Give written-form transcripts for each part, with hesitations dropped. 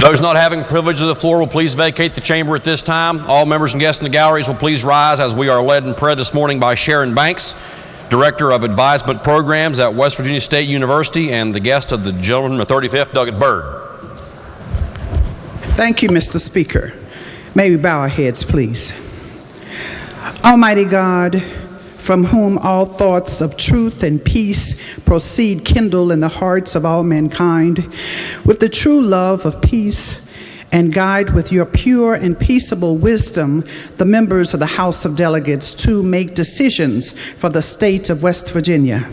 Those not having the privilege of the floor will please vacate the chamber at this time. All members and guests in the galleries will please rise as we are led in prayer this morning by Sharon Banks, Director of Advisement Programs at West Virginia State University, and the guest of the gentleman of the 35th, Doggett Bird. Thank you, Mr. Speaker. May we bow our heads, please. Almighty God, from whom all thoughts of truth and peace proceed, kindle in the hearts of all mankind with the true love of peace, and guide with your pure and peaceable wisdom the members of the House of Delegates to make decisions for the state of West Virginia.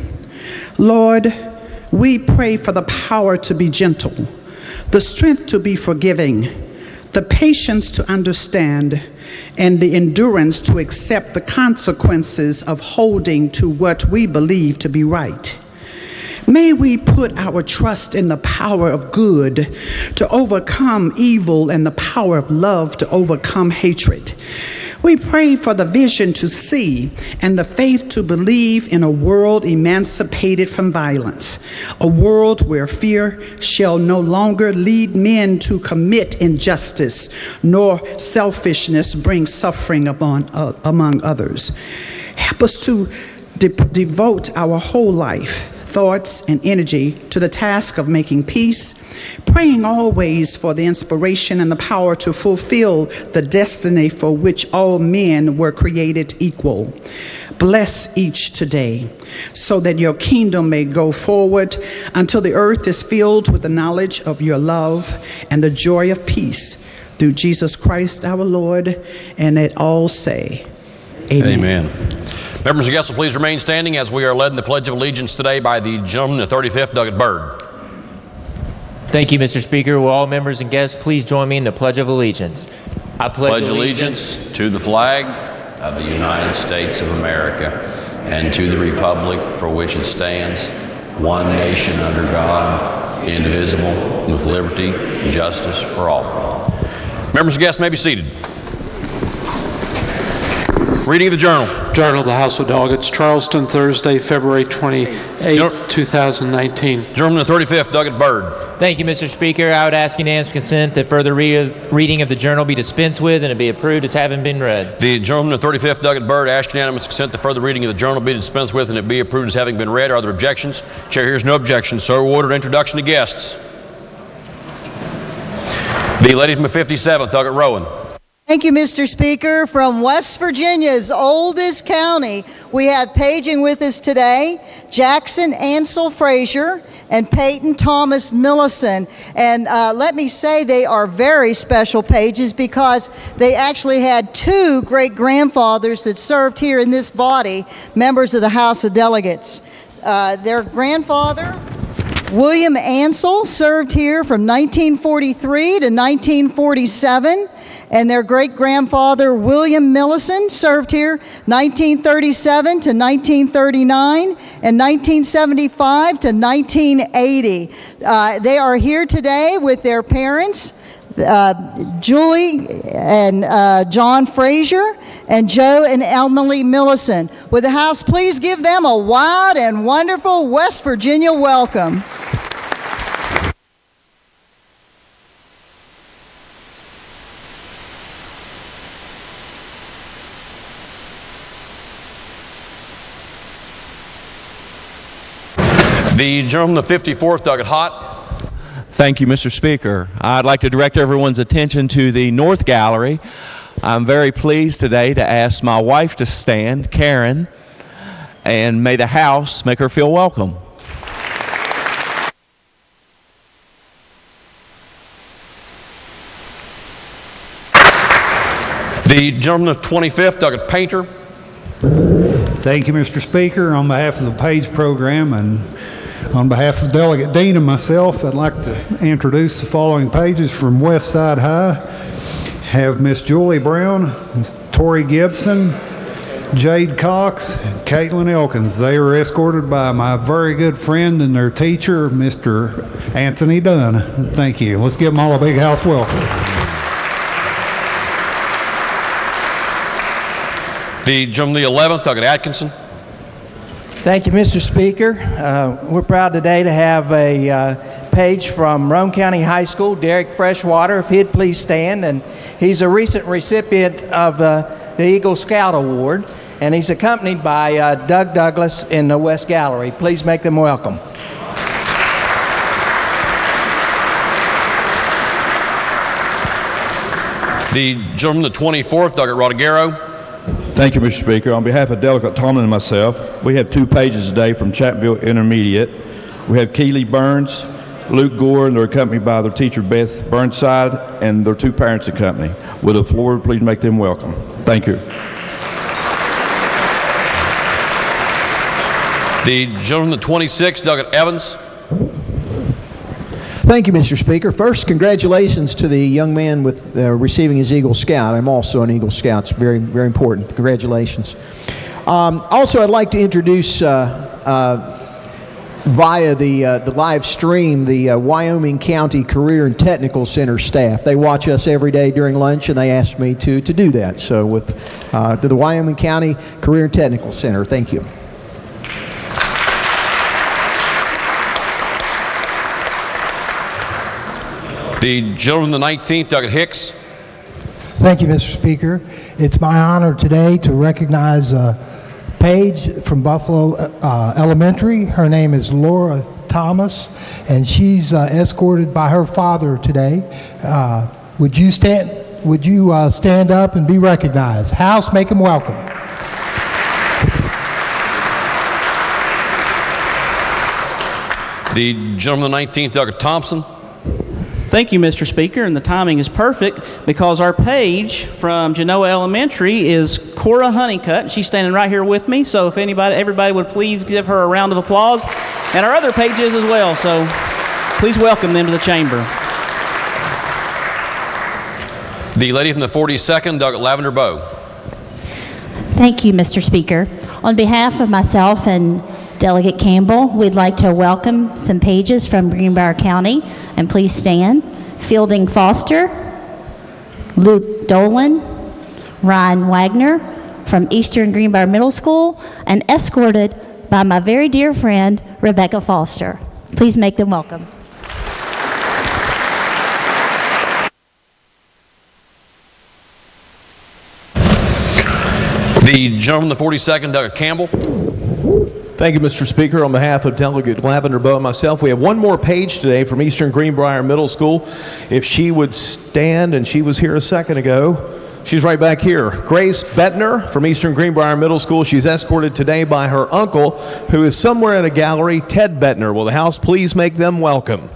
Lord, we pray for the power to be gentle, the strength to be forgiving, the patience to understand, and the endurance to accept the consequences of holding to what we believe to be right. May we put our trust in the power of good to overcome evil and the power of love to overcome hatred. We pray for the vision to see and the faith to believe in a world emancipated from violence, a world where fear shall no longer lead men to commit injustice, nor selfishness bring suffering among others. Help us to devote our whole life, thoughts, and energy to the task of making peace, praying always for the inspiration and the power to fulfill the destiny for which all men were created equal. Bless each today so that your kingdom may go forward until the earth is filled with the knowledge of your love and the joy of peace through Jesus Christ our Lord, and let all say, Amen. Amen. Members and guests will please remain standing as we are led in the Pledge of Allegiance today by the gentleman of the 35th, Doggett Bird. Thank you, Mr. Speaker. Will all members and guests please join me in the Pledge of Allegiance? I pledge allegiance to the flag of the United States of America and to the republic for which it stands, one nation under God, indivisible, with liberty and justice for all. Members and guests may be seated. Reading of the Journal. Journal of the House of Delegates, Charleston, Thursday, February 28, 2019. Gentleman of the 35th, Doggett Bird. Thank you, Mr. Speaker. I would ask unanimous consent that further reading of the journal be dispensed with and it be approved as having been read. The gentleman of the 35th, Doggett Bird, asked unanimous consent that further reading of the journal be dispensed with and it be approved as having been read. Are there objections? Chair hears no objections. So ordered. Introduction to guests. The lady from the 57th, Doggett Rowan. Thank you, Mr. Speaker. From West Virginia's oldest county, we have paging with us today Jackson Ansel Frazier and Peyton Thomas Millison. And let me say they are very special pages because they actually had two great-grandfathers that served here in this body, members of the House of Delegates. Their grandfather, William Ansel, served here from 1943 to 1947. And their great-grandfather, William Millison, served here 1937 to 1939 and 1975 to 1980. They are here today with their parents, Julie and John Frazier, and Joe and Emily Millison. Would the House please give them a wild and wonderful West Virginia welcome? The gentleman of the 54th, Doggett Hott. Thank you, Mr. Speaker. I'd like to direct everyone's attention to the North Gallery. I'm very pleased today to ask my wife to stand, Karen, and may the House make her feel welcome. The gentleman of 25th, Doggett Painter. Thank you, Mr. Speaker. On behalf of the Page program and on behalf of Delegate Dean and myself, I'd like to introduce the following pages from West Side High. Have Miss Julie Brown, Miss Tori Gibson, Jade Cox, and Caitlin Elkins. They were escorted by my very good friend and their teacher, Mr. Anthony Dunn. Thank you. Let's give them all a big house welcome. The gentleman of the 11th, Doggett Atkinson. Thank you, Mr. Speaker. We're proud today to have a page from Rome County High School, Derek Freshwater, if he'd please stand. And he's a recent recipient of the Eagle Scout Award, and he's accompanied by Doug Douglas in the West Gallery. Please make them welcome. The gentleman, the 24th, Delegate Rodriguero. Thank you, Mr. Speaker. On behalf of Delegate Tomlin and myself, we have 2 pages today from Chapmanville Intermediate. We have Keely Burns, Luke Gore, and they're accompanied by their teacher, Beth Burnside, and their 2 parents accompany. With the floor, please make them welcome. Thank you. The gentleman, the 26th, Delegate Evans. Thank you, Mr. Speaker. First, congratulations to the young man with receiving his Eagle Scout. I'm also an Eagle Scout. It's very, very important. Congratulations. Also, I'd like to introduce via the live stream the Wyoming County Career and Technical Center staff. They watch us every day during lunch, and they asked me to do that. So with to the Wyoming County Career and Technical Center, thank you. The gentleman, the 19th, Delegate Hicks. Thank you, Mr. Speaker. It's my honor today to recognize Paige from Buffalo Elementary. Her name is Laura Thomas, and she's escorted by her father today. Would you stand up and be recognized? House, make them welcome. The gentleman, the 19th, Delegate Thompson. Thank you, Mr. Speaker, and the timing is perfect because our Paige from Genoa Elementary is Cora Honeycutt. She's standing right here with me, so if everybody would please give her a round of applause, and our other Pages as well, so please welcome them to the chamber. The lady from the 42nd, Delegate Lavender Bow. Thank you, Mr. Speaker. On behalf of myself and Delegate Campbell, we'd like to welcome some Pages from Greenbrier County, and please stand. Fielding Foster, Luke Dolan, Ryan Wagner from Eastern Greenbrier Middle School, and escorted by my very dear friend, Rebecca Foster. Please make them welcome. The gentleman, the 42nd, Delegate Campbell. Thank you, Mr. Speaker. On behalf of Delegate Lavender Bow and myself, we have one more Page today from Eastern Greenbrier Middle School. If she would stand, and she was here a second ago. She's right back here. Grace Bettner from Eastern Greenbrier Middle School. She's escorted today by her uncle, who is somewhere in a gallery, Ted Bettner. Will the House please make them welcome?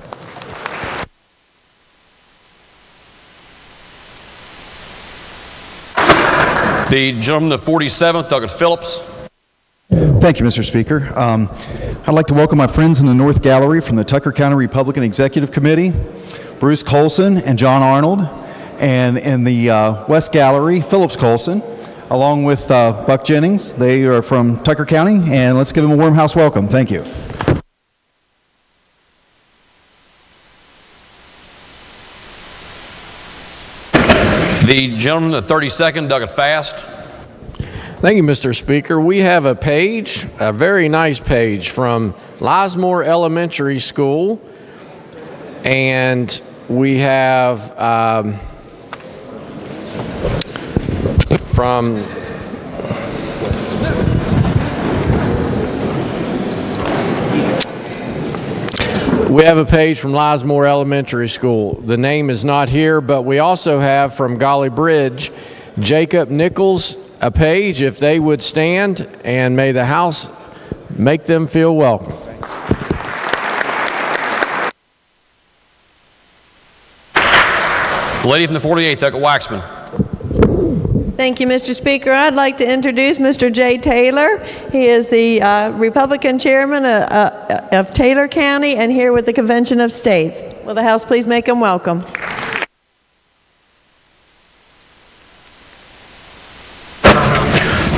The gentleman, the 47th, Delegate Phillips. Thank you, Mr. Speaker. I'd like to welcome my friends in the North Gallery from the Tucker County Republican Executive Committee, Bruce Colson and John Arnold, and in the West Gallery, Phillips Colson, along with Buck Jennings. They are from Tucker County, and let's give them a warm house welcome. Thank you. The gentleman, the 32nd, Delegate Fast. Thank you, Mr. Speaker. We have a Page, a very nice Page from Lismore Elementary School, and we have a Page from Lismore Elementary School. The name is not here, but we also have from Golly Bridge, Jacob Nichols, a Page, if they would stand, and may the House make them feel welcome. Lady from the 48th, Delegate Waxman. Thank you, Mr. Speaker. I'd like to introduce Mr. Jay Taylor. He is the Republican chairman of Taylor County and here with the Convention of States. Will the House please make him welcome?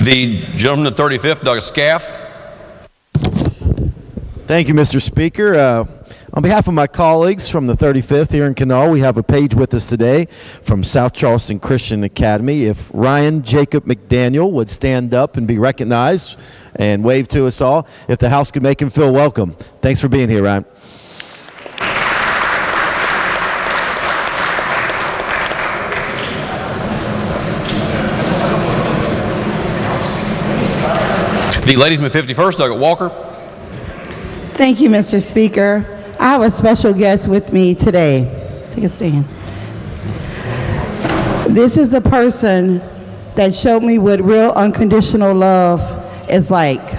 The gentleman, the 35th, Delegate Scaff. Thank you, Mr. Speaker. On behalf of my colleagues from the 35th here in Kanawha, we have a Page with us today from South Charleston Christian Academy. If Ryan Jacob McDaniel would stand up and be recognized and wave to us all, if the House could make him feel welcome. Thanks for being here, Ryan. The lady from the 51st, Douglas Walker. Thank you, Mr. Speaker. I have a special guest with me today. Take a stand. This is the person that showed me what real unconditional love is like.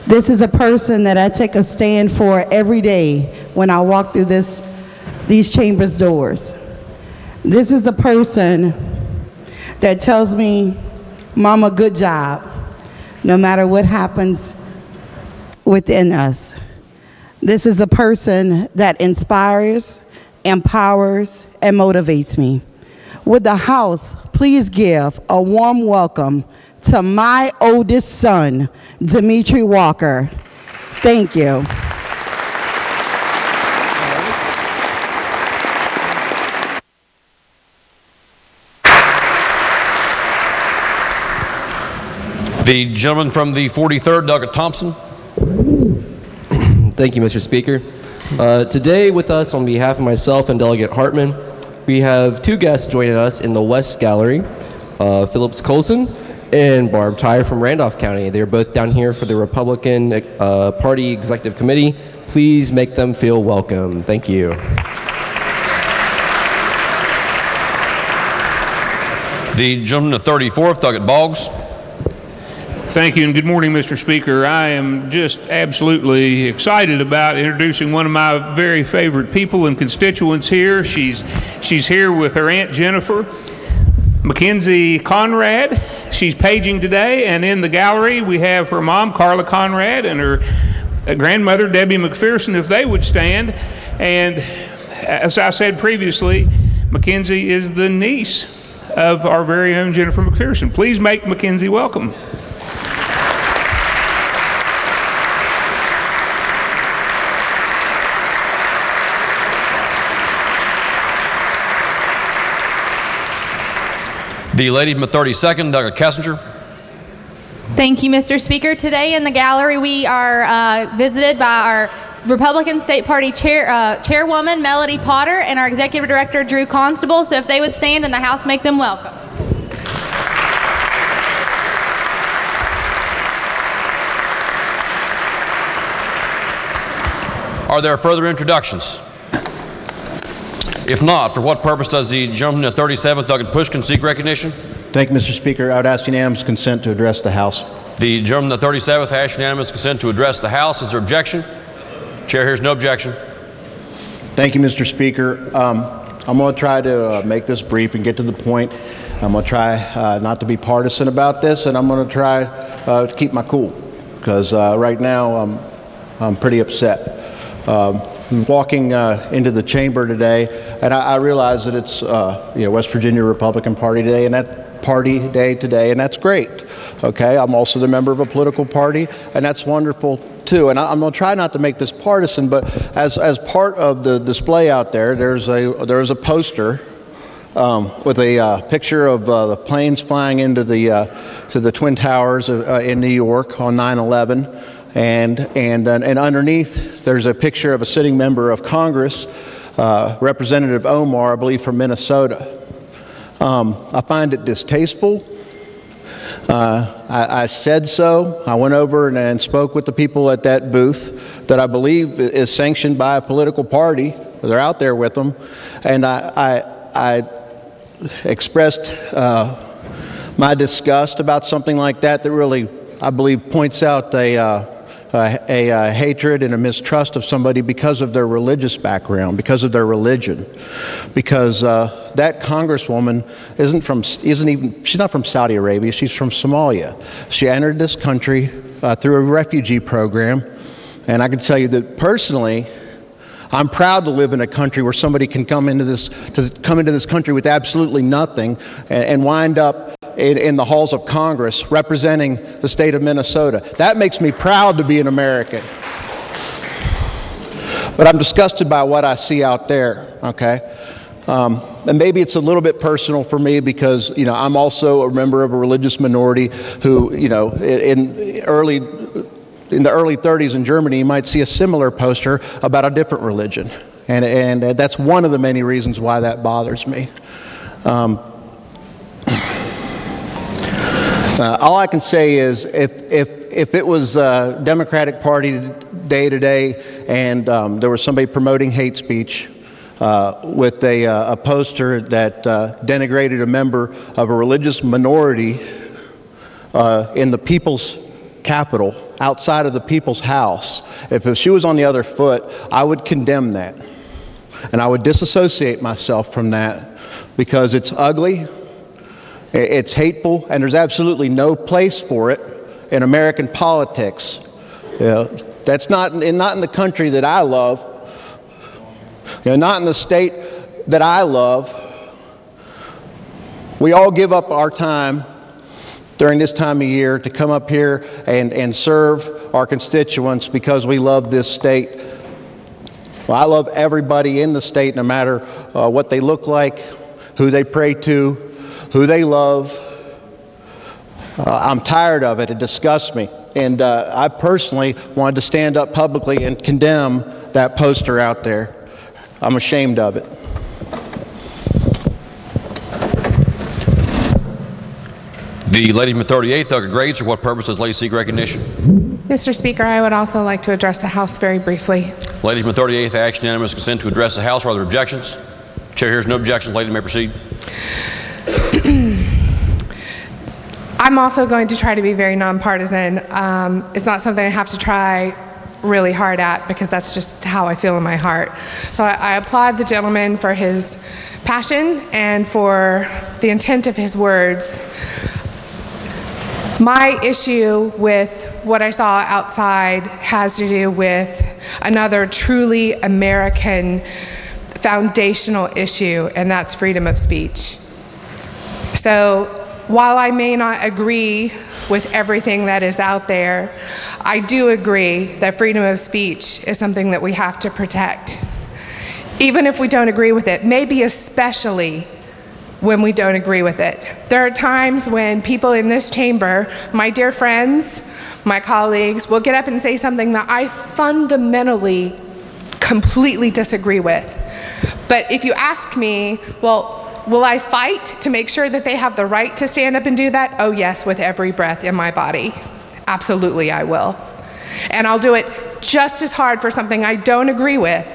This is a person that I take a stand for every day when I walk through these chambers doors. This is the person that tells me, Mama, good job, no matter what happens within us. This is the person that inspires, empowers, and motivates me. Would the House please give a warm welcome to my oldest son, Dimitri Walker. Thank you. The gentleman from the 43rd, Douglas Thompson. Thank you, Mr. Speaker. Today with us on behalf of myself and Delegate Hartman, we have two guests joining us in the West Gallery, Phillips Colson and Barb Tyre from Randolph County. They're both down here for the Republican Party Executive Committee. Please make them feel welcome. Thank you. The gentleman of 34th, Douglas Boggs. Thank you, and good morning, Mr. Speaker. I am just absolutely excited about introducing one of my very favorite people and constituents here. She's here with her Aunt Jennifer, Mackenzie Conrad. She's paging today, and in the gallery we have her mom, Carla Conrad, and her grandmother, Debbie McPherson, if they would stand. And as I said previously, Mackenzie is the niece of our very own Jennifer McPherson. Please make Mackenzie welcome. The lady from the 32nd, Douglas Kessinger. Thank you, Mr. Speaker. Today in the gallery we are visited by our Republican State Party Chairwoman, Melody Potter, and our Executive Director, Drew Constable. So if they would stand and the House make them welcome. Are there further introductions? If not, for what purpose does the gentleman in the 37th, Douglas Pushkin, seek recognition? Thank you, Mr. Speaker. I would ask unanimous consent to address the House. The gentleman in the 37th asks unanimous consent to address the House. Is there objection? Chair hears no objection. Thank you, Mr. Speaker. I'm going to try to make this brief and get to the point. I'm going to try not to be partisan about this, and I'm going to try to keep my cool, because right now I'm pretty upset. Walking into the chamber today, and I realize that it's West Virginia Republican Party Day, and that party day today, and that's great. Okay, I'm also the member of a political party, and that's wonderful too. And I'm going to try not to make this partisan, but as part of the display out there, there's a poster with a picture of the planes flying into to the Twin Towers in New York on 9/11. And underneath, there's a picture of a sitting member of Congress, Representative Omar, I believe from Minnesota. I find it distasteful. I said so. I went over and spoke with the people at that booth that I believe is sanctioned by a political party. They're out there with them. And I expressed my disgust about something like that really, I believe, points out a hatred and a mistrust of somebody because of their religious background, because of their religion, because that congresswoman she's not from Saudi Arabia, she's from Somalia. She entered this country through a refugee program, and I can tell you that personally, I'm proud to live in a country where somebody can come into this country with absolutely nothing and wind up in the halls of Congress representing the state of Minnesota. That makes me proud to be an American. But I'm disgusted by what I see out there, okay? And maybe it's a little bit personal for me because, I'm also a member of a religious minority who, in the early 30s in Germany, you might see a similar poster about a different religion. And that's one of the many reasons why that bothers me. All I can say is if if it was Democratic Party day today and there was somebody promoting hate speech with a poster that denigrated a member of a religious minority in the people's capital, outside of the people's house, if she was on the other foot, I would condemn that. And I would disassociate myself from that because it's ugly, it's hateful, and there's absolutely no place for it in American politics. That's not in the country that I love, not in the state that I love. We all give up our time during this time of year to come up here and serve our constituents because we love this state. Well, I love everybody in the state, no matter what they look like, who they pray to, who they love. I'm tired of it. It disgusts me. And I personally wanted to stand up publicly and condemn that poster out there. I'm ashamed of it. The lady from the 38th, Thugger Grades, for what purpose does the lady seek recognition? Mr. Speaker, I would also like to address the House very briefly. Lady from the 38th, action unanimous consent to address the House. Are there objections? Chair hears no objections. Lady may proceed. I'm also going to try to be very nonpartisan. It's not something I have to try really hard at because that's just how I feel in my heart. So I applaud the gentleman for his passion and for the intent of his words. My issue with what I saw outside has to do with another truly American foundational issue, and that's freedom of speech. So while I may not agree with everything that is out there, I do agree that freedom of speech is something that we have to protect. Even if we don't agree with it, maybe especially when we don't agree with it. There are times when people in this chamber, my dear friends, my colleagues, will get up and say something that I fundamentally, completely disagree with. But if you ask me, well, will I fight to make sure that they have the right to stand up and do that? Oh yes, with every breath in my body. Absolutely I will. And I'll do it just as hard for something I don't agree with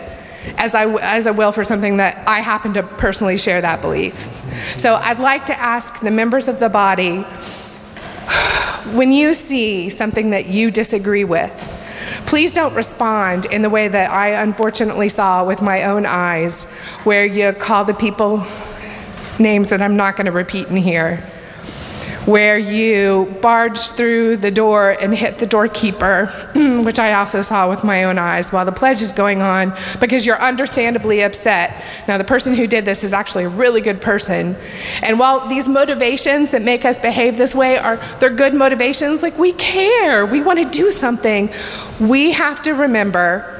as I will for something that I happen to personally share that belief. So I'd like to ask the members of the body, when you see something that you disagree with, please don't respond in the way that I unfortunately saw with my own eyes, where you call the people names that I'm not going to repeat in here, where you barge through the door and hit the doorkeeper, which I also saw with my own eyes while the pledge is going on, because you're understandably upset. Now, the person who did this is actually a really good person. And while these motivations that make us behave this way they're good motivations, like we care, we want to do something, we have to remember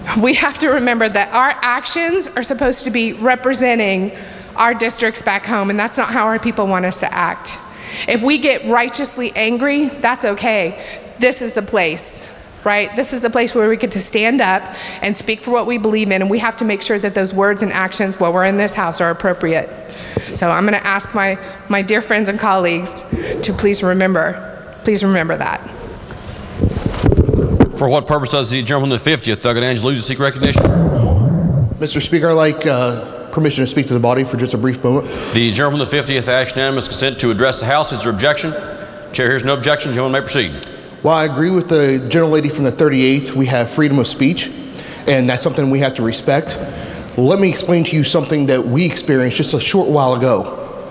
that our actions are supposed to be representing our districts back home, and that's not how our people want us to act. If we get righteously angry, that's okay. This is the place, right? This is the place where we get to stand up and speak for what we believe in, and we have to make sure that those words and actions while we're in this house are appropriate. So I'm going to ask my dear friends and colleagues to please remember that. For what purpose does the gentleman from the 50th, Thugger Angelucci, seek recognition? Mr. Speaker, I'd like permission to speak to the body for just a brief moment. The gentleman from the 50th, action unanimous consent to address the House. Is there objection? Chair hears no objection. The gentleman may proceed. While I agree with the gentlelady from the 38th, we have freedom of speech, and that's something we have to respect. Let me explain to you something that we experienced just a short while ago.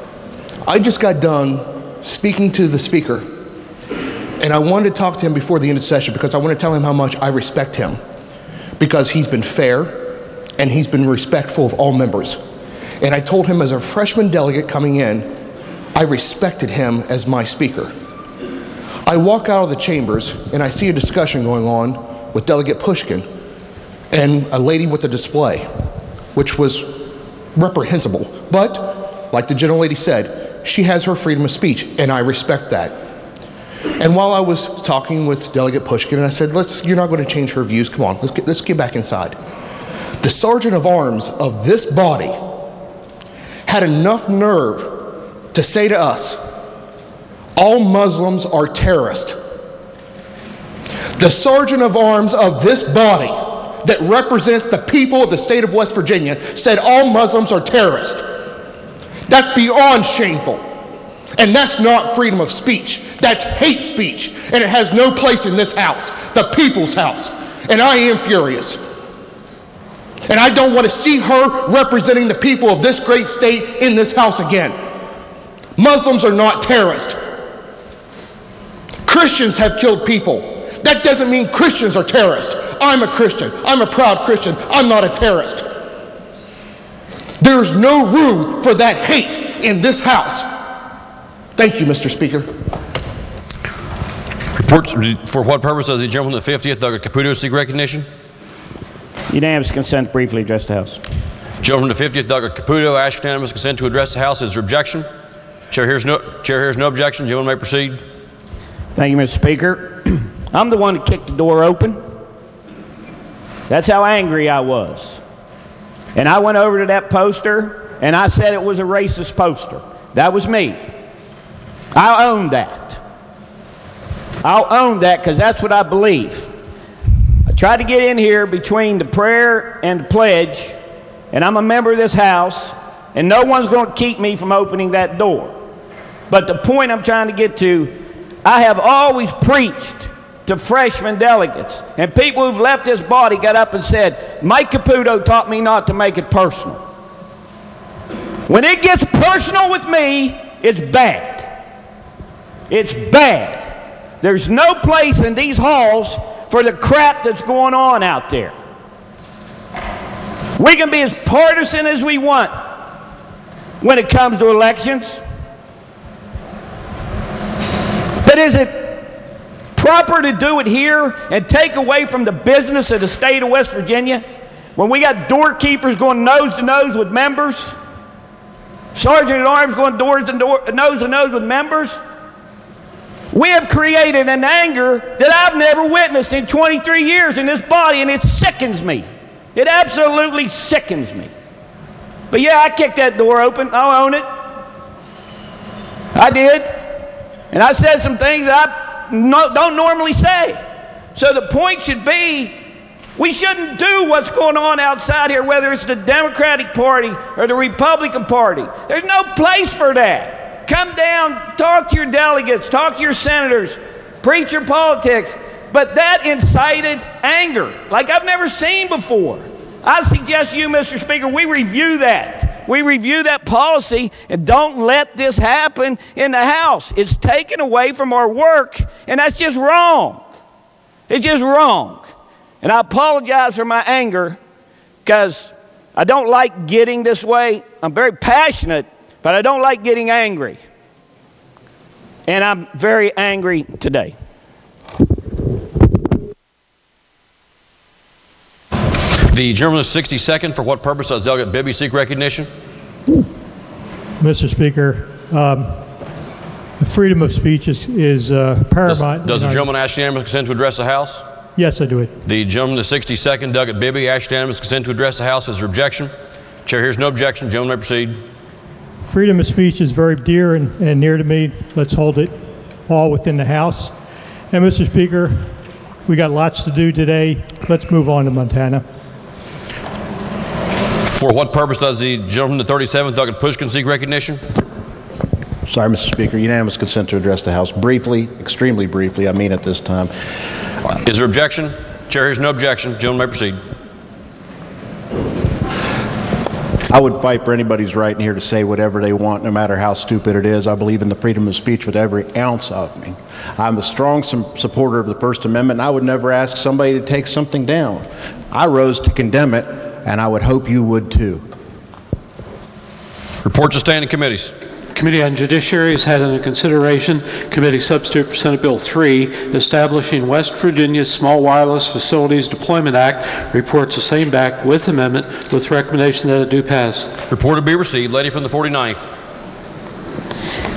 I just got done speaking to the speaker, and I wanted to talk to him before the end of the session because I want to tell him how much I respect him, because he's been fair and he's been respectful of all members. And I told him as a freshman delegate coming in, I respected him as my speaker. I walk out of the chambers and I see a discussion going on with Delegate Pushkin and a lady with a display, which was reprehensible. But, like the gentlelady said, she has her freedom of speech, and I respect that. And while I was talking with Delegate Pushkin, and I said, you're not going to change her views, come on, let's get back inside. The Sergeant of Arms of this body had enough nerve to say to us, all Muslims are terrorists. The Sergeant of Arms of this body that represents the people of the state of West Virginia said all Muslims are terrorists. That's beyond shameful. And that's not freedom of speech. That's hate speech. And it has no place in this house, the people's house. And I am furious. And I don't want to see her representing the people of this great state in this house again. Muslims are not terrorists. Christians have killed people. That doesn't mean Christians are terrorists. I'm a Christian. I'm a proud Christian. I'm not a terrorist. There's no room for that hate in this house. Thank you, Mr. Speaker. Reports for what purpose does the gentleman from the 50th, Doug Caputo, seek recognition? Unanimous consent to briefly address the House. Gentleman from the 50th, Doug Caputo, ask unanimous consent to address the House. Is there objection? Chair hears no objection. Gentleman may proceed. Thank you, Mr. Speaker. I'm the one that kicked the door open. That's how angry I was. And I went over to that poster and I said it was a racist poster. That was me. I own that. I'll own that because that's what I believe. I tried to get in here between the prayer and the pledge, and I'm a member of this house, and no one's going to keep me from opening that door. But the point I'm trying to get to, I have always preached to freshman delegates, and people who've left this body got up and said, Mike Caputo taught me not to make it personal. When it gets personal with me, it's bad. It's bad. There's no place in these halls for the crap that's going on out there. We can be as partisan as we want when it comes to elections. But is it proper to do it here and take away from the business of the state of West Virginia when we got doorkeepers going nose to nose with members? Sergeant at Arms going nose to nose with members? We have created an anger that I've never witnessed in 23 years in this body, and it sickens me. It absolutely sickens me. But yeah, I kicked that door open. I'll own it. I did. And I said some things I don't normally say. So the point should be, we shouldn't do what's going on outside here, whether it's the Democratic Party or the Republican Party. There's no place for that. Come down, talk to your delegates, talk to your senators, preach your politics. But that incited anger like I've never seen before. I suggest you, Mr. Speaker, we review that. We review that policy and don't let this happen in the House. It's taken away from our work, and that's just wrong. It's just wrong. And I apologize for my anger because I don't like getting this way. I'm very passionate, but I don't like getting angry. And I'm very angry today. The gentleman is 62nd. For what purpose does Delegate Bibby seek recognition? Mr. Speaker, the freedom of speech is paramount. Does the gentleman ask unanimous consent to address the House? Yes, I do it. The gentleman is 62nd. Delegate Bibby asks unanimous consent to address the House. Is there objection? Chair hears no objection. Gentleman may proceed. Freedom of speech is very dear and near to me. Let's hold it all within the House. And Mr. Speaker, we got lots to do today. Let's move on to Montana. For what purpose does the gentleman the 37th, Douglas Pushkin, seek recognition? Sorry, Mr. Speaker. Unanimous consent to address the House. Briefly, extremely briefly, I mean at this time. Is there objection? Chair hears no objection. Gentleman may proceed. I would fight for anybody's right in here to say whatever they want, no matter how stupid it is. I believe in the freedom of speech with every ounce of me. I'm a strong supporter of the First Amendment, and I would never ask somebody to take something down. I rose to condemn it, and I would hope you would too. Reports of standing committees. Committee on Judiciary has had under consideration Committee Substitute for Senate Bill 3, establishing West Virginia Small Wireless Facilities Deployment Act. Reports the same act with amendment with recommendation that it do pass. Report to be received. Lady from the 49th.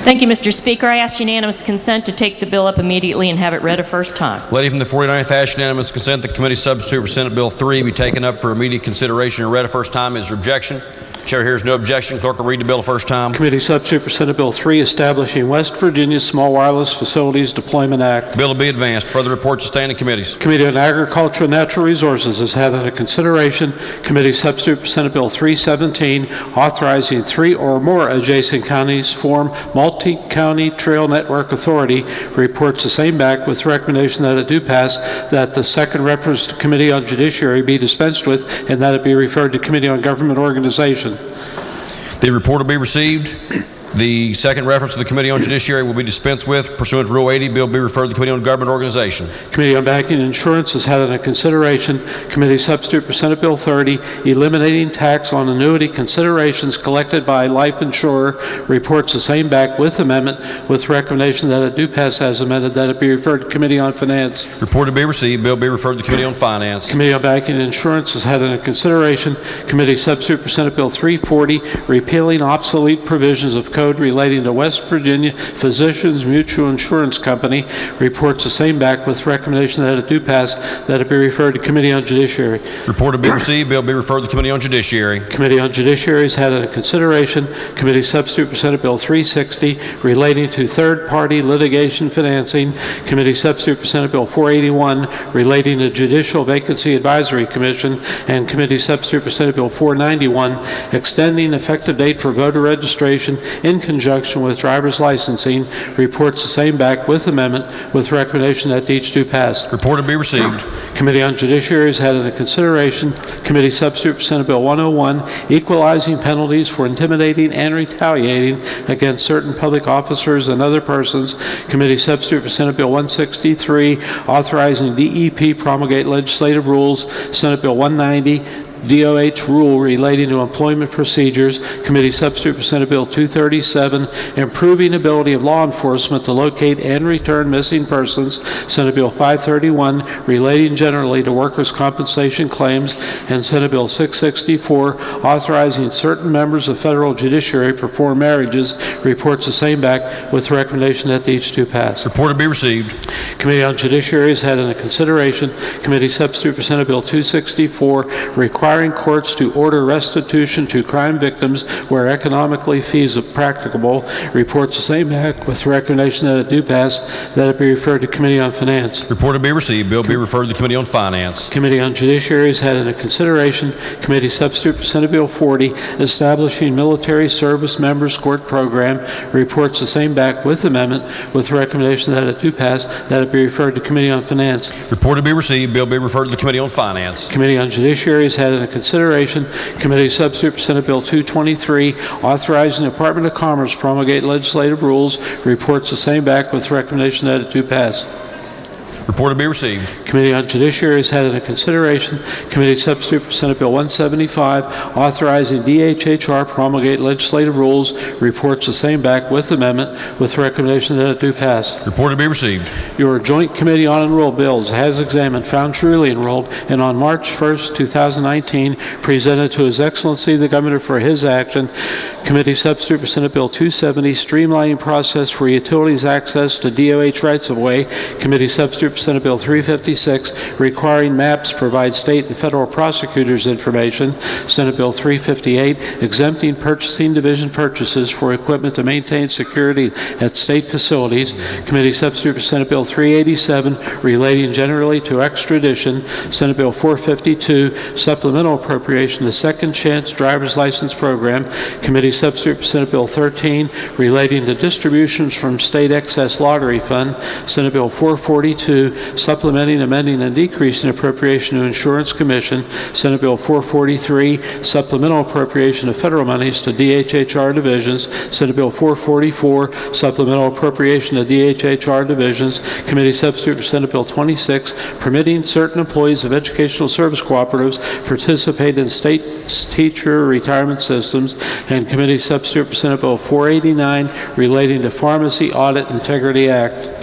Thank you, Mr. Speaker. I ask unanimous consent to take the bill up immediately and have it read a first time. Lady from the 49th asks unanimous consent the Committee Substitute for Senate Bill 3 be taken up for immediate consideration and read a first time. Is there objection? Chair hears no objection. Clerk will read the bill the first time. Committee substitute for Senate Bill 3, establishing West Virginia Small Wireless Facilities Deployment Act. Bill will be advanced. Further reports to standing committees. Committee on Agriculture and Natural Resources has had under consideration Committee substitute for Senate Bill 317, authorizing 3 or more adjacent counties form multi-county trail network authority. Reports the same back with recommendation that it do pass, that the second reference to Committee on Judiciary be dispensed with, and that it be referred to Committee on Government Organization. The report will be received. The second reference to the Committee on Judiciary will be dispensed with. Pursuant to Rule 80, bill will be referred to the Committee on Government Organization. Committee on Banking and Insurance has had under consideration Committee substitute for Senate Bill 30, eliminating tax on annuity considerations collected by life insurer. Reports the same back with amendment, with recommendation that it do pass as amended, that it be referred to Committee on Finance. Report to be received. Bill will be referred to the Committee on Finance. Committee on Banking and Insurance has had under consideration Committee substitute for Senate Bill 340, repealing obsolete provisions of code relating to West Virginia Physicians Mutual Insurance Company. Reports the same back with recommendation that it do pass, that it be referred to Committee on Judiciary. Report to be received. Bill will be referred to the Committee on Judiciary. Committee on Judiciary has had under consideration Committee substitute for Senate Bill 360, relating to third-party litigation financing. Committee substitute for Senate Bill 481, relating to Judicial Vacancy Advisory Commission. And Committee substitute for Senate Bill 491, extending effective date for voter registration in conjunction with driver's licensing. Reports the same back with amendment, with recommendation that each do pass. Report to be received. Committee on Judiciary has had under consideration Committee substitute for Senate Bill 101, equalizing penalties for intimidating and retaliating against certain public officers and other persons. Committee substitute for Senate Bill 163, authorizing DEP promulgate legislative rules. Senate Bill 190, DOH rule relating to employment procedures. Committee substitute for Senate Bill 237, improving ability of law enforcement to locate and return missing persons. Senate Bill 531, relating generally to workers' compensation claims. And Senate Bill 664, authorizing certain members of federal judiciary perform marriages. Reports the same back with recommendation that each do pass. Report to be received. Committee on Judiciary has had under consideration Committee substitute for Senate Bill 264, requiring courts to order restitution to crime victims where economically feasible practicable. Reports the same act with recommendation that it do pass, that it be referred to Committee on Finance. Report to be received. Bill be referred to the Committee on Finance. Committee on Judiciary has had under consideration Committee substitute for Senate Bill 40, establishing military service members court program. Reports the same back with amendment, with recommendation that it do pass, that it be referred to Committee on Finance. Report to be received. Bill be referred to the Committee on Finance. Committee on Judiciary has had under consideration Committee substitute for Senate Bill 223, authorizing the Department of Commerce promulgate legislative rules. Reports the same back with recommendation that it do pass. Report to be received. Committee on Judiciary has had under consideration Committee substitute for Senate Bill 175, authorizing DHHR promulgate legislative rules. Reports the same back with amendment, with recommendation that it do pass. Report to be received. Your Joint Committee on Enrolled Bills has examined, found truly enrolled, and on March 1st, 2019, presented to His Excellency the Governor for his action. Committee substitute for Senate Bill 270, streamlining process for utilities access to DOH rights-of-way. Committee substitute for Senate Bill 356, requiring maps provide state and federal prosecutors information. Senate Bill 358, exempting purchasing division purchases for equipment to maintain security at state facilities. Committee substitute for Senate Bill 387, relating generally to extradition. Senate Bill 452, supplemental appropriation to Second Chance Driver's License Program. Committee substitute for Senate Bill 13, relating to distributions from State Excess Lottery Fund. Senate Bill 442, supplementing, amending, and decreasing appropriation to Insurance Commission. Senate Bill 443, supplemental appropriation of federal monies to DHHR divisions. Senate Bill 444, supplemental appropriation to DHHR divisions. Committee substitute for Senate Bill 26, permitting certain employees of educational service cooperatives participate in state teacher retirement systems. And Committee substitute for Senate Bill 489, relating to Pharmacy Audit Integrity Act.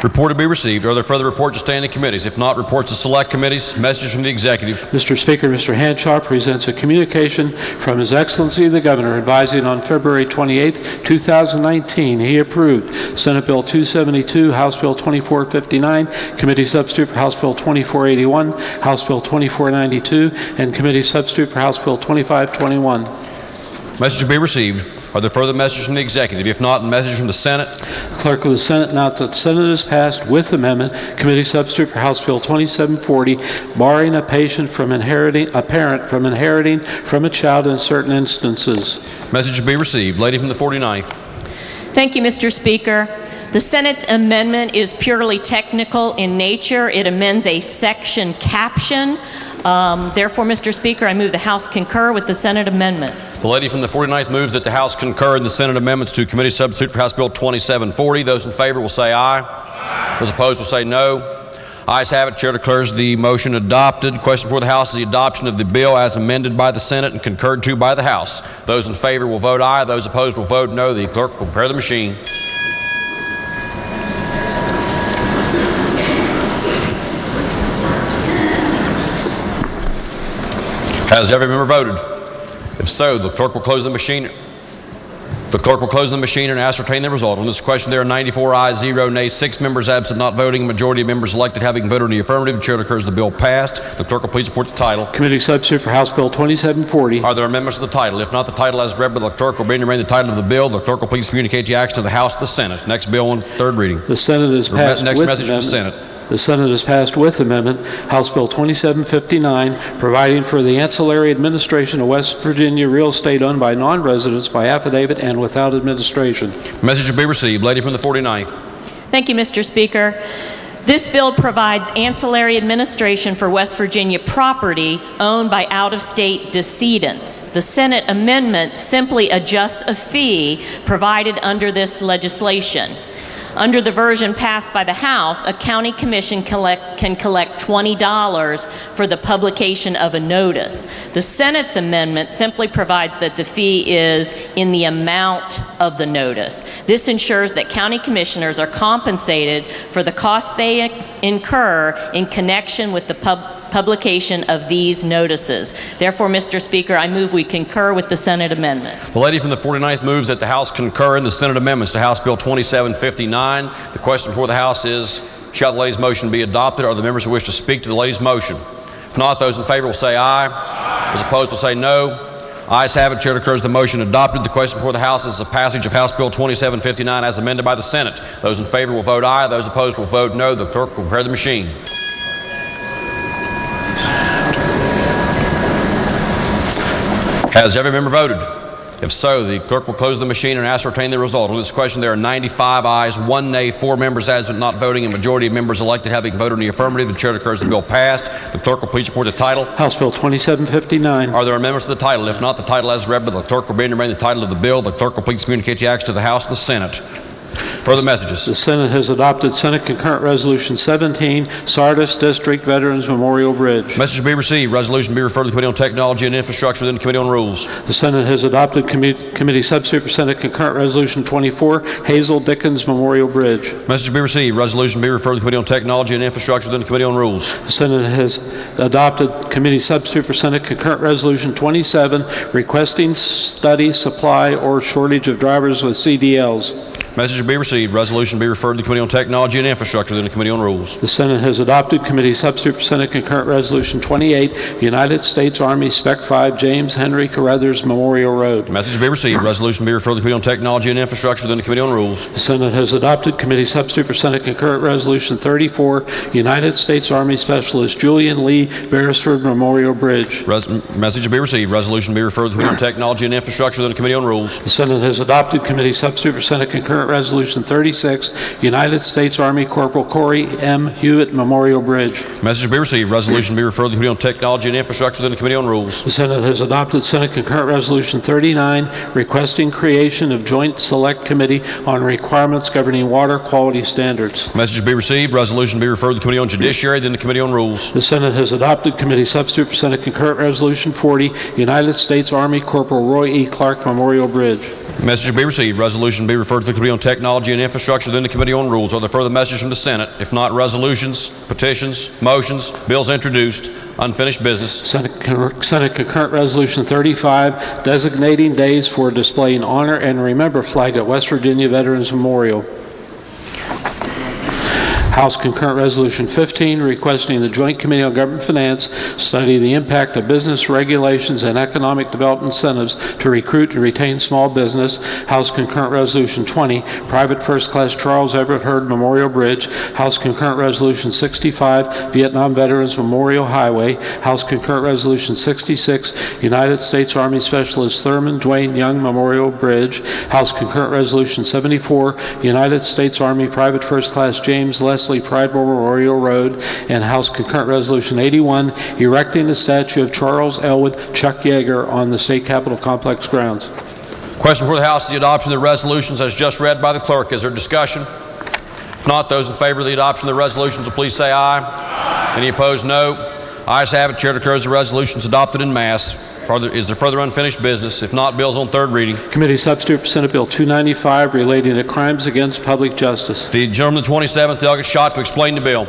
Report to be received. Are there further reports to standing committees? If not, reports to select committees. Messages from the executive. Mr. Speaker, Mr. Hanshaw presents a communication from His Excellency the Governor advising on February 28, 2019, he approved Senate Bill 272, House Bill 2459, Committee substitute for House Bill 2481, House Bill 2492, and Committee substitute for House Bill 2521. Message to be received. Are there further messages from the executive? If not, message from the Senate. Clerk of the Senate notes that the Senate has passed with amendment committee substitute for House Bill 2740, barring a parent from inheriting from a child in certain instances. Message to be received. Lady from the 49th. Thank you, Mr. Speaker. The Senate's amendment is purely technical in nature. It amends a section caption. Therefore, Mr. Speaker, I move the House concur with the Senate amendment. The lady from the 49th moves that the House concur in the Senate amendments to committee substitute for House Bill 2740. Those in favor will say aye. Those opposed will say no. Ayes have it. Chair declares the motion adopted. Question before the House is the adoption of the bill as amended by the Senate and concurred to by the House. Those in favor will vote aye. Those opposed will vote no. The clerk will prepare the machine. Has every member voted? If so, the clerk will close the machine. The clerk will close the machine and ascertain the result. On this question, there are 94 ayes, 0 nays, 6 members absent, not voting. A majority of members elected having voted in the affirmative. The chair declares the bill passed. The clerk will please report the title. Committee substitute for House Bill 2740. Are there amendments to the title? If not, the title as read by the clerk will bring the title of the bill. The clerk will please communicate the action to the House and the Senate. Next bill on third reading. The Senate has passed Next with message from the amendment. Senate. The Senate has passed with amendment House Bill 2759, providing for the ancillary administration of West Virginia real estate owned by non-residents by affidavit and without administration. Message to be received. Lady from the 49th. Thank you, Mr. Speaker. This bill provides ancillary administration for West Virginia property owned by out-of-state decedents. The Senate amendment simply adjusts a fee provided under this legislation. Under the version passed by the House, a county commission can collect $20 for the publication of a notice. The Senate's amendment simply provides that the fee is in the amount of the notice. This ensures that county commissioners are compensated for the costs they incur in connection with the publication of these notices. Therefore, Mr. Speaker, I move we concur with the Senate amendment. The lady from the 49th moves that the House concur in the Senate amendments to House Bill 2759. The question before the House is, shall the lady's motion be adopted? Are the members who wish to speak to the lady's motion? If not, those in favor will say aye. Those opposed will say no. Ayes have it. Chair declares the motion adopted. The question before the House is the passage of House Bill 2759 as amended by the Senate. Those in favor will vote aye. Those opposed will vote no. The clerk will prepare the machine. Has every member voted? If so, the clerk will close the machine and ascertain the result. On this question, there are 95 ayes, 1 nay, 4 members absent, not voting. A majority of members elected having voted in the affirmative. The chair declares the bill passed. The clerk will please report the title. House Bill 2759. Are there amendments to the title? If not, the title as read by the clerk will bring the title of the bill. The clerk will please communicate the action to the House and the Senate. Further messages. The Senate has adopted Senate Concurrent Resolution 17, Sardis District Veterans Memorial Bridge. Message to be received. Resolution to be referred to the Committee on Technology and Infrastructure, then the Committee on Rules. The Senate has adopted Committee Substitute for Senate Concurrent Resolution 24, Hazel Dickens Memorial Bridge. Message to be received. Resolution to be referred to the Committee on Technology and Infrastructure, then the Committee on Rules. The Senate has adopted Committee Substitute for Senate Concurrent Resolution 27, requesting study, supply, or shortage of drivers with CDLs. Message to be received. Resolution to be referred to the Committee on Technology and Infrastructure, then the Committee on Rules. The Senate has adopted Committee Substitute for Senate Concurrent Resolution 28, United States Army Spec 5 James Henry Carruthers Memorial Road. Message to be received. Resolution to be referred to the Committee on Technology and Infrastructure, then the Committee on Rules. The Senate has adopted Committee Substitute for Senate Concurrent Resolution 34, United States Army Specialist Julian Lee Beresford Memorial Bridge. Message to be received. Resolution to be referred to the Committee on Technology and Infrastructure, then the Committee on Rules. The Senate has adopted Committee Substitute for Senate Concurrent Resolution 36, United States Army Corporal Corey M. Hewitt Memorial Bridge. Message to be received. Resolution to be referred to the Committee on Technology and Infrastructure, then the Committee on Rules. The Senate has adopted Senate Concurrent Resolution 39, requesting creation of Joint Select Committee on requirements governing water quality standards. Message to be received. Resolution to be referred to the Committee on Judiciary, then the Committee on Rules. The Senate has adopted Committee Substitute for Senate Concurrent Resolution 40, United States Army Corporal Roy E. Clark Memorial Bridge. Message to be received. Resolution to be referred to the Committee on Technology and Infrastructure, then the Committee on Rules. Are there further messages from the Senate? If not, resolutions, petitions, motions, bills introduced, unfinished business. Senate Concurrent Resolution 35, designating days for displaying honor and remember flag at West Virginia Veterans Memorial. House Concurrent Resolution 15, requesting the Joint Committee on Government Finance study the impact of business regulations and economic development incentives to recruit and retain small business. House Concurrent Resolution 20, private first class Charles Everett Hurd Memorial Bridge. House Concurrent Resolution 65, Vietnam Veterans Memorial Highway. House Concurrent Resolution 66, United States Army Specialist Thurman Dwayne Young Memorial Bridge. House Concurrent Resolution 74, United States Army Private First Class James Leslie Pridemore Memorial Road. And House Concurrent Resolution 81, erecting a statue of Charles Elwood Chuck Yeager on the State Capitol Complex grounds. Question before the House is the adoption of the resolutions as just read by the clerk. Is there discussion? If not, those in favor of the adoption of the resolutions will please say aye. Any opposed, no. Ayes have it. Chair declares the resolutions adopted in mass. Is there further unfinished business? If not, bills on third reading. Committee substitute for Senate Bill 295 relating to crimes against public justice. The gentleman, the 27th delegate, Schott, to explain the bill.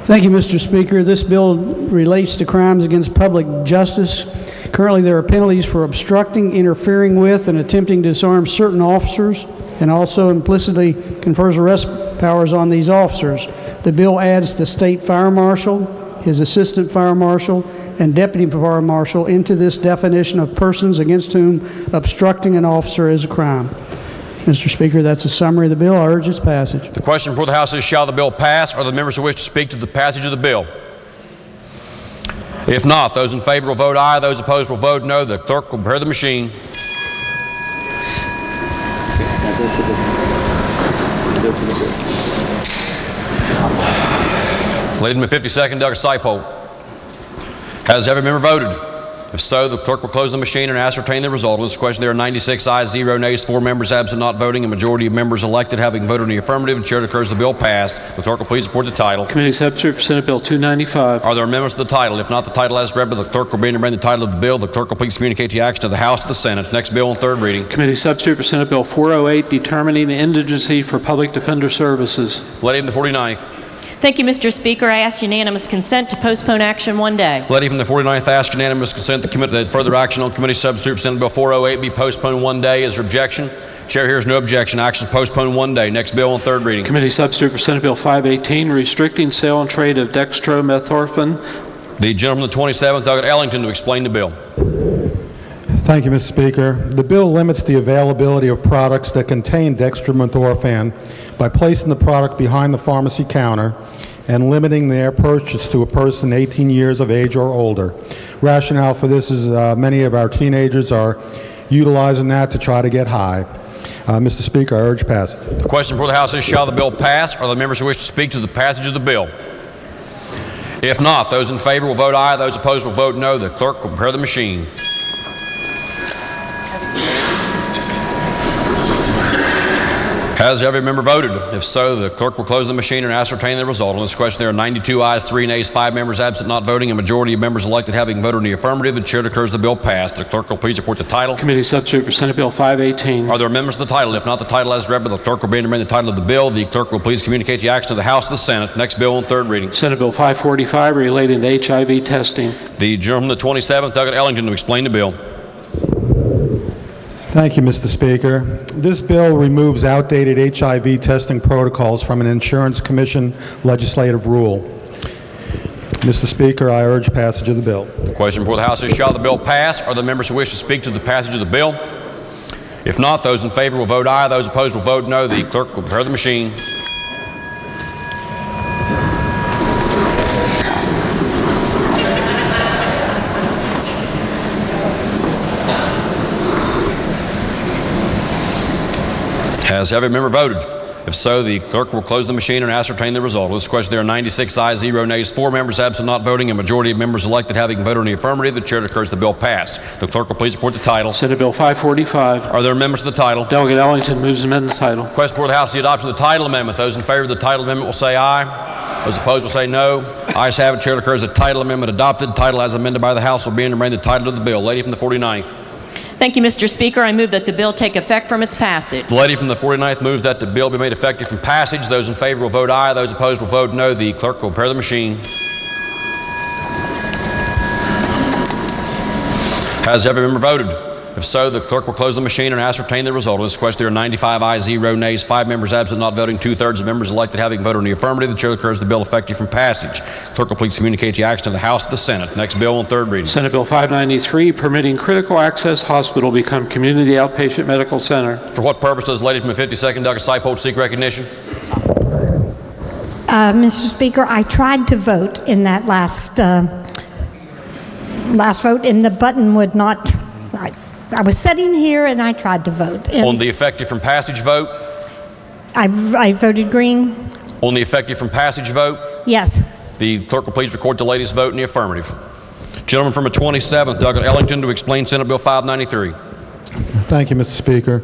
Thank you, Mr. Speaker. This bill relates to crimes against public justice. Currently, there are penalties for obstructing, interfering with, and attempting to disarm certain officers, and also implicitly confers arrest powers on these officers. The bill adds the state fire marshal, his assistant fire marshal, and deputy fire marshal into this definition of persons against whom obstructing an officer is a crime. Mr. Speaker, that's a summary of the bill. I urge its passage. The question before the House is, shall the bill pass? Are the members who wish to speak to the passage of the bill? If not, those in favor will vote aye. Those opposed will vote no. The clerk will prepare the machine. Ladies and 52nd delegate Saipo. Has every member voted? If so, the clerk will close the machine and ascertain the result. On this question, there are 96 ayes, 0 nays, 4 members absent not voting, a majority of members elected having voted in the affirmative, and chair declares the bill passed. The clerk will please report the title. Committee substitute for Senate Bill 295. Are there amendments to the title? If not, the title as read by the clerk will be to bring the title of the bill. The clerk will please communicate the action to the House and the Senate. Next bill on third reading. Committee substitute for Senate Bill 408, determining the indigency for public defender services. Lady from the 49th. Thank you, Mr. Speaker. I ask unanimous consent to postpone action one day. Lady from the 49th asks unanimous consent that further action on committee substitute for Senate Bill 408 be postponed one day. Is there objection? Chair hears no objection. Action is postponed one day. Next bill on third reading. Committee substitute for Senate Bill 518, restricting sale and trade of dextromethorphan. The gentleman from the 27th, Delegate Ellington, to explain the bill. Thank you, Mr. Speaker. The bill limits the availability of products that contain dextromethorphan by placing the product behind the pharmacy counter and limiting their purchase to a person 18 years of age or older. Rationale for this is many of our teenagers are utilizing that to try to get high. Mr. Speaker, I urge passage. The question before the House is, shall the bill pass? Are the members who wish to speak to the passage of the bill? If not, those in favor will vote aye. Those opposed will vote no. The clerk will prepare the machine. Has every member voted? If so, the clerk will close the machine and ascertain the result. On this question, there are 92 ayes, 3 nays, 5 members absent not voting, a majority of members elected having voted in the affirmative. The chair declares the bill passed. The clerk will please report the title. Committee substitute for Senate Bill 518. Are there amendments to the title? If not, the title as read by the clerk will be to bring the title of the bill. The clerk will please communicate the action to the House and the Senate. Next bill on third reading. Senate Bill 545 relating to HIV testing. The gentleman from the 27th, Delegate Ellington, to explain the bill. Thank you, Mr. Speaker. This bill removes outdated HIV testing protocols from an Insurance Commission legislative rule. Mr. Speaker, I urge passage of the bill. The question before the House is, shall the bill pass? Are the members who wish to speak to the passage of the bill? If not, those in favor will vote aye. Those opposed will vote no. The clerk will prepare the machine. Has every member voted? If so, the clerk will close the machine and ascertain the result. On this question, there are 96 ayes, 0 nays, 4 members absent not voting, a majority of members elected having voted in the affirmative. The chair declares the bill passed. The clerk will please report the title. Senate Bill 545. Are there amendments to the title? Delegate Ellington moves to amend the title. Question before the House, the adoption of the title amendment. Those in favor of the title amendment will say aye. Those opposed will say no. Ayes have it. Chair declares the title amendment adopted. Title as amended by the House will be in to bring the title of the bill. Lady from the 49th. Thank you, Mr. Speaker. I move that the bill take effect from its passage. The lady from the 49th moves that the bill be made effective from passage. Those in favor will vote aye. Those opposed will vote no. The clerk will prepare the machine. Has every member voted? If so, the clerk will close the machine and ascertain the result. On this question, there are 95 ayes, 0 nays, 5 members absent, not voting, 2/3 of members elected having voted in the affirmative. The chair declares the bill effective from passage. Clerk will please communicate the action to the House and the Senate. Next bill on third reading. Senate Bill 593, permitting critical access hospital become community outpatient medical center. For what purpose does the lady from the 52nd Douglas Siphold seek recognition? Mr. Speaker, I tried to vote in that last vote, and the button would not. I was sitting here and I tried to vote. On the effective from passage vote? I voted green. On the effective from passage vote? Yes. The clerk will please record the lady's vote in the affirmative. Gentleman from the 27th, Douglas Ellington, to explain Senate Bill 593. Thank you, Mr. Speaker.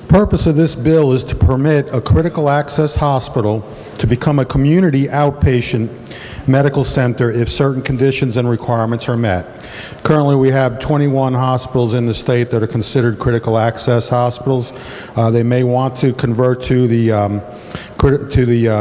The purpose of this bill is to permit a critical access hospital to become a community outpatient medical center if certain conditions and requirements are met. Currently, we have 21 hospitals in the state that are considered critical access hospitals. They may want to convert to the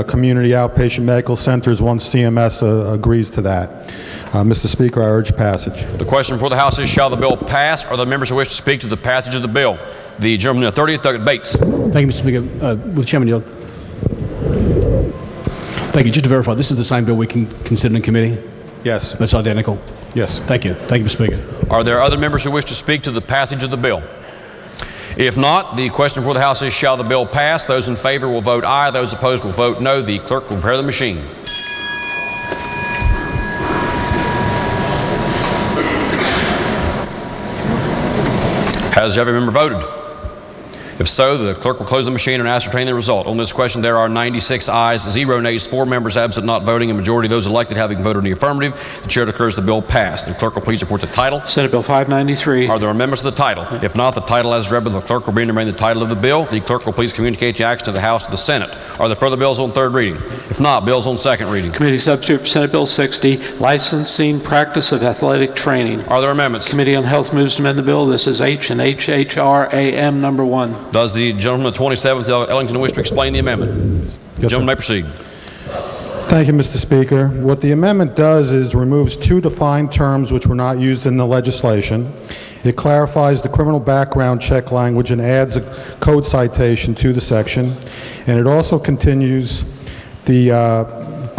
community outpatient medical centers once CMS agrees to that. Mr. Speaker, I urge passage. The question before the House is, shall the bill pass? Are there members who wish to speak to the passage of the bill? The gentleman in the 30th, Douglas Bates. Thank you, Mr. Speaker. Will the Chairman yield? Thank you. Just to verify, this is the same bill we can consider in committee? Yes. That's identical? Yes. Thank you. Thank you, Mr. Speaker. Are there other members who wish to speak to the passage of the bill? If not, the question before the House is, shall the bill pass? Those in favor will vote aye. Those opposed will vote no. The clerk will prepare the machine. Has every member voted? If so, the clerk will close the machine and ascertain the result. On this question, there are 96 ayes, 0 nays, 4 members absent, not voting, a majority of those elected having voted in the affirmative. The chair declares the bill passed. The clerk will please report the title. Senate Bill 593. Are there amendments to the title? If not, the title as read by the clerk will be remain the title of the bill. The clerk will please communicate the action to the House and the Senate. Are there further bills on third reading? If not, bills on second reading. Committee substitute for Senate Bill 60, licensing practice of athletic training. Are there amendments? Committee on Health moves to amend the bill. This is H and HHRAM number 1. Does the gentleman of the 27th Ellington wish to explain the amendment? The gentleman may proceed. Thank you, Mr. Speaker. What the amendment does is removes 2 defined terms which were not used in the legislation. It clarifies the criminal background check language and adds a code citation to the section. And it also continues the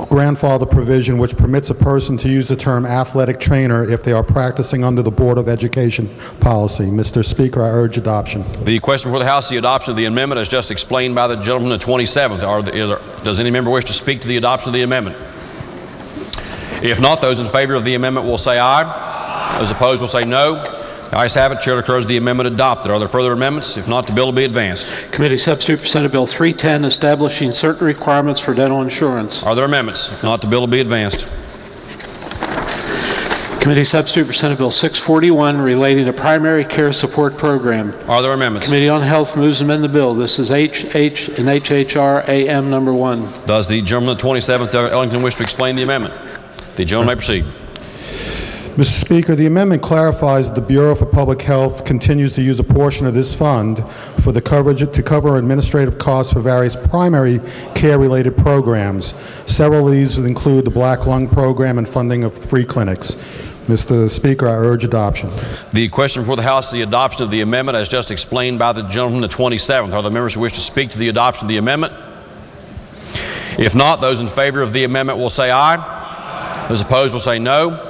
grandfather provision which permits a person to use the term athletic trainer if they are practicing under the Board of Education policy. Mr. Speaker, I urge adoption. The question before the House is the adoption of the amendment as just explained by the gentleman of the 27th. Does any member wish to speak to the adoption of the amendment? If not, those in favor of the amendment will say aye. Those opposed will say no. The ayes have it. Chair declares the amendment adopted. Are there further amendments? If not, the bill will be advanced. Committee substitute for Senate Bill 310, establishing certain requirements for dental insurance. Are there amendments? If not, the bill will be advanced. Committee substitute for Senate Bill 641, relating to primary care support program. Are there amendments? Committee on Health moves to amend the bill. This is H and HHRAM number 1. Does the gentleman of the 27th Ellington wish to explain the amendment? The gentleman may proceed. Mr. Speaker, the amendment clarifies that the Bureau for Public Health continues to use a portion of this fund for the coverage to cover administrative costs for various primary care-related programs. Several of these include the Black Lung Program and funding of free clinics. Mr. Speaker, I urge adoption. The question before the House is the adoption of the amendment as just explained by the gentleman of the 27th. Are there members who wish to speak to the adoption of the amendment? If not, those in favor of the amendment will say aye. Those opposed will say no.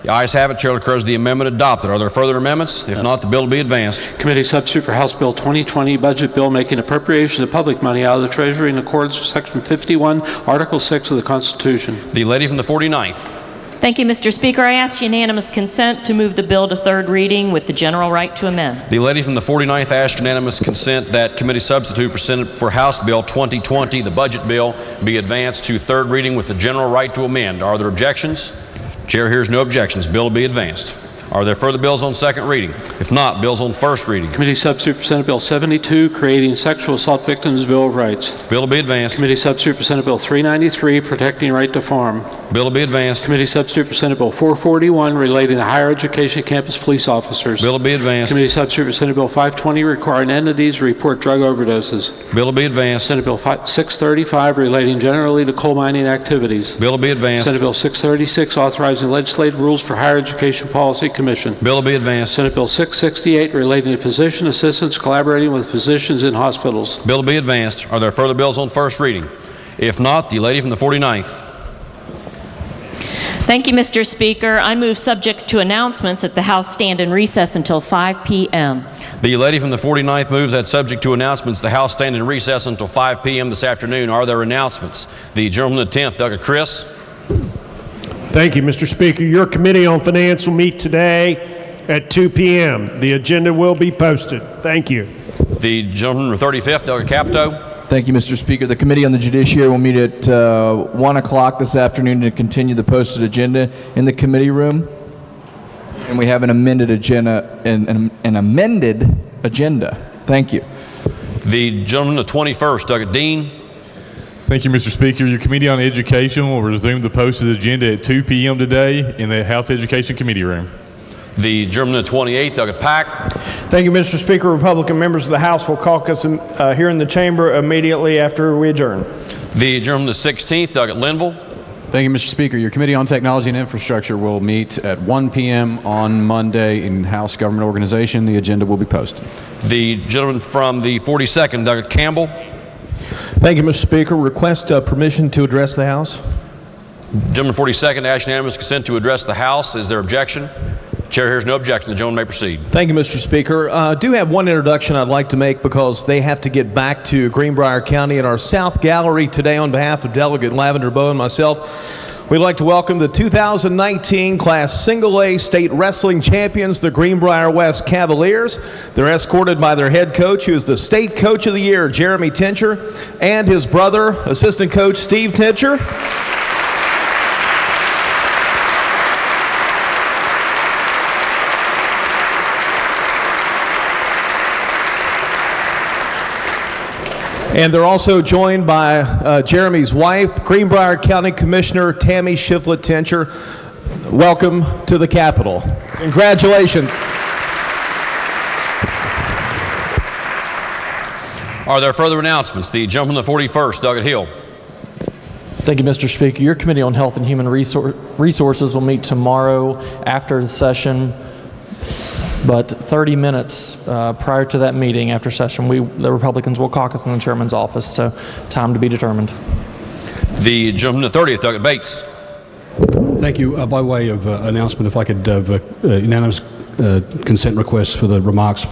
The ayes have it. Chair declares the amendment adopted. Are there further amendments? If not, the bill will be advanced. Committee substitute for House Bill 2020, budget bill making appropriation of public money out of the Treasury in accordance with Section 51, Article 6 of the Constitution. The lady from the 49th. Thank you, Mr. Speaker. I ask unanimous consent to move the bill to third reading with the general right to amend. The lady from the 49th asked unanimous consent that committee substitute for House Bill 2020, the budget bill, be advanced to third reading with the general right to amend. Are there objections? Chair hears no objections. Bill will be advanced. Are there further bills on second reading? If not, bills on first reading. Committee substitute for Senate Bill 72, creating Sexual Assault Victims Bill of Rights. Bill will be advanced. Committee substitute for Senate Bill 393, protecting right to farm. Bill will be advanced. Committee substitute for Senate Bill 441, relating to higher education campus police officers. Bill will be advanced. Committee substitute for Senate Bill 520, requiring entities to report drug overdoses. Bill will be advanced. Senate Bill 635, relating generally to coal mining activities. Bill will be advanced. Senate Bill 636, authorizing legislative rules for higher education policy Commission. Bill will be advanced. Senate Bill 668 relating to physician assistants collaborating with physicians in hospitals. Bill will be advanced. Are there further bills on first reading? If not, the lady from the 49th. Thank you, Mr. Speaker. I move subject to announcements that the House stand in recess until 5 p.m. The lady from the 49th moves that subject to announcements, the House stand in recess until 5 p.m. this afternoon. Are there announcements? The gentleman from the 10th, Doug Chris. Thank you, Mr. Speaker. Your Committee on Finance will meet today at 2 p.m. The agenda will be posted. Thank you. The gentleman from the 35th, Doug Capito. Thank you, Mr. Speaker. The Committee on the Judiciary will meet at 1 o'clock this afternoon to continue the posted agenda in the committee room. And we have an amended agenda. An amended agenda. Thank you. The gentleman from the 21st, Doug Dean. Thank you, Mr. Speaker. Your Committee on Education will resume the posted agenda at 2 p.m. today in the House Education Committee room. The gentleman from the 28th, Doug Pack. Thank you, Mr. Speaker. Republican members of the House will caucus here in the chamber immediately after we adjourn. The gentleman from the 16th, Doug Linville. Thank you, Mr. Speaker. Your Committee on Technology and Infrastructure will meet at 1 p.m. on Monday in House Government Organization. The agenda will be posted. The gentleman from the 42nd, Doug Campbell. Thank you, Mr. Speaker. Request permission to address the House. Gentleman 42nd, ask unanimous consent to address the House. Is there objection? Chair hears no objection. The gentleman may proceed. Thank you, Mr. Speaker. I do have one introduction I'd like to make because they have to get back to Greenbrier County in our South Gallery today on behalf of Delegate Lavender Bowe and myself. We'd like to welcome the 2019 Class Single A State Wrestling Champions, the Greenbrier West Cavaliers. They're escorted by their head coach, who is the State Coach of the Year, Jeremy Tincher, and his brother, Assistant Coach Steve Tincher. And they're also joined by Jeremy's wife, Greenbrier County Commissioner Tammy Shiflett Tincher. Welcome to the Capitol. Congratulations. Are there further announcements? The gentleman from the 41st, Doug Hill. Thank you, Mr. Speaker. Your Committee on Health and Human Resources will meet tomorrow after the session, but 30 minutes prior to that meeting, after session, the Republicans will caucus in the chairman's office, so time to be determined. The gentleman from the 30th, Doug Bates. Thank you. By way of announcement, if I could have unanimous consent requests for the remarks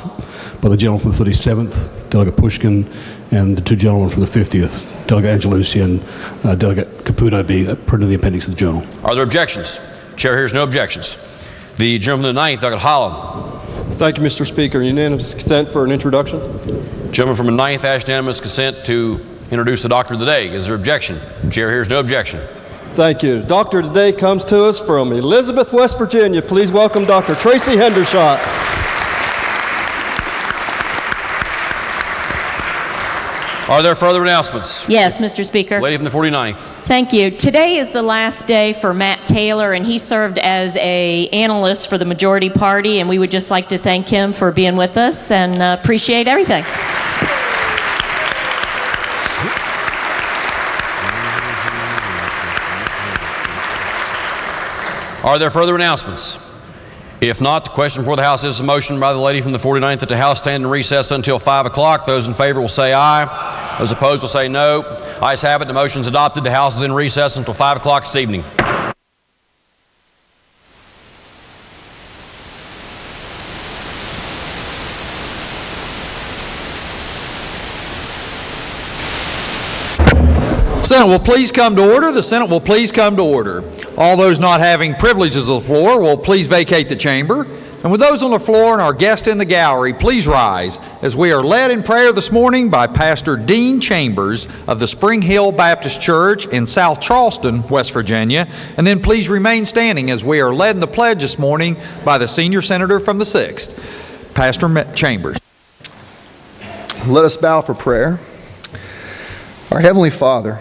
by the gentleman from the 37th, Delegate Pushkin, and the two gentlemen from the 50th, Delegate Angelucci and Delegate Caputo, be printed in the appendix of the journal. Are there objections? Chair hears no objections. The gentleman from the 9th, Doug Holland. Thank you, Mr. Speaker. Unanimous consent for an introduction. Gentleman from the 9th asks unanimous consent to introduce the doctor of the day. Is there objection? Chair hears no objection. Thank you. Doctor of the day comes to us from Elizabeth, West Virginia. Please welcome Dr. Tracy Hendershot. Are there further announcements? Yes, Mr. Speaker. Lady from the 49th. Thank you. Today is the last day for Matt Taylor, and he served as an analyst for the majority party, and we would just like to thank him for being with us and appreciate everything. Are there further announcements? If not, the question before the House is a motion by the lady from the 49th that the House stand in recess until 5 o'clock. Those in favor will say aye. Those opposed will say no. Ayes have it. The motion is adopted. The House is in recess until 5 o'clock this evening. Senate will please come to order. The Senate will please come to order. All those not having privileges of the floor will please vacate the chamber. And with those on the floor and our guests in the gallery, please rise as we are led in prayer this morning by Pastor Dean Chambers of the Spring Hill Baptist Church in South Charleston, West Virginia. And then please remain standing as we are led in the pledge this morning by the senior senator from the 6th, Pastor Chambers. Let us bow for prayer. Our Heavenly Father,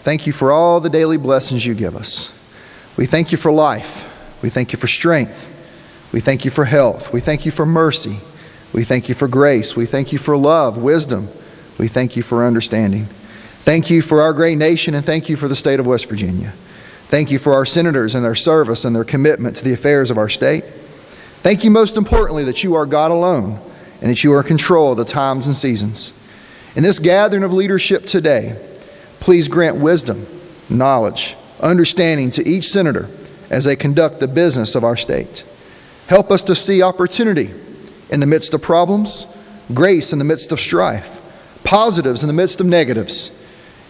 thank you for all the daily blessings you give us. We thank you for life. We thank you for strength. We thank you for health. We thank you for mercy. We thank you for grace. We thank you for love, wisdom. We thank you for understanding. Thank you for our great nation, and thank you for the state of West Virginia. Thank you for our senators and their service and their commitment to the affairs of our state. Thank you most importantly that you are God alone and that you are in control of the times and seasons. In this gathering of leadership today, please grant wisdom, knowledge, understanding to each senator as they conduct the business of our state. Help us to see opportunity in the midst of problems, grace in the midst of strife, positives in the midst of negatives.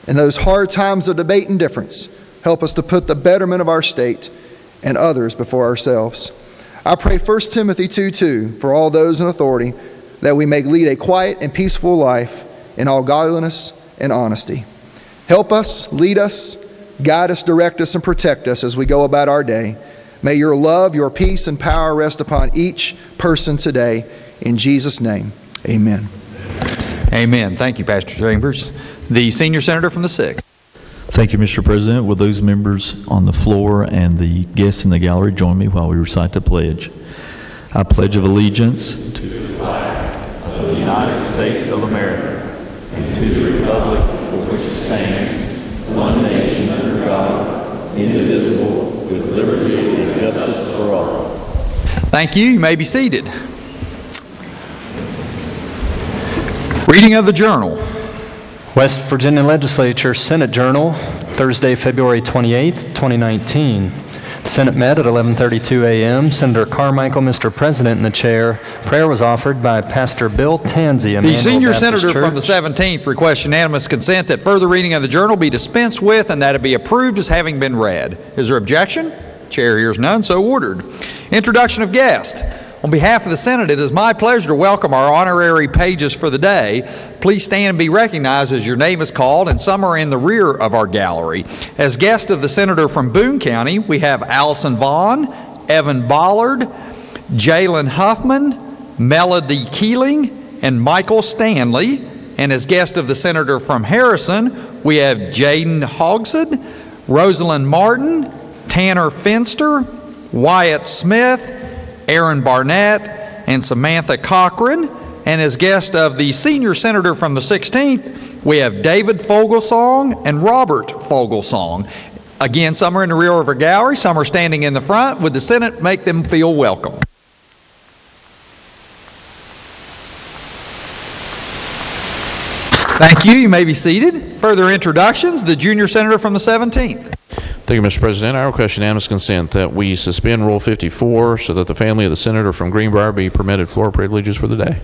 In those hard times of debate and difference, help us to put the betterment of our state and others before ourselves. I pray 1 Timothy 2:2 for all those in authority, that we may lead a quiet and peaceful life in all godliness and honesty. Help us, lead us, guide us, direct us, and protect us as we go about our day. May your love, your peace, and power rest upon each person today. In Jesus' name, amen. Amen. Thank you, Pastor Chambers. The senior senator from the 6th. Thank you, Mr. President. Will those members on the floor and the guests in the gallery join me while we recite the pledge? I pledge of allegiance to the flag of the United States of America and to the republic for which it stands, one nation under God, indivisible, with liberty and justice for all. Thank you. You may be seated. Reading of the Journal. West Virginia Legislature Senate Journal, Thursday, February 28, 2019. The Senate met at 11:32 a.m. Senator Carmichael, Mr. President, in the chair. Prayer was offered by Pastor Bill Tansey, The senior senator from the 17th requests unanimous consent that further reading of the Journal be dispensed with and that it be approved as having been read. Is there objection? Chair hears none, so ordered. Introduction of guests. On behalf of the Senate, it is my pleasure to welcome our honorary pages for the day. Please stand and be recognized as your name is called, and some are in the rear of our gallery. As guest of the senator from Boone County, we have Allison Vaughn, Evan Bollard, Jalen Huffman, Melody Keeling, and Michael Stanley. And as guest of the senator from Harrison, we have Jaden Hogshead, Rosalind Martin, Tanner Finster, Wyatt Smith, Aaron Barnett, and Samantha Cochran. And as guest of the senior senator from the 16th, we have David Fogelsong and Robert Fogelsong. Again, some are in the rear of our gallery, some are standing in the front. Would the Senate make them feel welcome? Thank you. You may be seated. Further introductions, the junior senator from the 17th. Thank you, Mr. President. I request unanimous consent that we suspend Rule 54 so that the family of the senator from Greenbrier be permitted floor privileges for the day.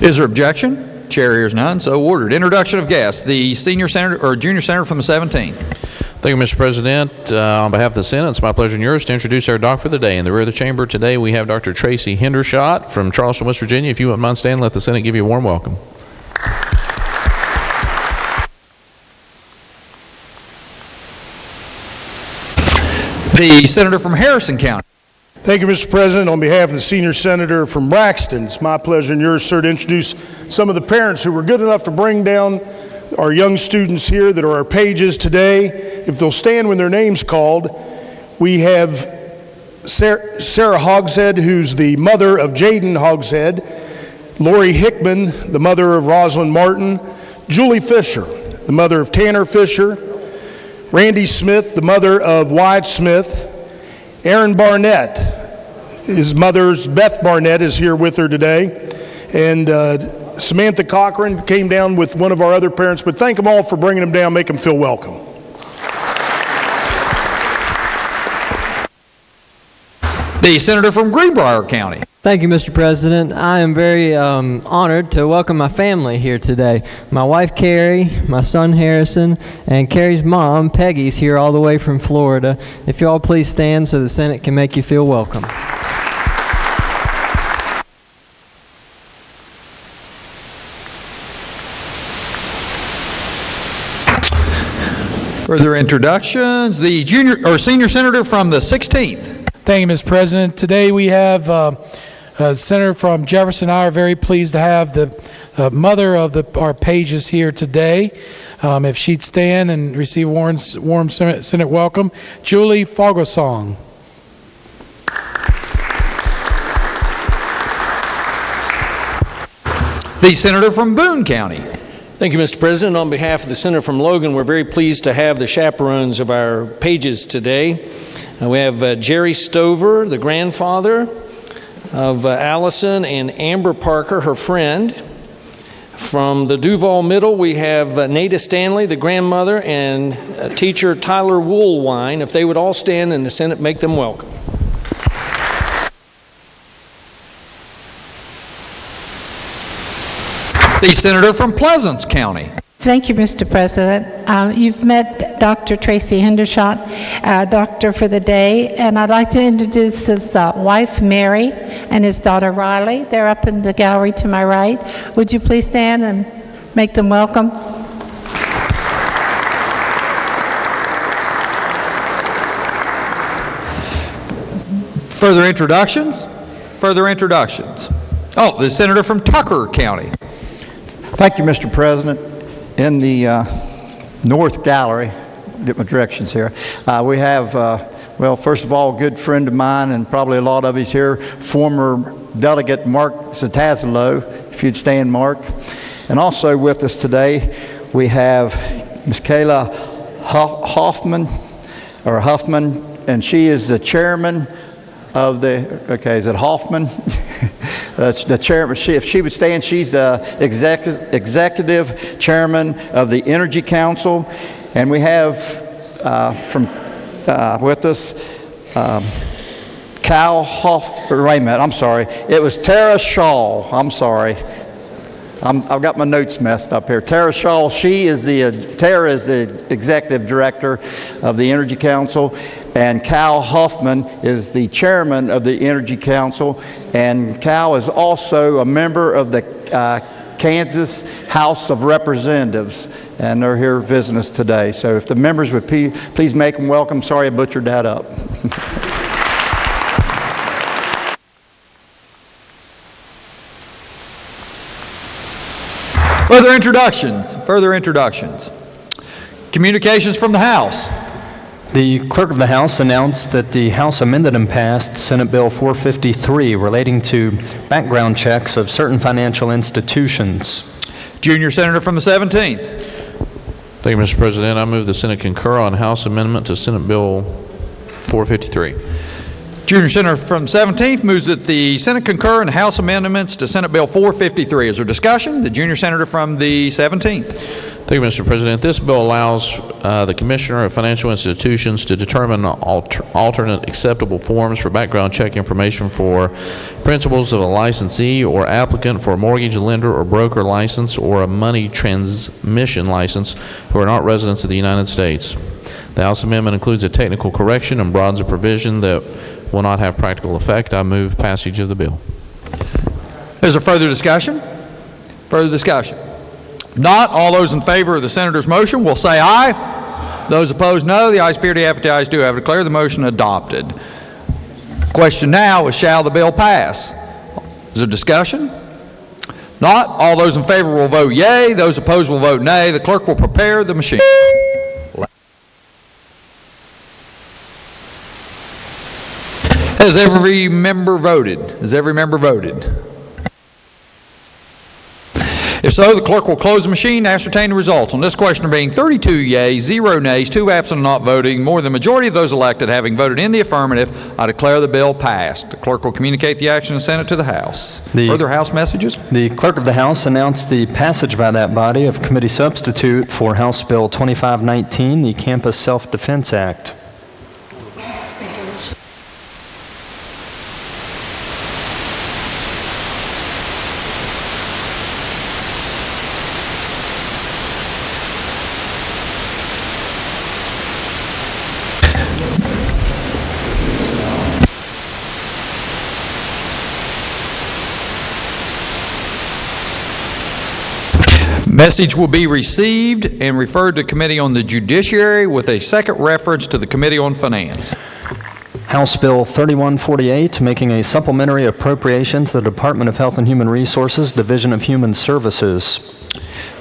Is there objection? Chair hears none, so ordered. Introduction of guests. The senior senator or junior senator from the 17th. Thank you, Mr. President. On behalf of the Senate, it's my pleasure and yours to introduce our doc for the day. In the rear of the chamber today, we have Dr. Tracy Hendershot from Charleston, West Virginia. If you wouldn't mind standing, let the Senate give you a warm welcome. The senator from Harrison County. Thank you, Mr. President. On behalf of the senior senator from Braxton, it's my pleasure and yours, sir, to introduce some of the parents who were good enough to bring down our young students here that are our pages today. If they'll stand when their name's called, we have Sarah Hogshead, who's the mother of Jaden Hogshead, Lori Hickman, the mother of Rosalind Martin, Julie Fisher, the mother of Tanner Fisher, Randy Smith, the mother of Wyatt Smith, Aaron Barnett, his mother's Beth Barnett is here with her today, and Samantha Cochran came down with one of our other parents, but thank them all for bringing them down, make them feel welcome. The senator from Greenbrier County. Thank you, Mr. President. I am very honored to welcome my family here today. My wife, Carrie, my son, Harrison, and Carrie's mom, Peggy's here all the way from Florida. If you all please stand so the Senate can make you feel welcome. Further introductions, the senior senator from the 16th. Thank you, Mr. President. Today we have the senator from Jefferson. I are very pleased to have the mother of our pages here today. If she'd stand and receive a warm Senate welcome, Julie Fogelsong. The senator from Boone County. Thank you, Mr. President. On behalf of the senator from Logan, we're very pleased to have the chaperones of our pages today. We have Jerry Stover, the grandfather of Allison and Amber Parker, her friend. From the Duval Middle, we have Nada Stanley, the grandmother, and teacher Tyler Woolwine. If they would all stand and the Senate make them welcome. The senator from Pleasants County. Thank you, Mr. President. You've met Dr. Tracy Hendershot, doctor for the day, and I'd like to introduce his wife, Mary, and his daughter, Riley. They're up in the gallery to my right. Would you please stand and make them welcome? Further introductions? Further introductions. Oh, the senator from Tucker County. Thank you, Mr. President. In the North Gallery, get my directions here, we have, well, first of all, a good friend of mine, and probably a lot of you here, former Delegate Mark Zatazalo, if you'd stand, Mark. And also with us today, we have Ms. Kayla Huffman, and she is the chairman of the, okay, is it Hoffman? The chairman, if she would stand, she's the executive chairman of the Energy Council. And we have with us Cal wait a minute, I'm sorry. It was Tara Shaw, I'm sorry. I've got my notes messed up here. Tara Shaw, Tara is the executive director of the Energy Council, and Cal Hoffman is the chairman of the Energy Council, and Cal is also a member of the Kansas House of Representatives, and they're here visiting us today. So if the members would please make them welcome. Sorry I butchered that up. Further introductions. Further introductions. Communications from the House. The Clerk of the House announced that the House amended and passed Senate Bill 453 relating to background checks of certain financial institutions. Junior Senator from the 17th. Thank you, Mr. President. I move the Senate concur on House amendment to Senate Bill 453. Junior Senator from 17th moves that the Senate concur in House amendments to Senate Bill 453. Is there discussion? The Junior Senator from the 17th. Thank you, Mr. President. This bill allows the Commissioner of Financial Institutions to determine alternate acceptable forms for background check information for principals of a licensee or applicant for a mortgage lender or broker license or a money transmission license who are not residents of the United States. The House amendment includes a technical correction and broadens a provision that will not have practical effect. I move passage of the bill. Is there further discussion? Further discussion? Not all those in favor of the Senator's motion will say aye. Those opposed, no. The ayes appear to have it. The ayes do have it. Declare the motion adopted. Question now is, shall the bill pass? Is there discussion? Not all those in favor will vote yea. Those opposed will vote nay. The clerk will prepare the machine. Has every member voted? Has every member voted? If so, the clerk will close the machine and ascertain the results. On this question being 32 yeas, 0 nays, 2 absent and not voting, more than the majority of those elected having voted in the affirmative, I declare the bill passed. The clerk will communicate the action and send it to the House. Further House messages? The Clerk of the House announced the passage by that body of committee substitute for House Bill 2519, the Campus Self-Defense Act. Message will be received and referred to Committee on the Judiciary with a second reference to the Committee on Finance. House Bill 3148, making a supplementary appropriation to the Department of Health and Human Resources, Division of Human Services.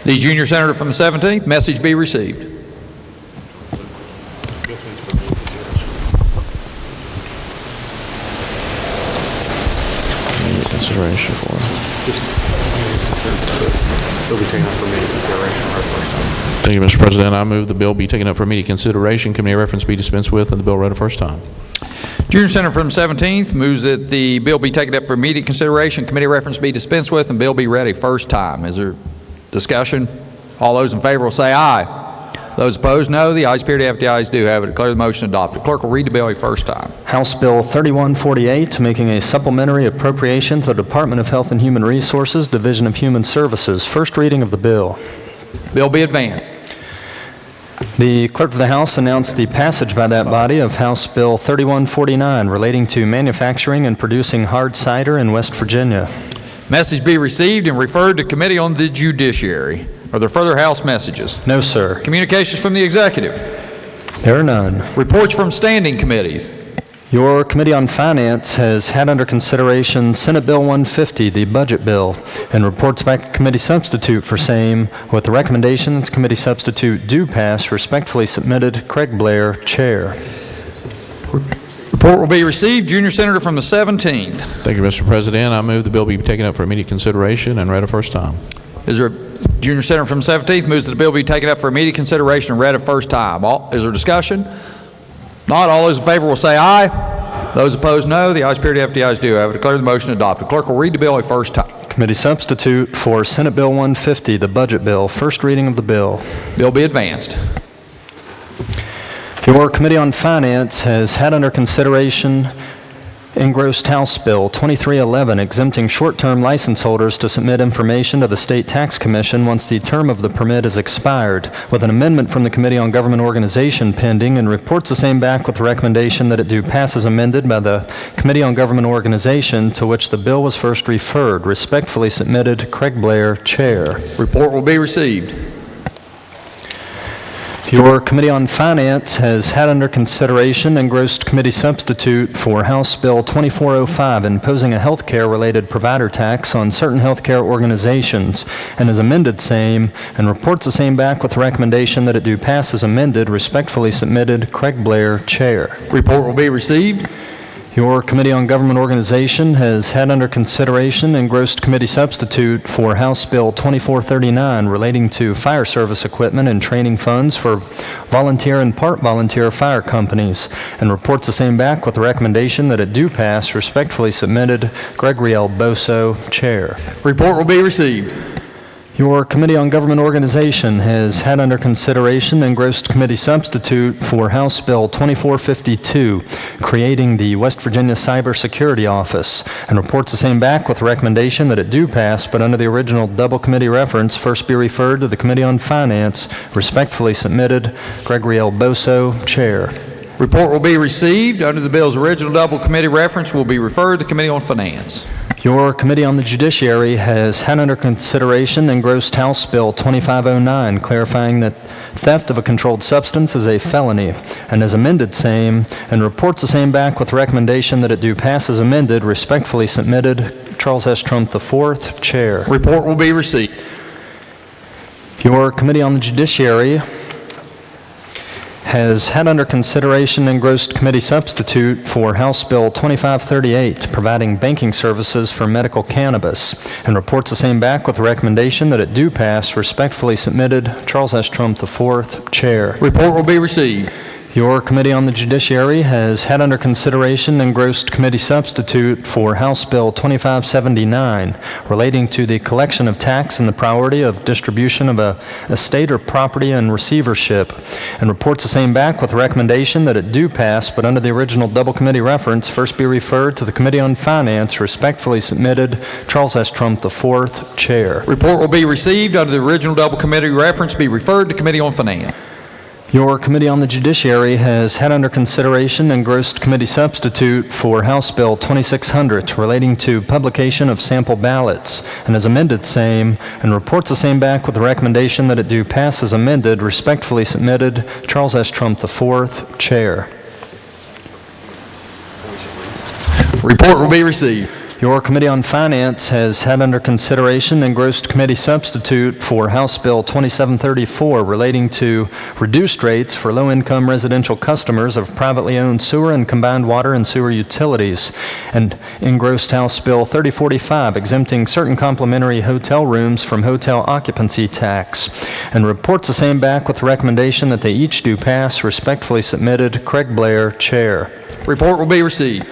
The Junior Senator from the 17th, message be received. Consideration for Bill be taken up for immediate consideration for the first time. Thank you, Mr. President. I move the bill be taken up for immediate consideration, committee reference be dispensed with, and the bill read a first time. Junior Senator from the 17th moves that the bill be taken up for immediate consideration, committee reference be dispensed with, and bill be read a first time. Is there discussion? All those in favor will say aye. Those opposed, no. The ayes appear to have it. The ayes do have it. Declare the motion adopted. Clerk will read the bill a first time. House Bill 3148, making a supplementary appropriation to the Department of Health and Human Resources, Division of Human Services. First reading of the bill. Bill be advanced. The Clerk of the House announced the passage by that body of House Bill 3149 relating to manufacturing and producing hard cider in West Virginia. Message be received and referred to Committee on the Judiciary. Are there further House messages? No, sir. Communications from the Executive? There are none. Reports from standing committees? Your Committee on Finance has had under consideration Senate Bill 150, the Budget Bill, and reports back to Committee Substitute for same, with the recommendation that the Committee Substitute do pass. Respectfully submitted, Craig Blair, Chair. Report will be received. Junior Senator from the 17th. Thank you, Mr. President. I move the bill be taken up for immediate consideration and read a first time. Is there Junior Senator from the 17th moves that the bill be taken up for immediate consideration and read a first time. Is there discussion? Not. All those in favor will say aye. Those opposed, no. The ayes appear to have it. The ayes do have it. Declare the motion adopted. Clerk will read the bill a first time. Committee Substitute for Senate Bill 150, the Budget Bill. First reading of the bill. Bill be advanced. Your Committee on Finance has had under consideration engrossed House Bill 2311, exempting short-term license holders to submit information to the State Tax Commission once the term of the permit is expired, with an amendment from the Committee on Government Organization pending, and reports the same back with the recommendation that it do pass as amended by the Committee on Government Organization, to which the bill was first referred. Respectfully submitted, Craig Blair, Chair. Report will be received. Your Committee on Finance has had under consideration engrossed Committee Substitute for House Bill 2405, imposing a health care-related provider tax on certain health care organizations, and has amended same, and reports the same back with the recommendation that it do pass as amended. Respectfully submitted, Craig Blair, Chair. Report will be received. Your Committee on Government Organization has had under consideration engrossed Committee Substitute for House Bill 2439 relating to fire service equipment and training funds for volunteer and part volunteer fire companies, and reports the same back with the recommendation that it do pass. Respectfully submitted, Gregory L. Boso, Chair. Report will be received. Your Committee on Government Organization has had under consideration engrossed Committee Substitute for House Bill 2452, creating the West Virginia Cybersecurity Office, and reports the same back with the recommendation that it do pass, but under the original double committee reference, first be referred to the Committee on Finance. Respectfully submitted, Gregory L. Boso, Chair. Report will be received. Under the bill's original double committee reference will be referred to the Committee on Finance. Your Committee on the Judiciary has had under consideration engrossed House Bill 2509, clarifying that theft of a controlled substance is a felony, and has amended same, and reports the same back with the recommendation that it do pass as amended. Respectfully submitted, Charles S. Trump IV, Chair. Report will be received. Your Committee on the Judiciary has had under consideration engrossed Committee Substitute for House Bill 2538, providing banking services for medical cannabis, and reports the same back with the recommendation that it do pass. Respectfully submitted, Charles S. Trump IV, Chair. Report will be received. Your Committee on the Judiciary has had under consideration engrossed Committee Substitute for House Bill 2579, relating to the collection of tax and the priority of distribution of a estate or property and receivership, and reports the same back with the recommendation that it do pass, but under the original double committee reference, first be referred to the Committee on Finance. Respectfully submitted, Charles S. Trump IV, Chair. Report will be received. Under the original double committee reference, be referred to Committee on Finance. Your Committee on the Judiciary has had under consideration engrossed Committee Substitute for House Bill 2600 relating to publication of sample ballots, and has amended same, and reports the same back with the recommendation that it do pass as amended. Respectfully submitted, Charles S. Trump IV, Chair. Report will be received. Your Committee on Finance has had under consideration engrossed committee substitute for House Bill 2734 relating to reduced rates for low-income residential customers of privately owned sewer and combined water and sewer utilities, and engrossed House Bill 3045 exempting certain complimentary hotel rooms from hotel occupancy tax, and reports the same back with the recommendation that they each do pass. Respectfully submitted, Craig Blair, Chair. Report will be received.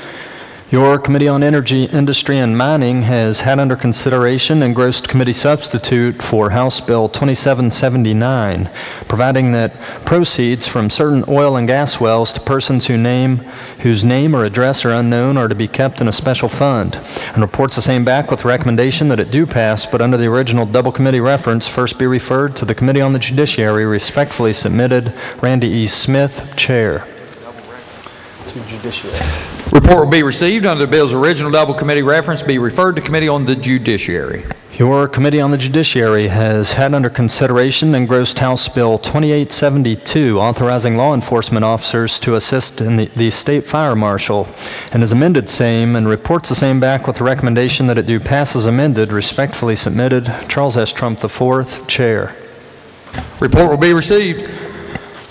Your Committee on Energy, Industry, and Mining has had under consideration engrossed committee substitute for House Bill 2779, providing that proceeds from certain oil and gas wells to persons whose name or address are unknown are to be kept in a special fund, and reports the same back with recommendation that it do pass, but under the original double committee reference, first be referred to the Committee on the Judiciary. Respectfully submitted, Randy E. Smith, Chair. To Judiciary. Report will be received under the bill's original double committee reference, be referred to Committee on the Judiciary. Your Committee on the Judiciary has had under consideration engrossed House Bill 2872, authorizing law enforcement officers to assist in the State Fire Marshal, and has amended same and reports the same back with the recommendation that it do pass as amended. Respectfully submitted, Charles S. Trump IV, Chair. Report will be received.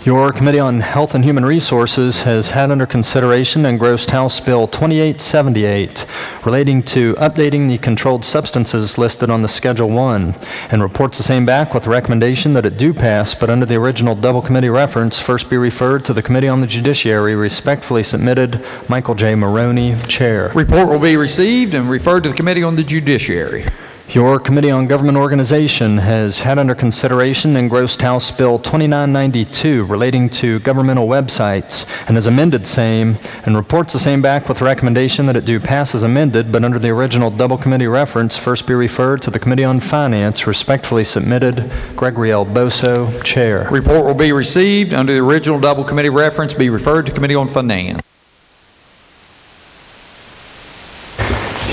Your Committee on Health and Human Resources has had under consideration engrossed House Bill 2878 relating to updating the controlled substances listed on the Schedule 1, and reports the same back with the recommendation that it do pass, but under the original double committee reference, first be referred to the Committee on the Judiciary. Respectfully submitted, Michael J. Maroney, Chair. Report will be received and referred to the Committee on the Judiciary. Your Committee on Government Organization has had under consideration engrossed House Bill 2992 relating to governmental websites, and has amended same, and reports the same back with the recommendation that it do pass as amended, but under the original double committee reference, first be referred to the Committee on Finance. Respectfully submitted, Gregory L. Boso, Chair. Report will be received under the original double committee reference, be referred to Committee on Finance.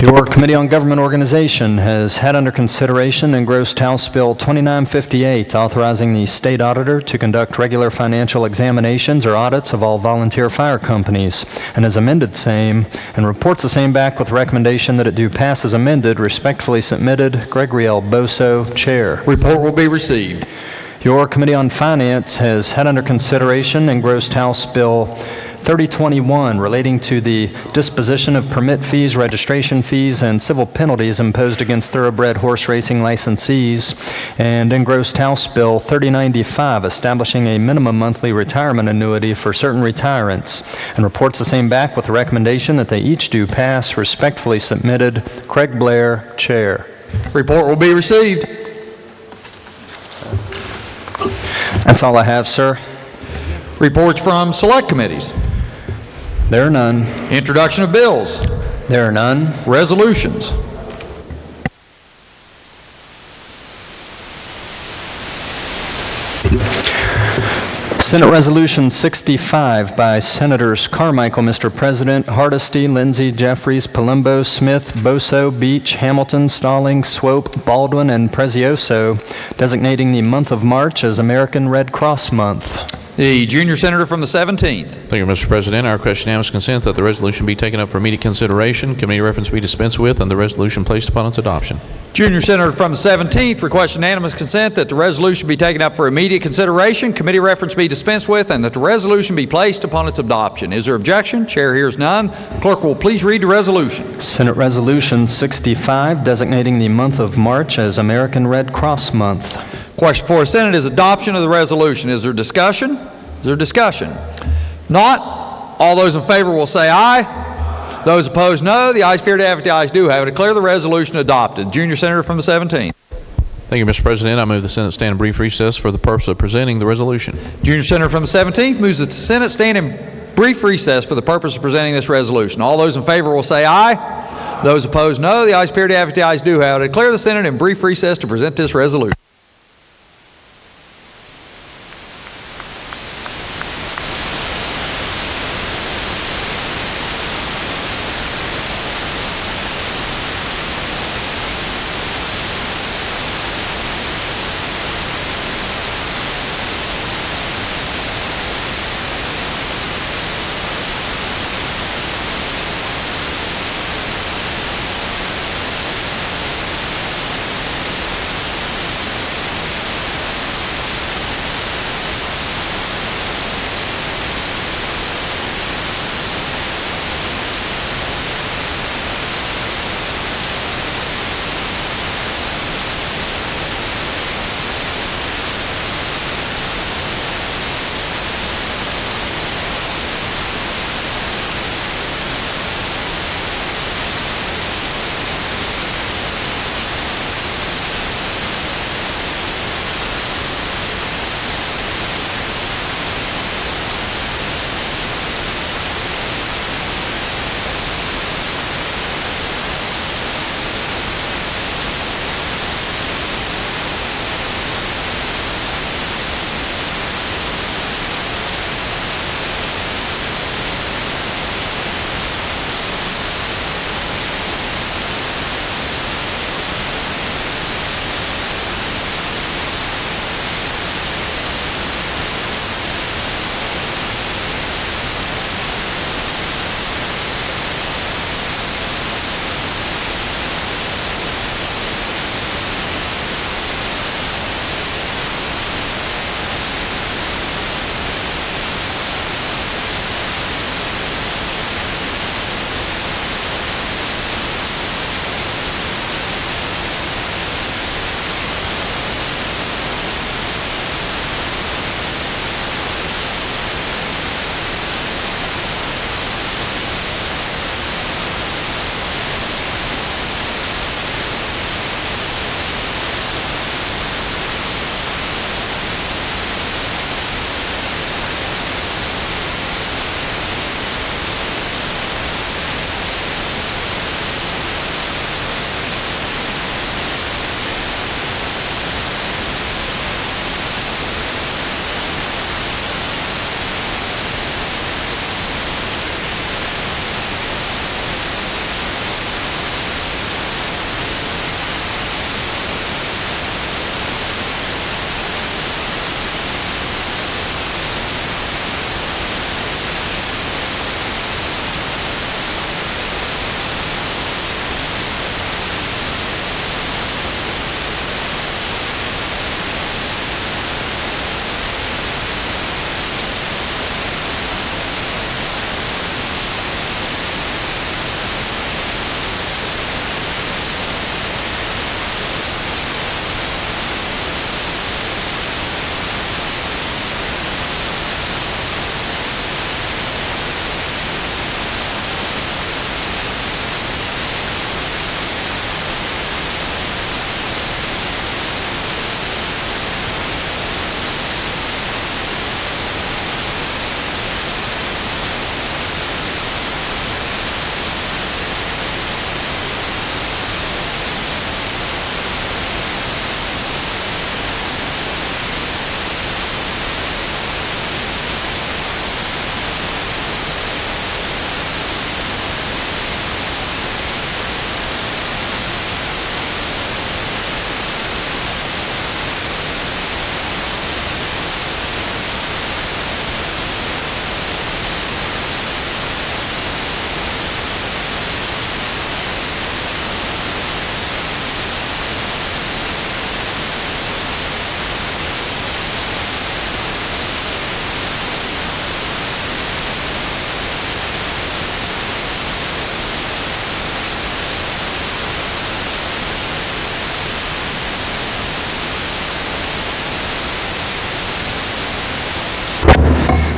Your Committee on Government Organization has had under consideration engrossed House Bill 2958, authorizing the state auditor to conduct regular financial examinations or audits of all volunteer fire companies, and has amended same, and reports the same back with recommendation that it do pass as amended. Respectfully submitted, Gregory L. Boso, Chair. Report will be received. Your Committee on Finance has had under consideration engrossed House Bill 3021 relating to the disposition of permit fees, registration fees, and civil penalties imposed against thoroughbred horse racing licensees, and engrossed House Bill 3095 establishing a minimum monthly retirement annuity for certain retirants, and reports the same back with the recommendation that they each do pass. Respectfully submitted, Craig Blair, Chair. Report will be received. That's all I have, sir. Reports from select committees. There are none. Introduction of bills. There are none. Resolutions. Senate Resolution 65 by Senators Carmichael, Mr. President, Hardesty, Lindsay, Jeffries, Palumbo, Smith, Boso, Beach, Hamilton, Stallings, Swope, Baldwin, and Prezioso, designating the month of March as American Red Cross Month. The junior senator from the 17th. Thank you, Mr. President. Our question unanimous consent that the resolution be taken up for immediate consideration, committee reference be dispensed with, and the resolution placed upon its adoption. Junior senator from the 17th requests unanimous consent that the resolution be taken up for immediate consideration, committee reference be dispensed with, and that the resolution be placed upon its adoption. Is there objection? Chair hears none. Clerk will please read the resolution. Senate Resolution 65 designating the month of March as American Red Cross Month. Question for the Senate is adoption of the resolution. Is there discussion? Is there discussion? Not. All those in favor will say aye. Those opposed, no. The ayes appear to have it. The ayes do have it. Declare the resolution adopted. Junior senator from the 17th. Thank you, Mr. President. I move the Senate stand in brief recess for the purpose of presenting the resolution. Junior senator from the 17th moves that the Senate stand in brief recess for the purpose of presenting this resolution. All those in favor will say aye. Those opposed, no. The ayes appear to have it. The ayes do have it. Declare the Senate in brief recess to present this resolution.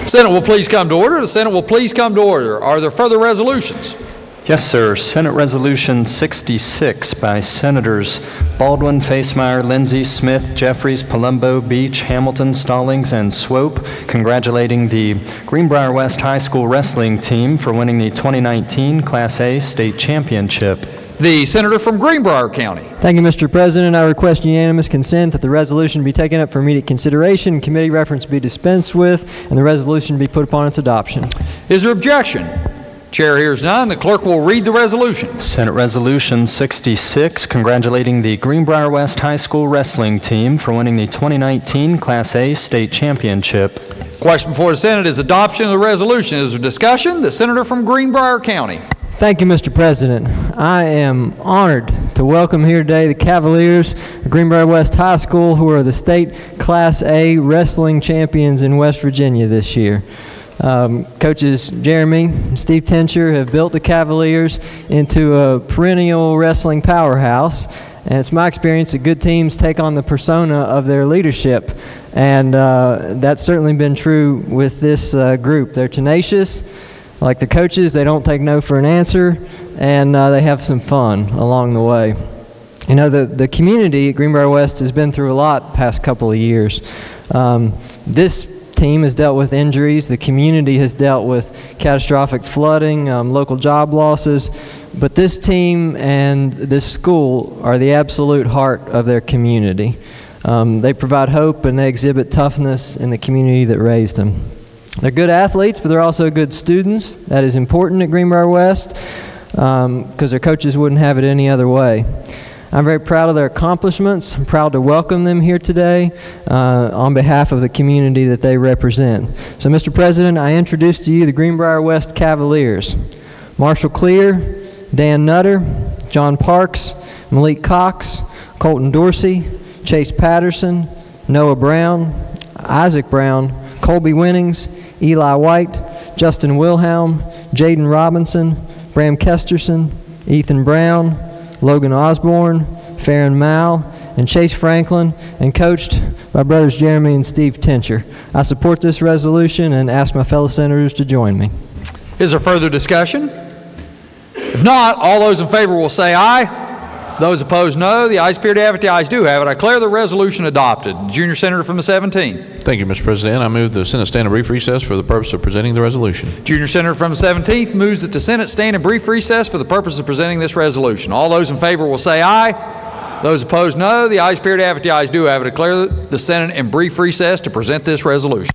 Senate will please come to order. The Senate will please come to order. Are there further resolutions? Yes, sir. Senate Resolution 66 by Senators Baldwin, Facemeyer, Lindsay, Smith, Jeffries, Palumbo, Beach, Hamilton, Stallings, and Swope, congratulating the Greenbrier West High School wrestling team for winning the 2019 Class A state championship. The senator from Greenbrier County. Thank you, Mr. President. I request unanimous consent that the resolution be taken up for immediate consideration, committee reference be dispensed with, and the resolution be put upon its adoption. Is there objection? Chair hears none. The clerk will read the resolution. Senate Resolution 66, congratulating the Greenbrier West High School wrestling team for winning the 2019 Class A state championship. Question before the Senate is adoption of the resolution. Is there discussion? The senator from Greenbrier County. Thank you, Mr. President. I am honored to welcome here today the Cavaliers of Greenbrier West High School, who are the state Class A wrestling champions in West Virginia this year. Coaches Jeremy and Steve Tencher have built the Cavaliers into a perennial wrestling powerhouse, and it's my experience that good teams take on the persona of their leadership, and that's certainly been true with this group. They're tenacious. Like the coaches, they don't take no for an answer, and they have some fun along the way. You know, the community at Greenbrier West has been through a lot the past couple of years. This team has dealt with injuries. The community has dealt with catastrophic flooding, local job losses. But this team and this school are the absolute heart of their community. They provide hope and they exhibit toughness in the community that raised them. They're good athletes, but they're also good students. That is important at Greenbrier West because their coaches wouldn't have it any other way. I'm very proud of their accomplishments. I'm proud to welcome them here today on behalf of the community that they represent. So, Mr. President, I introduce to you the Greenbrier West Cavaliers. Marshall Clear, Dan Nutter, John Parks, Malik Cox, Colton Dorsey, Chase Patterson, Noah Brown, Isaac Brown, Colby Winnings, Eli White, Justin Wilhelm, Jaden Robinson, Bram Kesterson, Ethan Brown, Logan Osborne, Farron Mao, and Chase Franklin, and coached by brothers Jeremy and Steve Tencher. I support this resolution and ask my fellow senators to join me. Is there further discussion? If not, all those in favor will say aye. Those opposed, no. The ayes appear to have it. The ayes do have it. I declare the resolution adopted. Junior Senator from the 17th. Thank you, Mr. President. I move the Senate stand in brief recess for the purpose of presenting the resolution. Junior Senator from the 17th moves that the Senate stand in brief recess for the purpose of presenting this resolution. All those in favor will say aye. Those opposed, no. The ayes appear to have it. The ayes do have it. I declare the Senate in brief recess to present this resolution.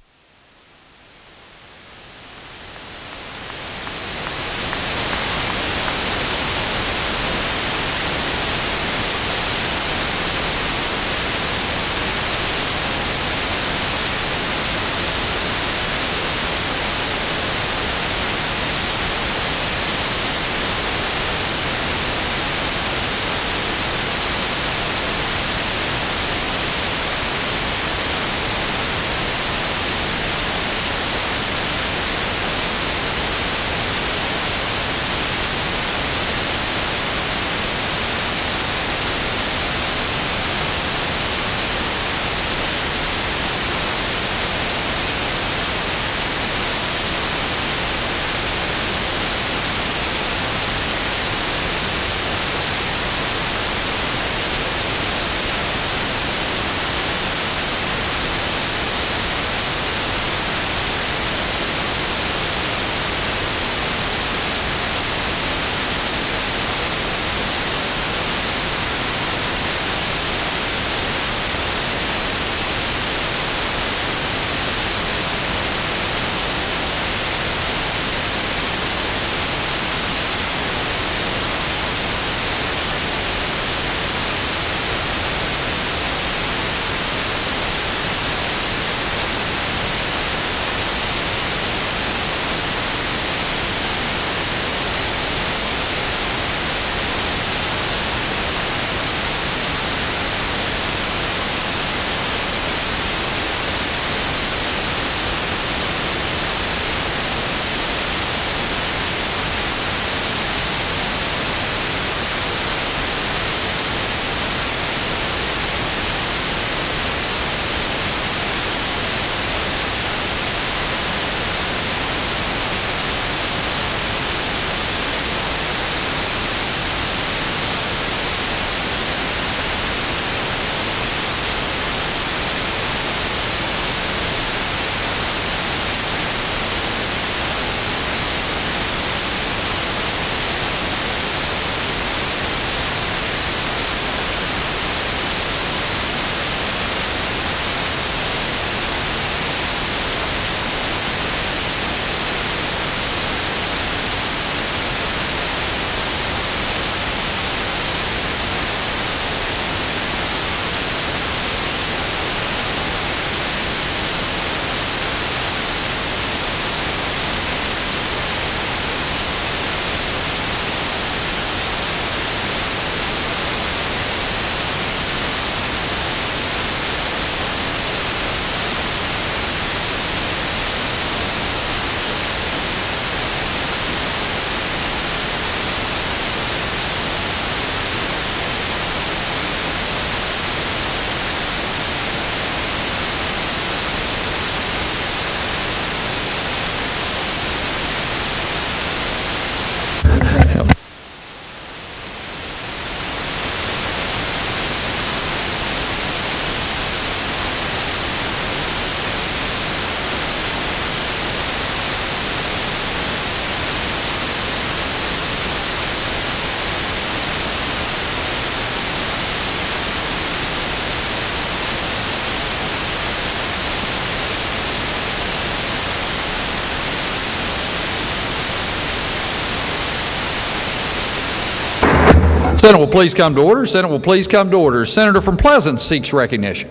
Senate will please come to order. Senate will please come to order. Senator from Pleasant seeks recognition.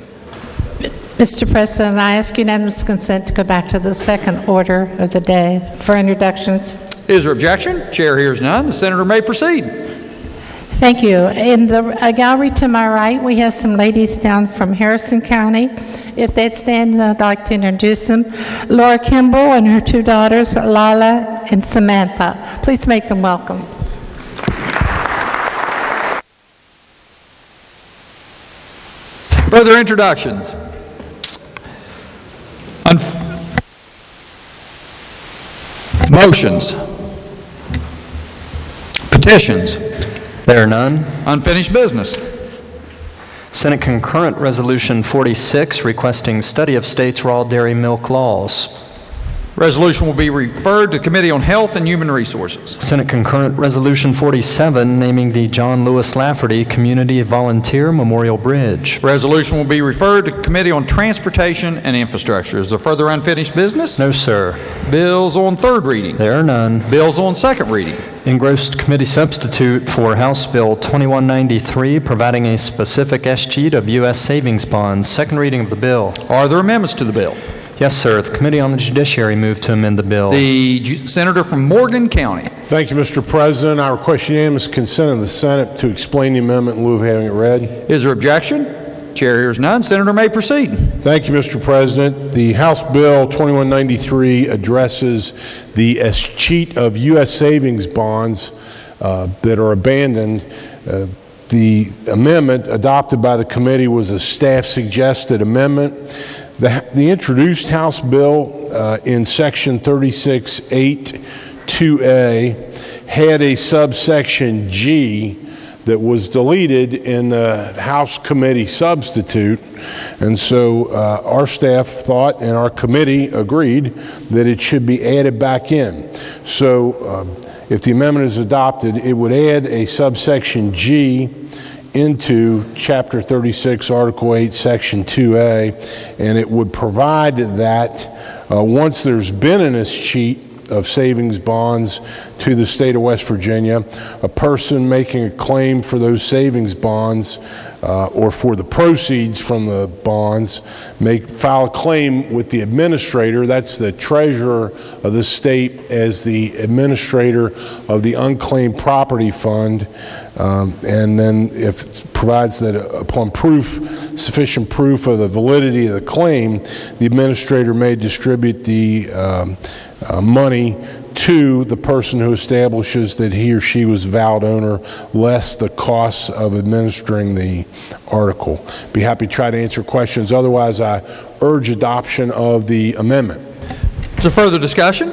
Mr. President, I ask unanimous consent to go back to the second order of the day for introductions. Is there objection? Chair hears none. The senator may proceed. Thank you. In the gallery to my right, we have some ladies down from Harrison County. If they'd stand, I'd like to introduce them. Laura Kimball and her two daughters, Lala and Samantha. Please make them welcome. Further introductions. Motions. Petitions. There are none. Unfinished business. Senate Concurrent Resolution 46 requesting study of states' raw dairy milk laws. Resolution will be referred to Committee on Health and Human Resources. Senate Concurrent Resolution 47 naming the John Lewis Lafferty Community Volunteer Memorial Bridge. Resolution will be referred to Committee on Transportation and Infrastructure. Is there further unfinished business? No, sir. Bills on third reading. There are none. Bills on second reading. Engrossed committee substitute for House Bill 2193 providing a specific escheat of U.S. savings bonds. Second reading of the bill. Are there amendments to the bill? Yes, sir. The Committee on the Judiciary moved to amend the bill. The senator from Morgan County. Thank you, Mr. President. I request unanimous consent of the Senate to explain the amendment in lieu of having it read. Is there objection? Chair hears none. Senator may proceed. Thank you, Mr. President. The House Bill 2193 addresses the escheat of U.S. savings bonds that are abandoned. The amendment adopted by the committee was a staff-suggested amendment. The introduced House bill in Section 36.8.2a had a subsection G that was deleted in the House committee substitute, and so our staff thought and our committee agreed that it should be added back in. So if the amendment is adopted, it would add a subsection G into Chapter 36, Article 8, Section 2A, and it would provide that once there's been an escheat of savings bonds to the state of West Virginia, a person making a claim for those savings bonds or for the proceeds from the bonds may file a claim with the administrator. That's the treasurer of the state as the administrator of the unclaimed property fund. And then if it provides that upon sufficient proof of the validity of the claim, the administrator may distribute the money to the person who establishes that he or she was valid owner, less the costs of administering the article. Be happy to try to answer questions. Otherwise, I urge adoption of the amendment. Is there further discussion?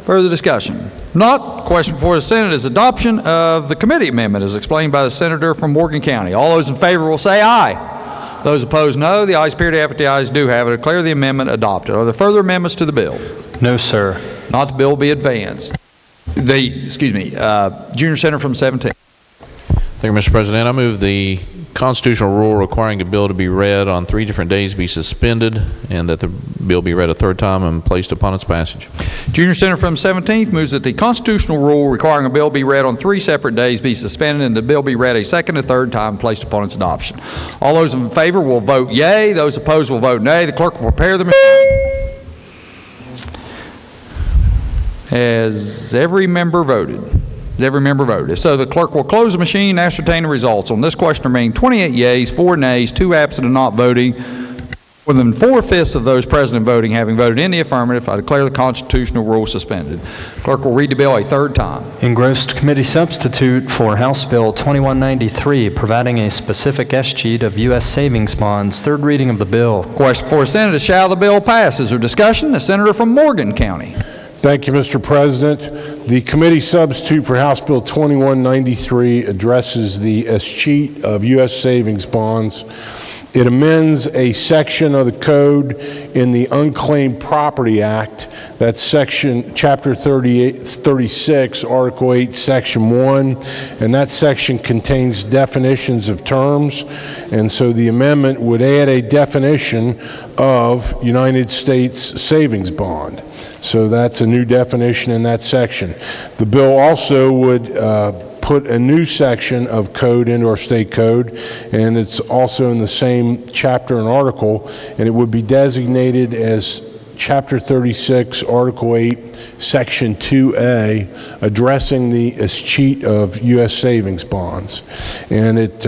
Further discussion? Not. Question before the Senate is adoption of the committee amendment as explained by the senator from Morgan County. All those in favor will say aye. Those opposed, no. The ayes appear to have it. The ayes do have it. I declare the amendment adopted. Are there further amendments to the bill? No, sir. Not the bill be advanced. Junior Senator from 17. Thank you, Mr. President. I move the constitutional rule requiring a bill to be read on 3 different days be suspended and that the bill be read a third time and placed upon its passage. Junior Senator from 17th moves that the constitutional rule requiring a bill be read on 3 separate days be suspended and the bill be read a second and third time and placed upon its adoption. All those in favor will vote yea. Those opposed will vote nay. The clerk will prepare the machine. Has every member voted? Has every member voted? If so, the clerk will close the machine and ascertain the results. On this question remain 28 yeas, 4 nays, 2 absent and not voting. More than 4/5 of those present and voting having voted in the affirmative, I declare the constitutional rule suspended. Clerk will read the bill a third time. Engrossed committee substitute for House Bill 2193 providing a specific escheat of U.S. savings bonds. Third reading of the bill. Question for the Senate is shall the bill pass? Is there discussion? The senator from Morgan County. Thank you, Mr. President. The committee substitute for House Bill 2193 addresses the escheat of U.S. savings bonds. It amends a section of the code in the Unclaimed Property Act. That's Chapter 36, Article 8, Section 1. And that section contains definitions of terms. And so the amendment would add a definition of United States savings bond. So that's a new definition in that section. The bill also would put a new section of code into our state code, and it's also in the same chapter and article, and it would be designated as Chapter 36, Article 8, Section 2A, addressing the escheat of U.S. savings bonds. And it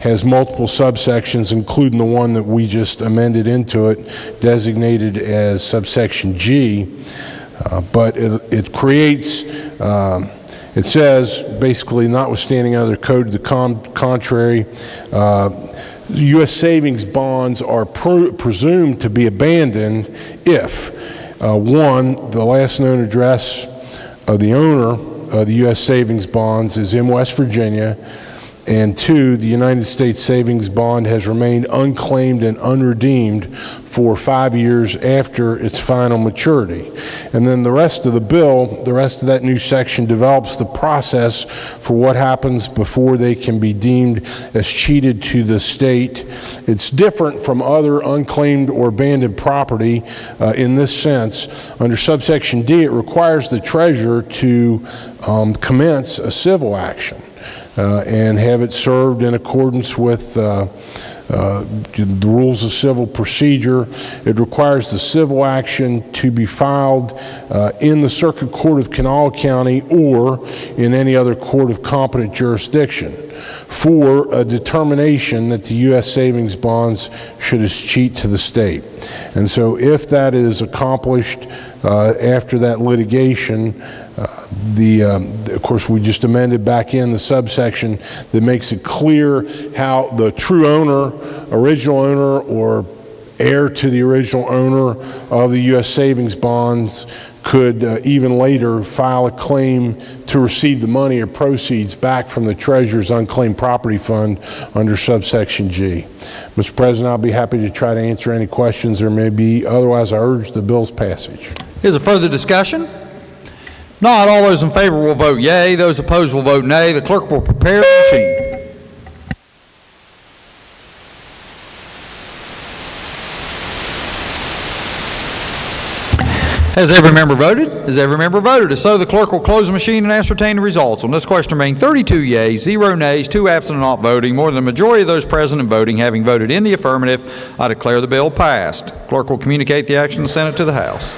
has multiple subsections, including the one that we just amended into it, designated as subsection G. But it creates, it says, basically, notwithstanding other code to the contrary, U.S. savings bonds are presumed to be abandoned if, one, the last known address of the owner of the U.S. savings bonds is in West Virginia, and two, the United States savings bond has remained unclaimed and unredeemed for 5 years after its final maturity. And then the rest of the bill, the rest of that new section develops the process for what happens before they can be deemed as cheated to the state. It's different from other unclaimed or abandoned property in this sense. Under subsection D, it requires the treasurer to commence a civil action and have it served in accordance with the rules of civil procedure. It requires the civil action to be filed in the Circuit Court of Kanawha County or in any other court of competent jurisdiction for a determination that the U.S. savings bonds should escheat to the state. And so if that is accomplished after that litigation, of course, we just amended back in the subsection that makes it clear how the true owner, original owner, or heir to the original owner of the U.S. savings bonds could even later file a claim to receive the money or proceeds back from the Treasurer's unclaimed property fund under subsection G. Mr. President, I'll be happy to try to answer any questions there may be. Otherwise, I urge the bill's passage. Is there further discussion? Not all those in favor will vote yea. Those opposed will vote nay. The clerk will prepare the machine. Has every member voted? Has every member voted? If so, the clerk will close the machine and ascertain the results. On this question remaining 32 yeas, 0 nays, 2 absent and not voting. More than the majority of those present and voting having voted in the affirmative, I declare the bill passed. Clerk will communicate the action of the Senate to the House.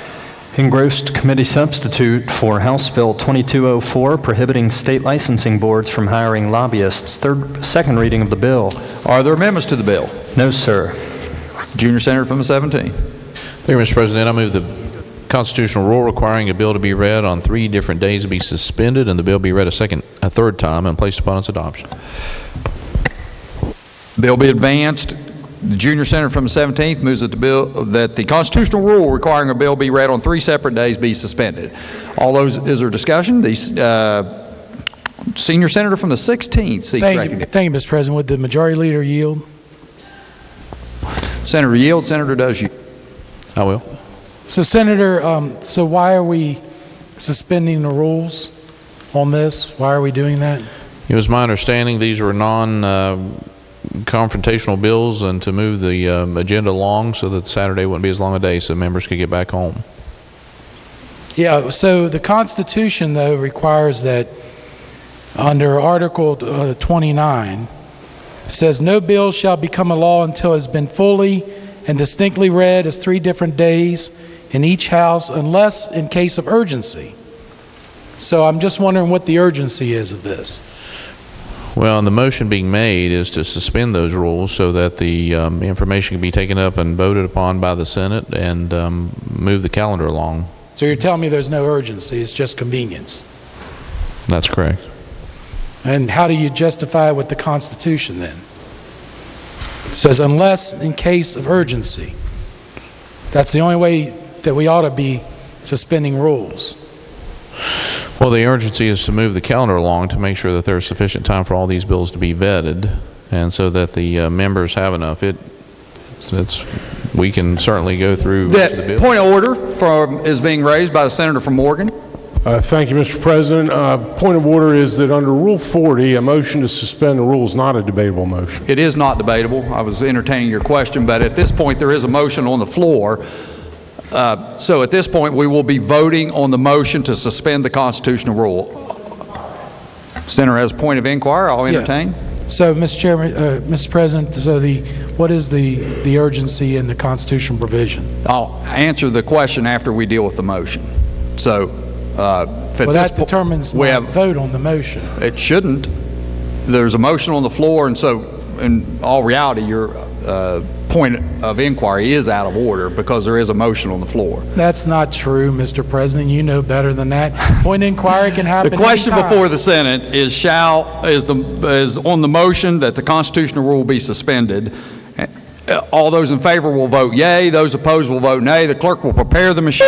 Engrossed committee substitute for House Bill 2204, prohibiting state licensing boards from hiring lobbyists. Second reading of the bill. Are there amendments to the bill? No, sir. Junior Senator from the 17th. Thank you, Mr. President. I move the constitutional rule requiring a bill to be read on 3 different days to be suspended, and the bill be read a third time and placed upon its adoption. Bill be advanced. The junior senator from the 17th moves that the constitutional rule requiring a bill be read on 3 separate days be suspended. All those, is there discussion? The senior senator from the 16th seeks recognition. Thank you, Mr. President. Would the majority leader yield? Senator yield. Senator does yield. I will. So, Senator, so why are we suspending the rules on this? Why are we doing that? It was my understanding these were non-confrontational bills, and to move the agenda along so that Saturday wouldn't be as long a day so members could get back home. Yeah, so the Constitution, though, requires that under Article 29, it says, no bill shall become a law until it has been fully and distinctly read as 3 different days in each house, unless in case of urgency. So I'm just wondering what the urgency is of this. Well, the motion being made is to suspend those rules so that the information can be taken up and voted upon by the Senate and move the calendar along. So you're telling me there's no urgency, it's just convenience? That's correct. And how do you justify it with the Constitution then? It says unless in case of urgency. That's the only way that we ought to be suspending rules. Well, the urgency is to move the calendar along to make sure that there's sufficient time for all these bills to be vetted, and so that the members have enough. We can certainly go through the bill. Point of order is being raised by the senator from Morgan. Thank you, Mr. President. Point of order is that under Rule 40, a motion to suspend the rule is not a debatable motion. It is not debatable. I was entertaining your question, but at this point there is a motion on the floor. So at this point we will be voting on the motion to suspend the constitutional rule. Senator has a point of inquiry. I'll entertain. So, Mr. Chairman, Mr. President, so what is the urgency in the constitutional provision? I'll answer the question after we deal with the motion. So, that determines my vote on the motion. It shouldn't. There's a motion on the floor, and so in all reality, your point of inquiry is out of order because there is a motion on the floor. That's not true, Mr. President. You know better than that. Point of inquiry can happen. The question anytime. before the Senate is on the motion that the constitutional rule be suspended. All those in favor will vote yea. Those opposed will vote nay. The clerk will prepare the machine.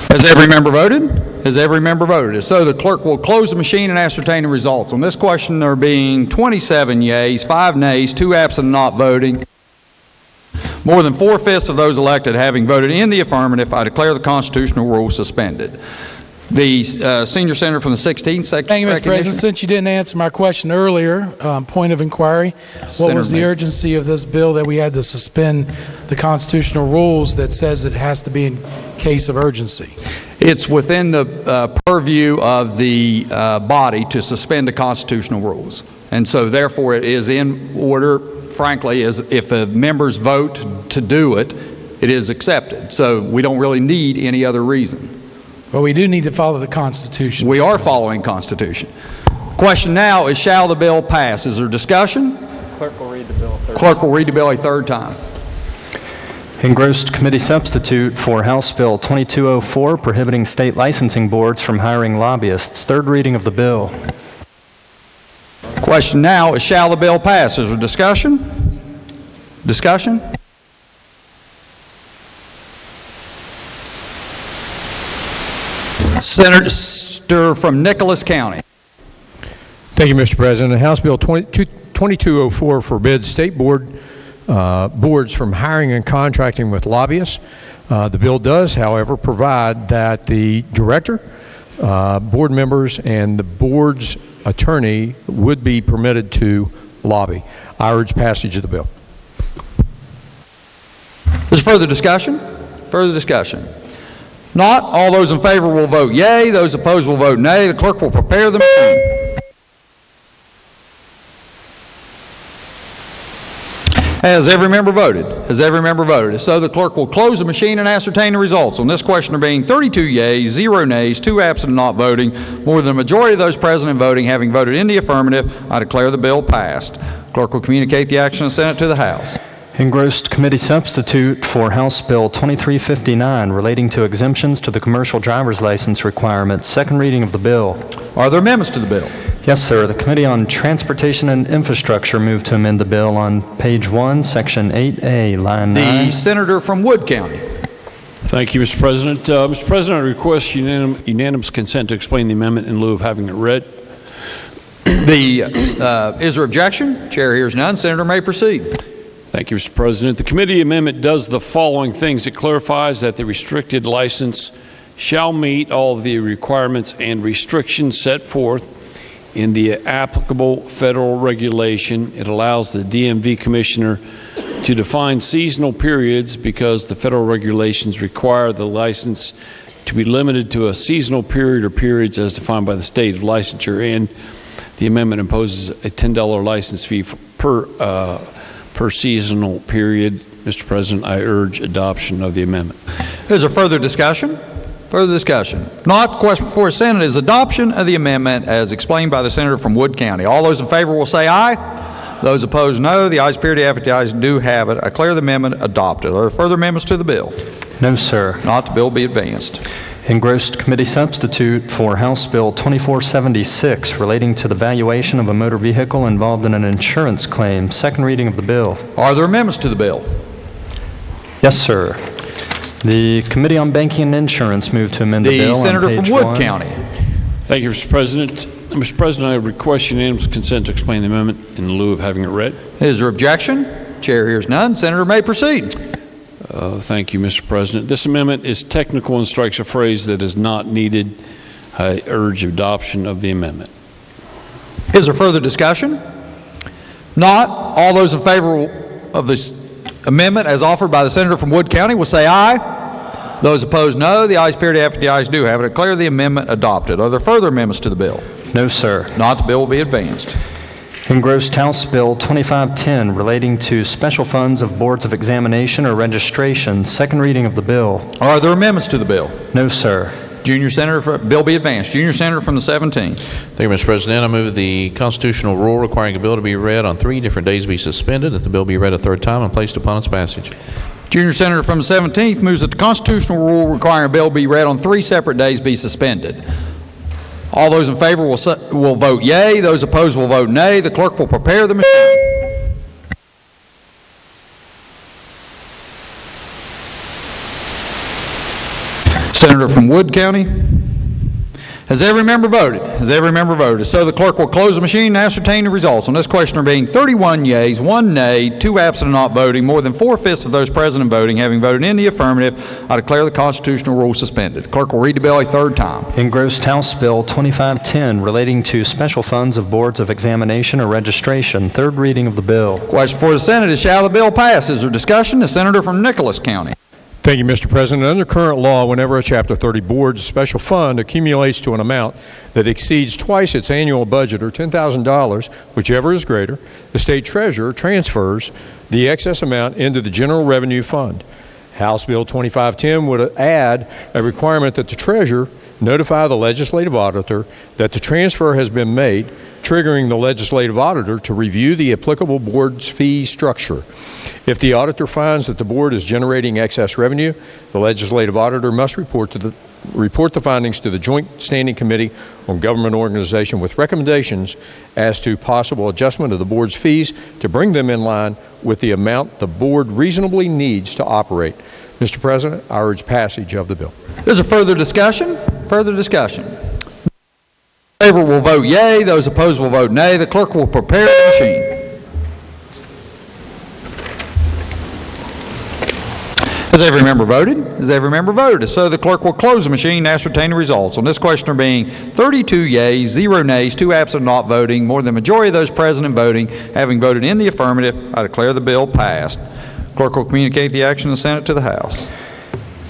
Has every member voted? Has every member voted? If so, the clerk will close the machine and ascertain the results. On this question, there being 27 yeas, 5 nays, 2 absent and not voting. More than 4/5 of those elected having voted in the affirmative, I declare the constitutional rule suspended. The senior senator from the 16th section. Thank you, Mr. President. Since you didn't answer my question earlier, point of inquiry, what was the urgency of this bill that we had to suspend the constitutional rules that says it has to be in case of urgency? It's within the purview of the body to suspend the constitutional rules. And so therefore it is in order, frankly, as if the members vote to do it, it is accepted. So we don't really need any other reason. But we do need to follow the Constitution. We are following Constitution. Question now is, shall the bill pass? Is there discussion? Clerk will read the bill a third time. Clerk will read the bill a third time. Engrossed committee substitute for House Bill 2204, prohibiting state licensing boards from hiring lobbyists. Third reading of the bill. Question now is, shall the bill pass? Is there discussion? Discussion? Senator from Nicholas County. Thank you, Mr. President. House Bill 2204 forbids state boards from hiring and contracting with lobbyists. The bill does, however, provide that the director, board members, and the board's attorney would be permitted to lobby. I urge passage of the bill. Is there further discussion? Further discussion? Not. All those in favor will vote yea. Those opposed will vote nay. The clerk will prepare the machine. Has every member voted? Has every member voted? If so, the clerk will close the machine and ascertain the results. On this question, there being 32 yeas, 0 nays, 2 absent and not voting, more than a majority of those present and voting having voted in the affirmative, I declare the bill passed. Clerk will communicate the action of the Senate to the House. Engrossed committee substitute for House Bill 2359, relating to exemptions to the commercial driver's license requirements. Second reading of the bill. Are there amendments to the bill? Yes, sir. The Committee on Transportation and Infrastructure moved to amend the bill on page 1, section 8A, line 9. The senator from Wood County. Thank you, Mr. President. Mr. President, I request unanimous consent to explain the amendment in lieu of having it read. Is there objection? Chair hears none. Senator may proceed. Thank you, Mr. President. The committee amendment does the following things. It clarifies that the restricted license shall meet all of the requirements and restrictions set forth in the applicable federal regulation. It allows the DMV commissioner to define seasonal periods because the federal regulations require the license to be limited to a seasonal period or periods as defined by the state of licensure. And the amendment imposes a $10 license fee per seasonal period. Mr. President, I urge adoption of the amendment. Is there further discussion? Further discussion? Not. Question before the Senate is adoption of the amendment as explained by the senator from Wood County. All those in favor will say aye. Those opposed, no. The ayes appear to have it. The ayes do have it. I declare the amendment adopted. Are there further amendments to the bill? No, sir. Not. The bill be advanced. Engrossed committee substitute for House Bill 2476, relating to the valuation of a motor vehicle involved in an insurance claim. Second reading of the bill. Are there amendments to the bill? Yes, sir. The Committee on Banking and Insurance moved to amend the bill on page 1. The senator from Wood County. Thank you, Mr. President. Mr. President, I request unanimous consent to explain the amendment in lieu of having it read. Is there objection? Chair hears none. Senator may proceed. Thank you, Mr. President. This amendment is technical and strikes a phrase that is not needed. I urge adoption of the amendment. Is there further discussion? Not. All those in favor of this amendment as offered by the senator from Wood County will say aye. Those opposed, no. The ayes appear to have it. The ayes do have it. I declare the amendment adopted. Are there further amendments to the bill? No, sir. Not, the bill will be advanced. Engrossed House Bill 2510 relating to special funds of boards of examination or registration. Second reading of the bill. Are there amendments to the bill? No, sir. Junior Senator, bill be advanced. Junior Senator from the 17th. Thank you, Mr. President. I move the constitutional rule requiring a bill to be read on 3 different days be suspended, that the bill be read a third time and placed upon its passage. Junior Senator from the 17th moves that the constitutional rule requiring a bill be read on 3 separate days be suspended. All those in favor will vote yea. Those opposed will vote nay. The clerk will prepare the machine. Senator from Wood County. Has every member voted? Has every member voted? So the clerk will close the machine and ascertain the results. On this question there being 31 yeas, 1 nay, 2 absent and not voting, more than 4/5 of those present and voting having voted in the affirmative, I declare the constitutional rule suspended. The clerk will read the bill a third time. Engrossed House Bill 2510 relating to special funds of boards of examination or registration. Third reading of the bill. Question for the Senate is, shall the bill pass? Is there discussion? The Senator from Nicholas County. Thank you, Mr. President. Under current law, whenever a Chapter 30 board's special fund accumulates to an amount that exceeds twice its annual budget or $10,000, whichever is greater, the state treasurer transfers the excess amount into the general revenue fund. House Bill 2510 would add a requirement that the treasurer notify the legislative auditor that the transfer has been made, triggering the legislative auditor to review the applicable board's fee structure. If the auditor finds that the board is generating excess revenue, the legislative auditor must report the findings to the Joint Standing Committee on Government Organization with recommendations as to possible adjustment of the board's fees to bring them in line with the amount the board reasonably needs to operate. Mr. President, I urge passage of the bill. Is there further discussion? Further discussion. Those in favor will vote yea. Those opposed will vote nay. The clerk will prepare the machine. Has every member voted? Has every member voted? So the clerk will close the machine and ascertain the results. On this question there being 32 yeas, 0 nays, 2 absent not voting, more than the majority of those present and voting having voted in the affirmative, I declare the bill passed. Clerk will communicate the action of the Senate to the House.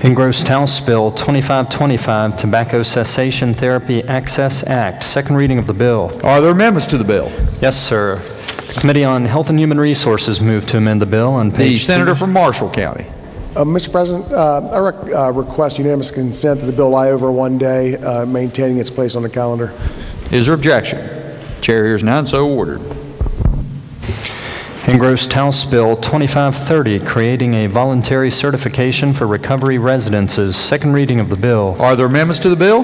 Engrossed House Bill 2525, Tobacco Cessation Therapy Access Act. Second reading of the bill. Are there amendments to the bill? Yes, sir. The Committee on Health and Human Resources moved to amend the bill on page... The Senator from Marshall County. Mr. President, I request unanimous consent that the bill lie over 1 day, maintaining its place on the calendar. Is there objection? Chair hears none, so ordered. Engrossed House Bill 2530, creating a voluntary certification for recovery residences. Second reading of the bill. Are there amendments to the bill?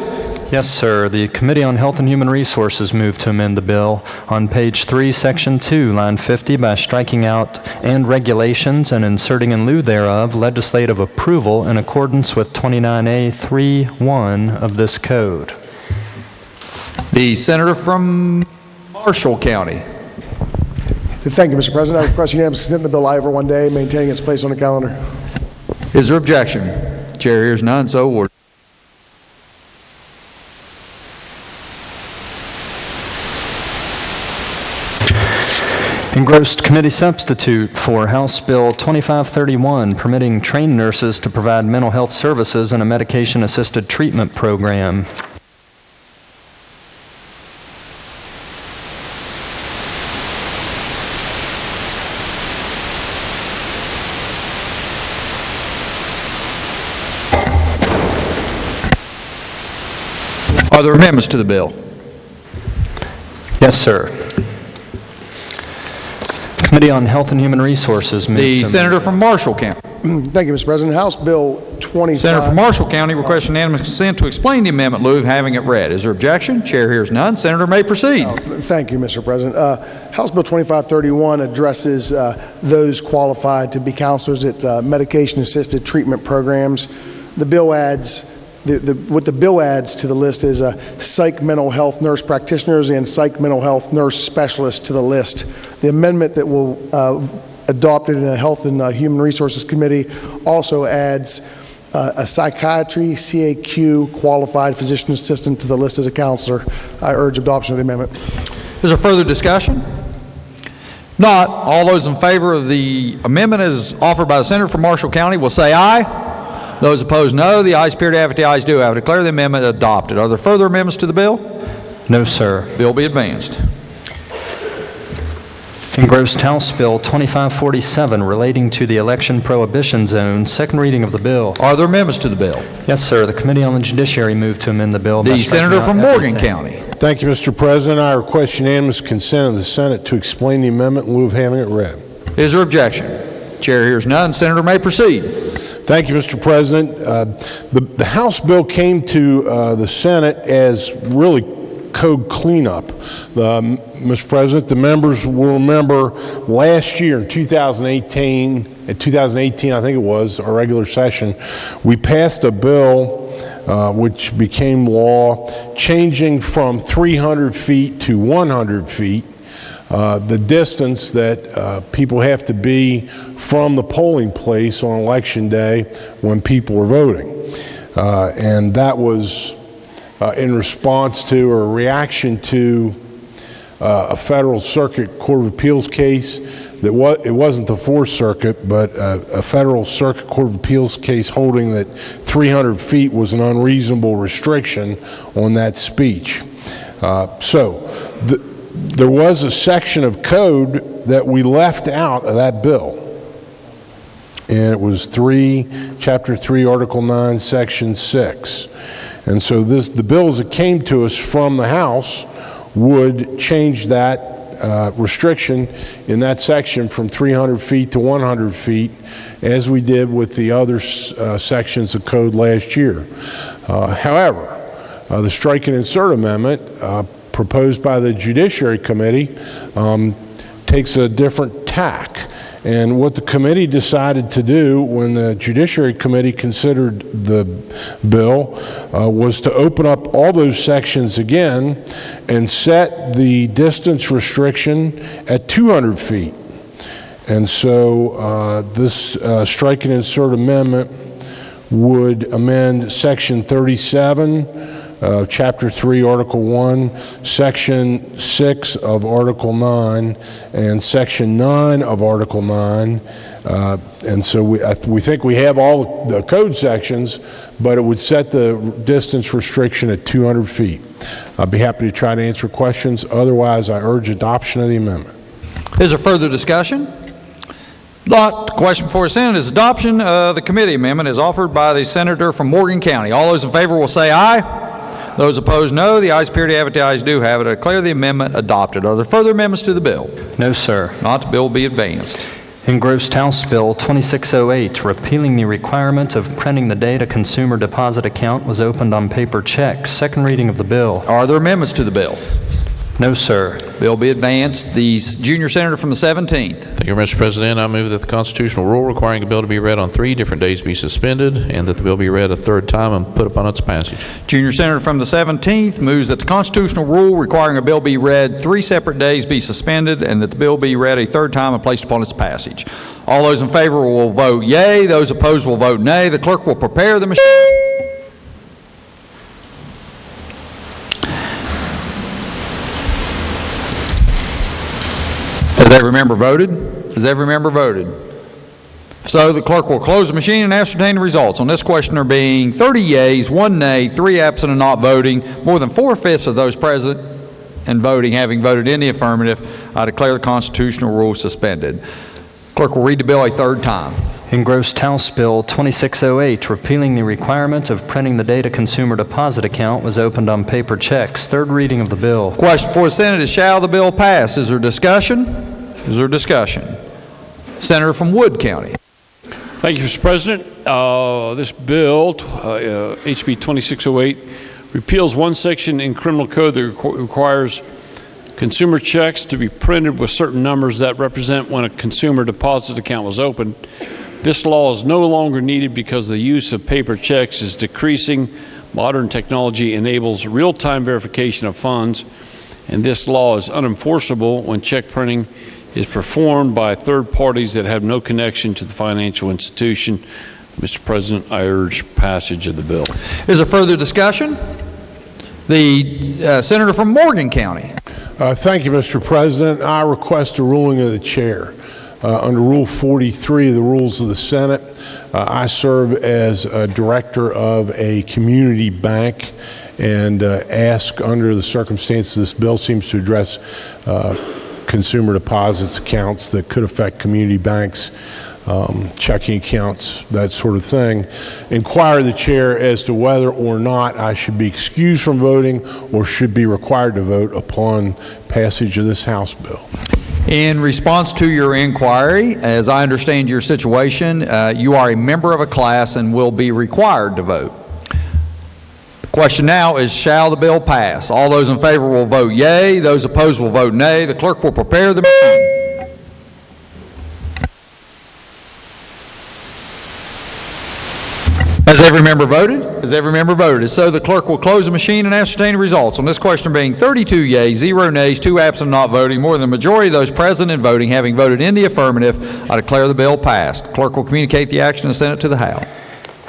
Yes, sir. The Committee on Health and Human Resources moved to amend the bill on page 3, section 2, line 50 by striking out "and regulations" and inserting in lieu thereof legislative approval in accordance with 29A.3.1 of this code. The Senator from Marshall County. Thank you, Mr. President. I request unanimous consent that the bill lie over 1 day, maintaining its place on the calendar. Is there objection? Chair hears none, so ordered. Engrossed Committee Substitute for House Bill 2531, permitting trained nurses to provide mental health services in a medication-assisted treatment program. Are there amendments to the bill? Yes, sir. Committee on Health and Human Resources. The Senator from Marshall County. Thank you, Mr. President. House Bill 25... Senator from Marshall County requests unanimous consent to explain the amendment in lieu of having it read. Is there objection? Chair hears none. Senator may proceed. Thank you, Mr. President. House Bill 2531 addresses those qualified to be counselors at medication-assisted treatment programs. The bill adds... what the bill adds to the list is psych mental health nurse practitioners and psych mental health nurse specialists to the list. The amendment that will adopted in the Health and Human Resources Committee also adds a psychiatry CAQ qualified physician assistant to the list as a counselor. I urge adoption of the amendment. Is there further discussion? Not. All those in favor of the amendment as offered by the Senator from Marshall County will say aye. Those opposed, no. The ayes appear to have it. The ayes do have it. Declare the amendment adopted. Are there further amendments to the bill? No, sir. Bill be advanced. Engrossed House Bill 2547 relating to the election prohibition zone. Second reading of the bill. Are there amendments to the bill? Yes, sir. The Committee on the Judiciary moved to amend the bill. The senator from Morgan County. Thank you, Mr. President. I request unanimous consent of the Senate to explain the amendment in lieu of having it read. Is there objection? Chair hears none. Senator may proceed. Thank you, Mr. President. The House bill came to the Senate as really code cleanup. Mr. President, the members will remember last year in 2018, I think it was, our regular session, we passed a bill which became law, changing from 300 feet to 100 feet, the distance that people have to be from the polling place on Election Day when people are voting. And that was in response to or a reaction to a Federal Circuit Court of Appeals case that it wasn't the Fourth Circuit, but a Federal Circuit Court of Appeals case holding that 300 feet was an unreasonable restriction on that speech. There was a section of code that we left out of that bill, and it was Chapter 3, Article 9, Section 6. And so the bill as it came to us from the House would change that restriction in that section from 300 feet to 100 feet, as we did with the other sections of code last year. However, the strike and insert amendment proposed by the Judiciary Committee takes a different tack. And what the committee decided to do when the Judiciary Committee considered the bill was to open up all those sections again and set the distance restriction at 200 feet. And so this strike and insert amendment would amend Section 37, Chapter 3, Article 1, Section 6 of Article 9, and Section 9 of Article 9. And so we think we have all the code sections, but it would set the distance restriction at 200 feet. I'd be happy to try to answer questions. Otherwise, I urge adoption of the amendment. Is there further discussion? Not. The question before the Senate is adoption of the committee amendment as offered by the senator from Morgan County. All those in favor will say aye. Those opposed, no. The ayes appear to have it. The ayes do have it. I declare the amendment adopted. Are there further amendments to the bill? No, sir. Not. The bill be advanced. Engrossed House Bill 2608, repealing the requirement of printing the date a consumer deposit account was opened on paper checks. Second reading of the bill. Are there amendments to the bill? No, sir. Bill be advanced. The junior senator from the 17th. Thank you, Mr. President. I move that the constitutional rule requiring a bill to be read on 3 different days be suspended, and that the bill be read a third time and put upon its passage. Junior senator from the 17th moves that the constitutional rule requiring a bill be read 3 separate days be suspended, and that the bill be read a third time and placed upon its passage. All those in favor will vote yea. Those opposed will vote nay. The clerk will prepare the machine. Has every member voted? Has every member voted? So the clerk will close the machine and ascertain the results. On this question there being 30 yeas, 1 nay, 3 absent and not voting, more than 4/5 of those present and voting having voted in the affirmative, I declare the constitutional rule suspended. Clerk will read the bill a third time. Engrossed House Bill 2608, repealing the requirement of printing the date a consumer deposit account was opened on paper checks. Third reading of the bill. Question for the Senate is, shall the bill pass? Is there discussion? Is there discussion? Senator from Wood County. Thank you, Mr. President. This bill, HB 2608, repeals one section in criminal code that requires consumer checks to be printed with certain numbers that represent when a consumer deposit account was opened. This law is no longer needed because the use of paper checks is decreasing. Modern technology enables real-time verification of funds, and this law is unenforceable when check printing is performed by third parties that have no connection to the financial institution. Mr. President, I urge passage of the bill. Is there further discussion? The senator from Morgan County. Thank you, Mr. President. I request a ruling of the chair. Under Rule 43 of the Rules of the Senate, I serve as a director of a community bank and ask, under the circumstances this bill seems to address consumer deposits accounts that could affect community banks, checking accounts, that sort of thing, inquire the chair as to whether or not I should be excused from voting or should be required to vote upon passage of this House bill. In response to your inquiry, as I understand your situation, you are a member of a class and will be required to vote. The question now is, shall the bill pass? All those in favor will vote yea. Those opposed will vote nay. The clerk will prepare the machine. Has every member voted? Has every member voted? If so, the clerk will close the machine and ascertain the results. On this question being 32 yeas, 0 nays, 2 absent not voting, more than the majority of those present and voting having voted in the affirmative, I declare the bill passed. The clerk will communicate the action and send it to the House.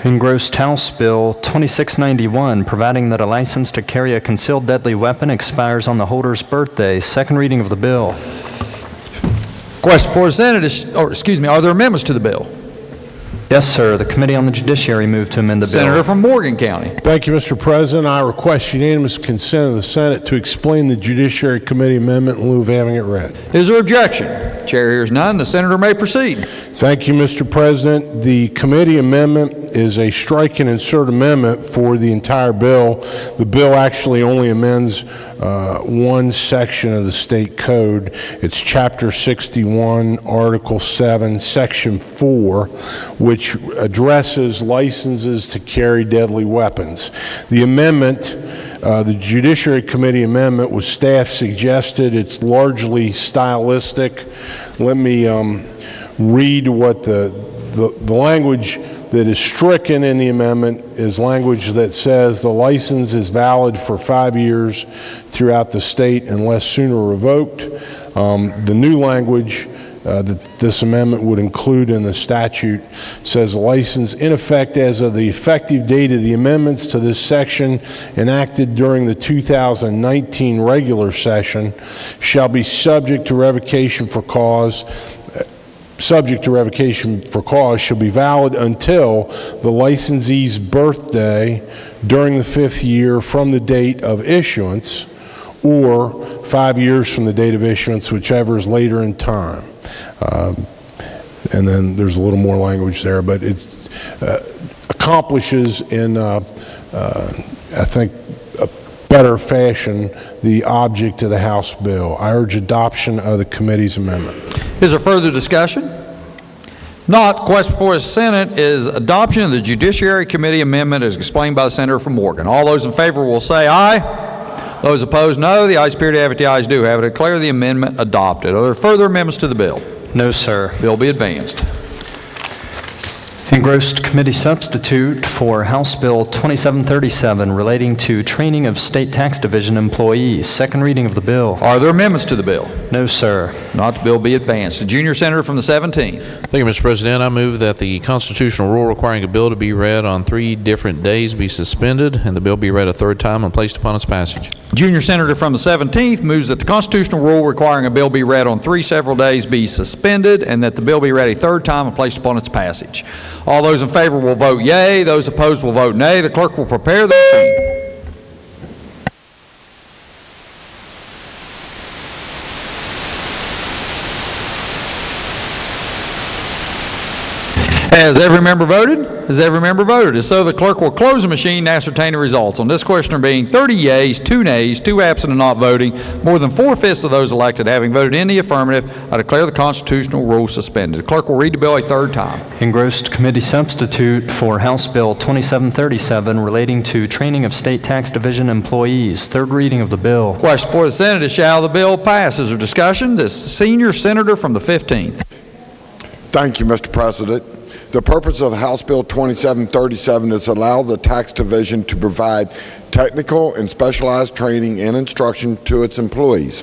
Engrossed House Bill 2691, providing that a license to carry a concealed deadly weapon expires on the holder's birthday. Second reading of the bill. Question for the Senate is, are there amendments to the bill? Yes, sir. The Committee on the Judiciary moved to amend the bill. Senator from Morgan County. Thank you, Mr. President. I request unanimous consent of the Senate to explain the Judiciary Committee amendment in lieu of having it read. Is there objection? Chair hears none. The senator may proceed. Thank you, Mr. President. The committee amendment is a strike and insert amendment for the entire bill. The bill actually only amends one section of the state code. It's Chapter 61, Article 7, Section 4, which addresses licenses to carry deadly weapons. The amendment, the Judiciary Committee amendment, was staff suggested. It's largely stylistic. Let me read what the language that is stricken in the amendment is language that says the license is valid for 5 years throughout the state unless sooner revoked. The new language that this amendment would include in the statute says a license in effect as of the effective date of the amendments to this section enacted during the 2019 regular session shall be subject to revocation for cause shall be valid until the licensee's birthday during the 5th year from the date of issuance or 5 years from the date of issuance, whichever is later in time. And then there's a little more language there, but it accomplishes in, I think, a better fashion the object of the House bill. I urge adoption of the committee's amendment. Is there further discussion? Not. Question before the Senate is adoption of the Judiciary Committee amendment as explained by the Senator from Morgan. All those in favor will say aye. Those opposed, no. The ayes appear to have it. The ayes do have it. I declare the amendment adopted. Are there further amendments to the bill? No, sir. Bill be advanced. Engrossed committee substitute for House Bill 2737 relating to training of State Tax Division employees. Second reading of the bill. Are there amendments to the bill? No, sir. Not. The bill be advanced. The junior senator from the 17th. Thank you, Mr. President. I move that the constitutional rule requiring a bill to be read on 3 different days be suspended and the bill be read a third time and placed upon its passage. Junior senator from the 17th moves that the constitutional rule requiring a bill be read on 3 several days be suspended and that the bill be read a third time and placed upon its passage. All those in favor will vote yea. Those opposed will vote nay. The clerk will prepare the machine. Has every member voted? Has every member voted? If so, the clerk will close the machine and ascertain the results. On this question being 30 yeas, 2 nays, 2 absent and not voting, more than 4/5 of those elected having voted in the affirmative, I declare the constitutional rule suspended. The clerk will read the bill a third time. Engrossed committee substitute for House Bill 2737 relating to training of State Tax Division employees. Third reading of the bill. Question for the Senate is, shall the bill pass? Is there discussion? The senior senator from the 15th. Thank you, Mr. President. The purpose of House Bill 2737 is to allow the Tax Division to provide technical and specialized training and instruction to its employees.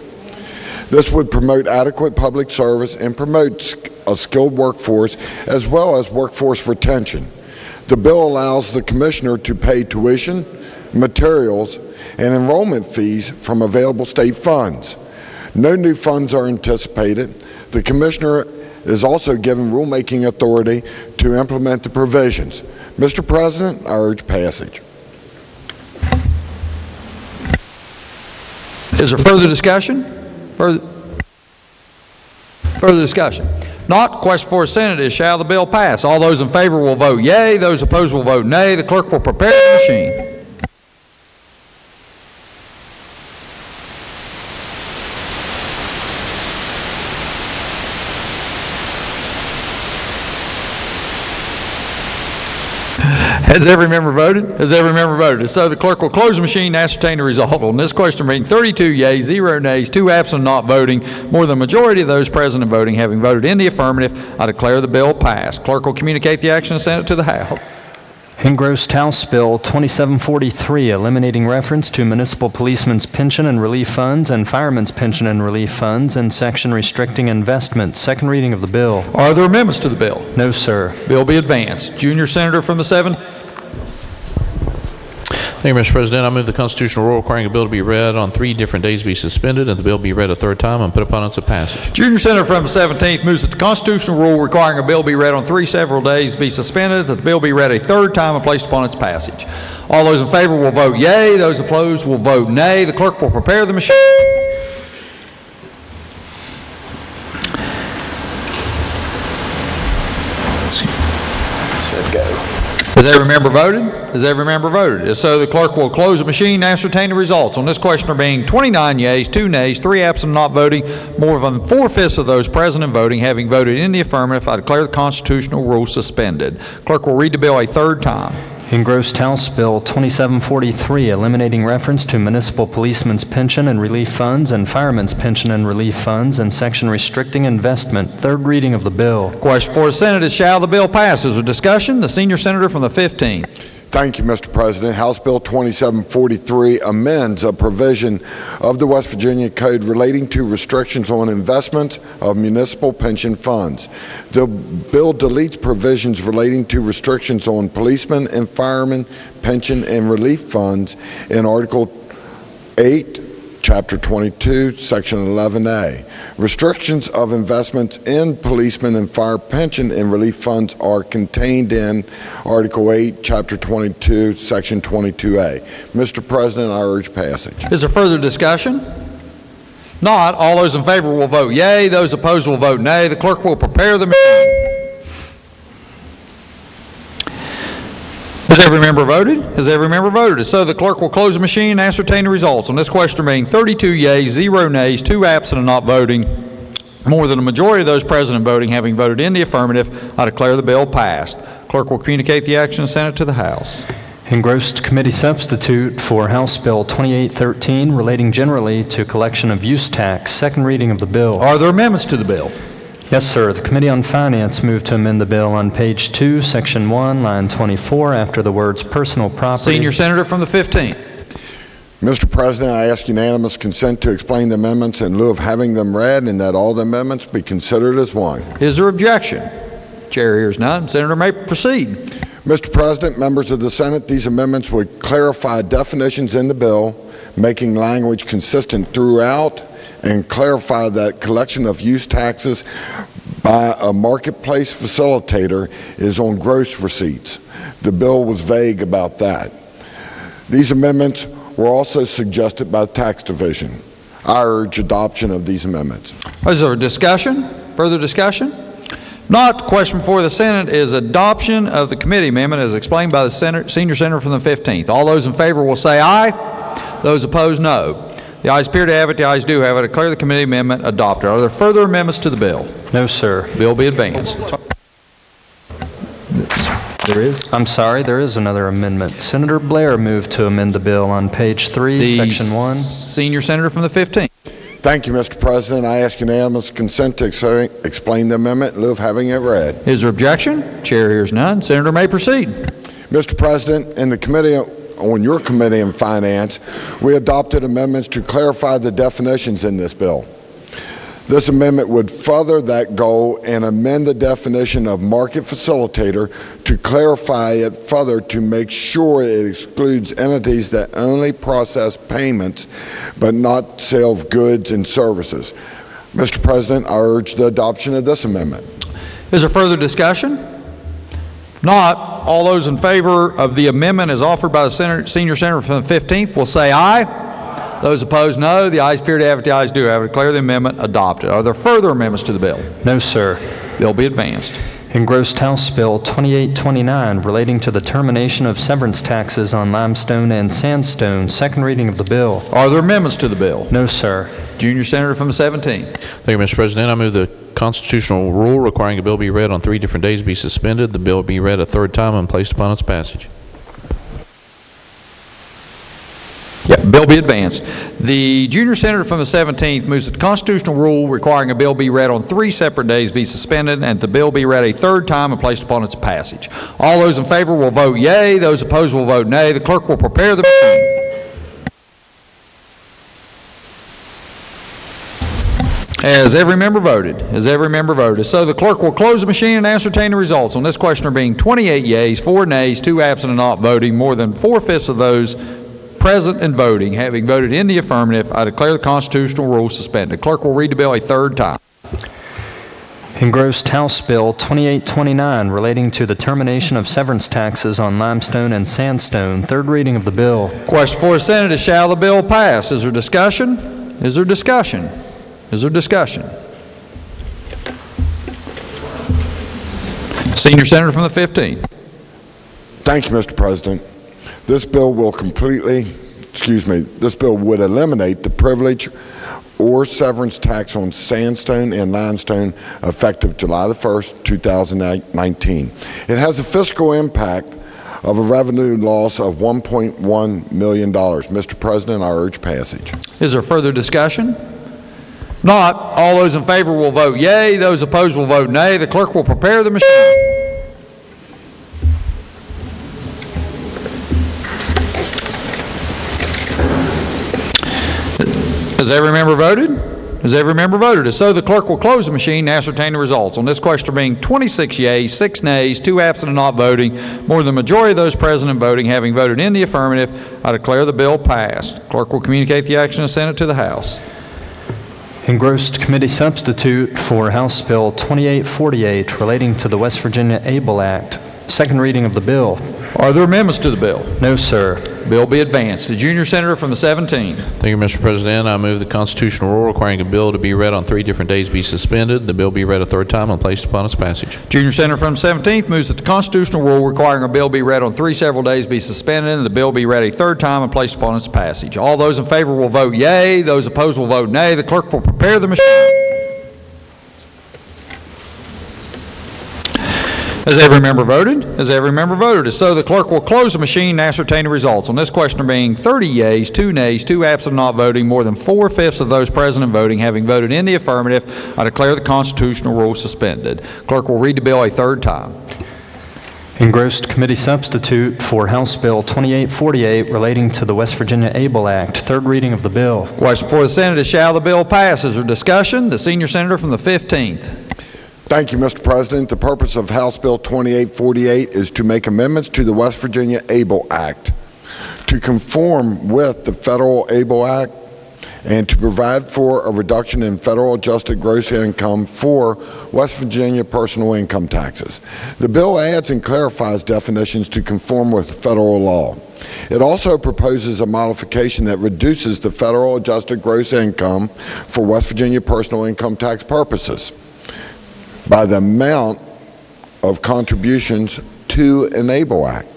This would promote adequate public service and promote a skilled workforce as well as workforce retention. The bill allows the Commissioner to pay tuition, materials, and enrollment fees from available state funds. No new funds are anticipated. The Commissioner is also given rulemaking authority to implement the provisions. Mr. President, I urge passage. Is there further discussion? Further discussion? Not. Question for the Senate is, shall the bill pass? All those in favor will vote yea. Those opposed will vote nay. The clerk will prepare the machine. Has every member voted? Has every member voted? If so, the clerk will close the machine and ascertain the result. On this question being 32 yeas, 0 nays, 2 absent, not voting, more than a majority of those present and voting having voted in the affirmative, I declare the bill passed. Clerk will communicate the action and send it to the House. Engrossed House Bill 2743, eliminating reference to municipal policemen's pension and relief funds and firemen's pension and relief funds and section restricting investment. Second reading of the bill. Are there amendments to the bill? No, sir. Bill be advanced. Junior Senator from the 7th. Thank you, Mr. President. I move the constitutional rule requiring a bill to be read on 3 different days be suspended and the bill be read a third time and put upon its passage. Junior Senator from the 17th moves that the constitutional rule requiring a bill be read on 3 several days be suspended, that the bill be read a third time and placed upon its passage. All those in favor will vote yea. Those opposed will vote nay. The clerk will prepare the machine. Said go. Has every member voted? Has every member voted? If so, the clerk will close the machine and ascertain the results. On this question there being 29 yeas, 2 nays, 3 absent, not voting, more than 4/5 of those present and voting having voted in the affirmative, I declare the constitutional rule suspended. Clerk will read the bill a third time. Engrossed House Bill 2743, eliminating reference to municipal policemen's pension and relief funds and firemen's pension and relief funds and section restricting investment. Third reading of the bill. Question for the Senate is, shall the bill pass? Is there discussion? The senior senator from the 15th. Thank you, Mr. President. House Bill 2743 amends a provision of the West Virginia Code relating to restrictions on investments of municipal pension funds. The bill deletes provisions relating to restrictions on policemen and firemen pension and relief funds in Article 8, Chapter 22, Section 11A. Restrictions of investments in policemen and fire pension and relief funds are contained in Article 8, Chapter 22, Section 22A. Mr. President, I urge passage. Is there further discussion? Not. All those in favor will vote yea. Those opposed will vote nay. The clerk will prepare the machine. Has every member voted? Has every member voted? If so, the clerk will close the machine and ascertain the results. On this question being 32 yeas, 0 nays, 2 absent and not voting, more than a majority of those present and voting having voted in the affirmative, I declare the bill passed. Clerk will communicate the action and send it to the House. Engrossed Committee Substitute for House Bill 2813, relating generally to collection of use tax. Second reading of the bill. Are there amendments to the bill? Yes, sir. The Committee on Finance moved to amend the bill on page 2, section 1, line 24, after the words personal property. Senior Senator from the 15th. Mr. President, I ask unanimous consent to explain the amendments in lieu of having them read, and that all the amendments be considered as one. Is there objection? Chair hears none. Senator may proceed. Mr. President, members of the Senate, these amendments would clarify definitions in the bill, making language consistent throughout, and clarify that collection of use taxes by a marketplace facilitator is on gross receipts. The bill was vague about that. These amendments were also suggested by the Tax Division. I urge adoption of these amendments. Is there discussion? Further discussion? Not. The question before the Senate is adoption of the committee amendment as explained by the senior senator from the 15th. All those in favor will say aye. Those opposed, no. The ayes appear to have it. The ayes do have it. I declare the committee amendment adopted. Are there further amendments to the bill? No, sir. Bill be advanced. There is? I'm sorry, there is another amendment. Senator Blair moved to amend the bill on page 3, section 1. Senior senator from the 15th. Thank you, Mr. President. I ask unanimous consent to explain the amendment in lieu of having it read. Is there objection? Chair hears none. Senator may proceed. Mr. President, in the committee on your Committee on Finance, we adopted amendments to clarify the definitions in this bill. This amendment would further that goal and amend the definition of market facilitator to clarify it further to make sure it excludes entities that only process payments but not sell of goods and services. Mr. President, I urge the adoption of this amendment. Is there further discussion? If not, all those in favor of the amendment as offered by the senior senator from the 15th will say aye. Those opposed, no. The ayes appear to have it. The ayes do have it. Declare the amendment adopted. Are there further amendments to the bill? No, sir. Bill be advanced. Engrossed House Bill 2829 relating to the termination of severance taxes on limestone and sandstone. Second reading of the bill. Are there amendments to the bill? No, sir. Junior Senator from the 17th. Thank you, Mr. President. I move the constitutional rule requiring a bill be read on 3 different days be suspended. The bill be read a third time and placed upon its passage. Bill be advanced. The junior senator from the 17th moves that the constitutional rule requiring a bill be read on 3 separate days be suspended and the bill be read a third time and placed upon its passage. All those in favor will vote yea. Those opposed will vote nay. The clerk will prepare the machine. Has every member voted? Has every member voted? So the clerk will close the machine and ascertain the results. On this question there being 28 yeas, 4 nays, 2 absent and not voting, more than 4/5 of those present and voting, having voted in the affirmative, I declare the constitutional rule suspended. Clerk will read the bill a third time. Engrossed House Bill 2829 relating to the termination of severance taxes on limestone and sandstone. Third reading of the bill. Question for the Senate is, shall the bill pass? Is there discussion? Is there discussion? Is there discussion? Senior Senator from the 15th. Thank you, Mr. President. This bill would eliminate the privilege or severance tax on sandstone and limestone effective July the 1st, 2019. It has a fiscal impact of a revenue loss of $1.1 million. Mr. President, I urge passage. Is there further discussion? Not, all those in favor will vote yea. Those opposed will vote nay. The clerk will prepare the machine. Has every member voted? Has every member voted? If so, the clerk will close the machine and ascertain the results. On this question being 26 yeas, 6 nays, 2 absent and not voting, more than the majority of those present and voting having voted in the affirmative, I declare the bill passed. Clerk will communicate the action of the Senate to the House. Engrossed Committee Substitute for House Bill 2848 relating to the West Virginia ABLE Act. Second reading of the bill. Are there amendments to the bill? No, sir. Bill be advanced. The junior senator from the 17th. Thank you, Mr. President. I move the constitutional rule requiring a bill to be read on 3 different days be suspended. The bill be read a third time and placed upon its passage. Junior senator from the 17th moves that the constitutional rule requiring a bill be read on 3 several days be suspended and the bill be read a third time and placed upon its passage. All those in favor will vote yea. Those opposed will vote nay. The clerk will prepare the machine. Has every member voted? Has every member voted? If so, the clerk will close the machine and ascertain the results. On this question there being 30 yeas, 2 nays, 2 absent not voting, more than 4/5 of those present and voting having voted in the affirmative, I declare the constitutional rule suspended. Clerk will read the bill a third time. Engrossed Committee Substitute for House Bill 2848 relating to the West Virginia ABLE Act. Third reading of the bill. Question for the Senate is, shall the bill pass? Is there discussion? The senior senator from the 15th. Thank you, Mr. President. The purpose of House Bill 2848 is to make amendments to the West Virginia ABLE Act to conform with the Federal ABLE Act and to provide for a reduction in federal adjusted gross income for West Virginia personal income taxes. The bill adds and clarifies definitions to conform with federal law. It also proposes a modification that reduces the federal adjusted gross income for West Virginia personal income tax purposes by the amount of contributions to an ABLE Act.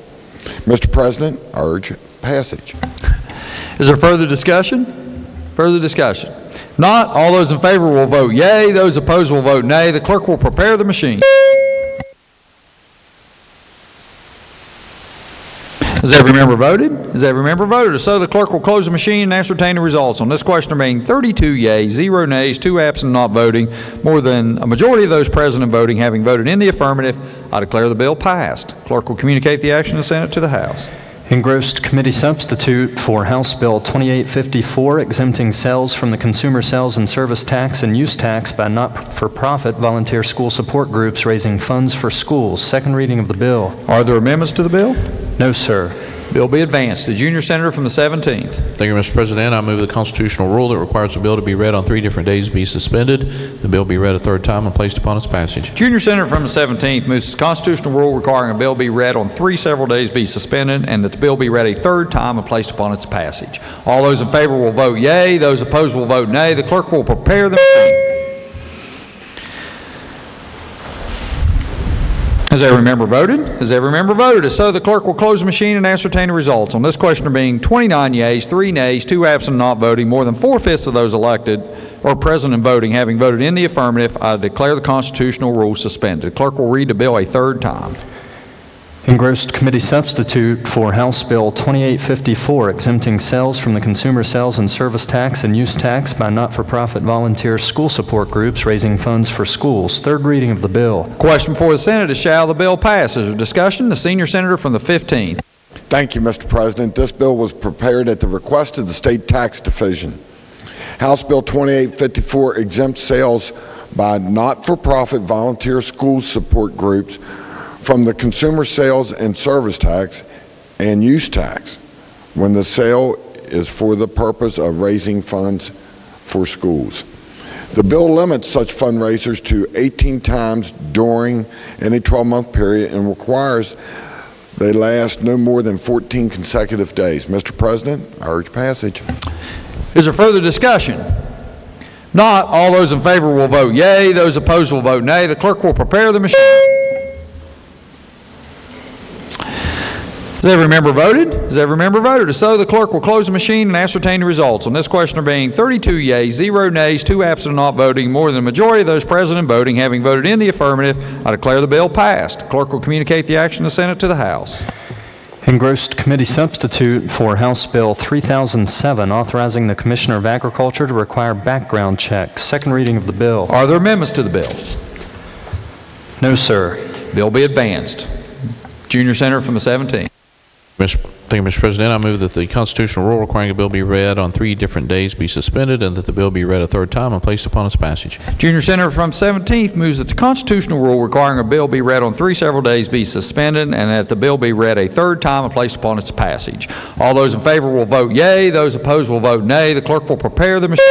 Mr. President, I urge passage. Is there further discussion? Further discussion? Not, all those in favor will vote yea. Those opposed will vote nay. The clerk will prepare the machine. Has every member voted? Has every member voted? If so, the clerk will close the machine and ascertain the results. On this question being 32 yeas, 0 nays, 2 absent not voting, more than a majority of those present and voting having voted in the affirmative, I declare the bill passed. Clerk will communicate the action of the Senate to the House. Engrossed Committee Substitute for House Bill 2854 exempting sales from the consumer sales and service tax and use tax by not-for-profit volunteer school support groups raising funds for schools. Second reading of the bill. Are there amendments to the bill? No, sir. Bill be advanced. The junior senator from the 17th. Thank you, Mr. President. I move the constitutional rule that requires the bill to be read on 3 different days be suspended. The bill be read a third time and placed upon its passage. Junior senator from the 17th moves the constitutional rule requiring a bill be read on 3 several days be suspended and that the bill be read a third time and placed upon its passage. All those in favor will vote yea. Those opposed will vote nay. The clerk will prepare the machine. Has every member voted? Has every member voted? If so, the clerk will close the machine and ascertain the results. On this question there being 29 yeas, 3 nays, 2 absent, not voting, more than 4/5 of those elected or present and voting, having voted in the affirmative, I declare the constitutional rule suspended. The clerk will read the bill a third time. Engrossed committee substitute for House Bill 2854, exempting sales from the consumer sales and service tax and use tax by not-for-profit volunteer school support groups raising funds for schools. Third reading of the bill. Question before the Senate is, shall the bill pass? Is there discussion? The senior senator from the 15th. Thank you, Mr. President. This bill was prepared at the request of the State Tax Division. House Bill 2854 exempts sales by not-for-profit volunteer school support groups from the consumer sales and service tax and use tax when the sale is for the purpose of raising funds for schools. The bill limits such fundraisers to 18 times during any 12-month period and requires they last no more than 14 consecutive days. Mr. President, I urge passage. Is there further discussion? Not, all those in favor will vote yea. Those opposed will vote nay. The clerk will prepare the machine. Has every member voted? Has every member voted? If so, the clerk will close the machine and ascertain the results. On this question there being 32 yeas, 0 nays, 2 absent, not voting, more than a majority of those present and voting, having voted in the affirmative, I declare the bill passed. The clerk will communicate the action of the Senate to the House. Engrossed committee substitute for House Bill 3007, authorizing the Commissioner of Agriculture to require background checks. Second reading of the bill. Are there amendments to the bill? No, sir. Bill be advanced. Junior senator from the 17th. Thank you, Mr. President. I move that the constitutional rule requiring a bill be read on 3 different days be suspended and that the bill be read a third time and placed upon its passage. Junior senator from 17th moves that the constitutional rule requiring a bill be read on 3 several days be suspended and that the bill be read a third time and placed upon its passage. All those in favor will vote yea. Those opposed will vote nay. The clerk will prepare the machine.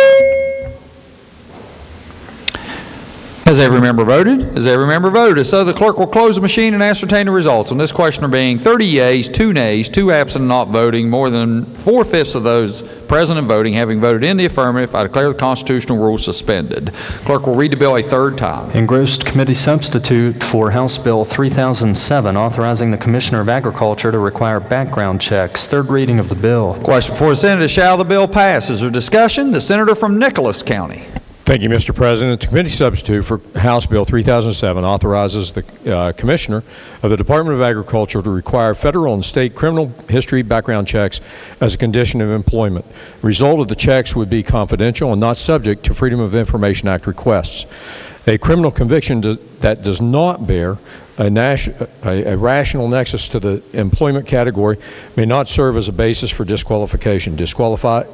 Has every member voted? Has every member voted? So the clerk will close the machine and ascertain the results. On this question there being 30 yeas, 2 nays, 2 absent, not voting, more than 4/5 of those present and voting, having voted in the affirmative, I declare the constitutional rule suspended. Clerk will read the bill a third time. Engrossed committee substitute for House Bill 3007, authorizing the Commissioner of Agriculture to require background checks. Third reading of the bill. Question before the Senate is, shall the bill pass? Is there discussion? The senator from Nicholas County. Thank you, Mr. President. The committee substitute for House Bill 3007 authorizes the Commissioner of the Department of Agriculture to require federal and state criminal history background checks as a condition of employment. The result of the checks would be confidential and not subject to Freedom of Information Act requests. A criminal conviction that does not bear a rational nexus to the employment category may not serve as a basis for disqualification. Disqualified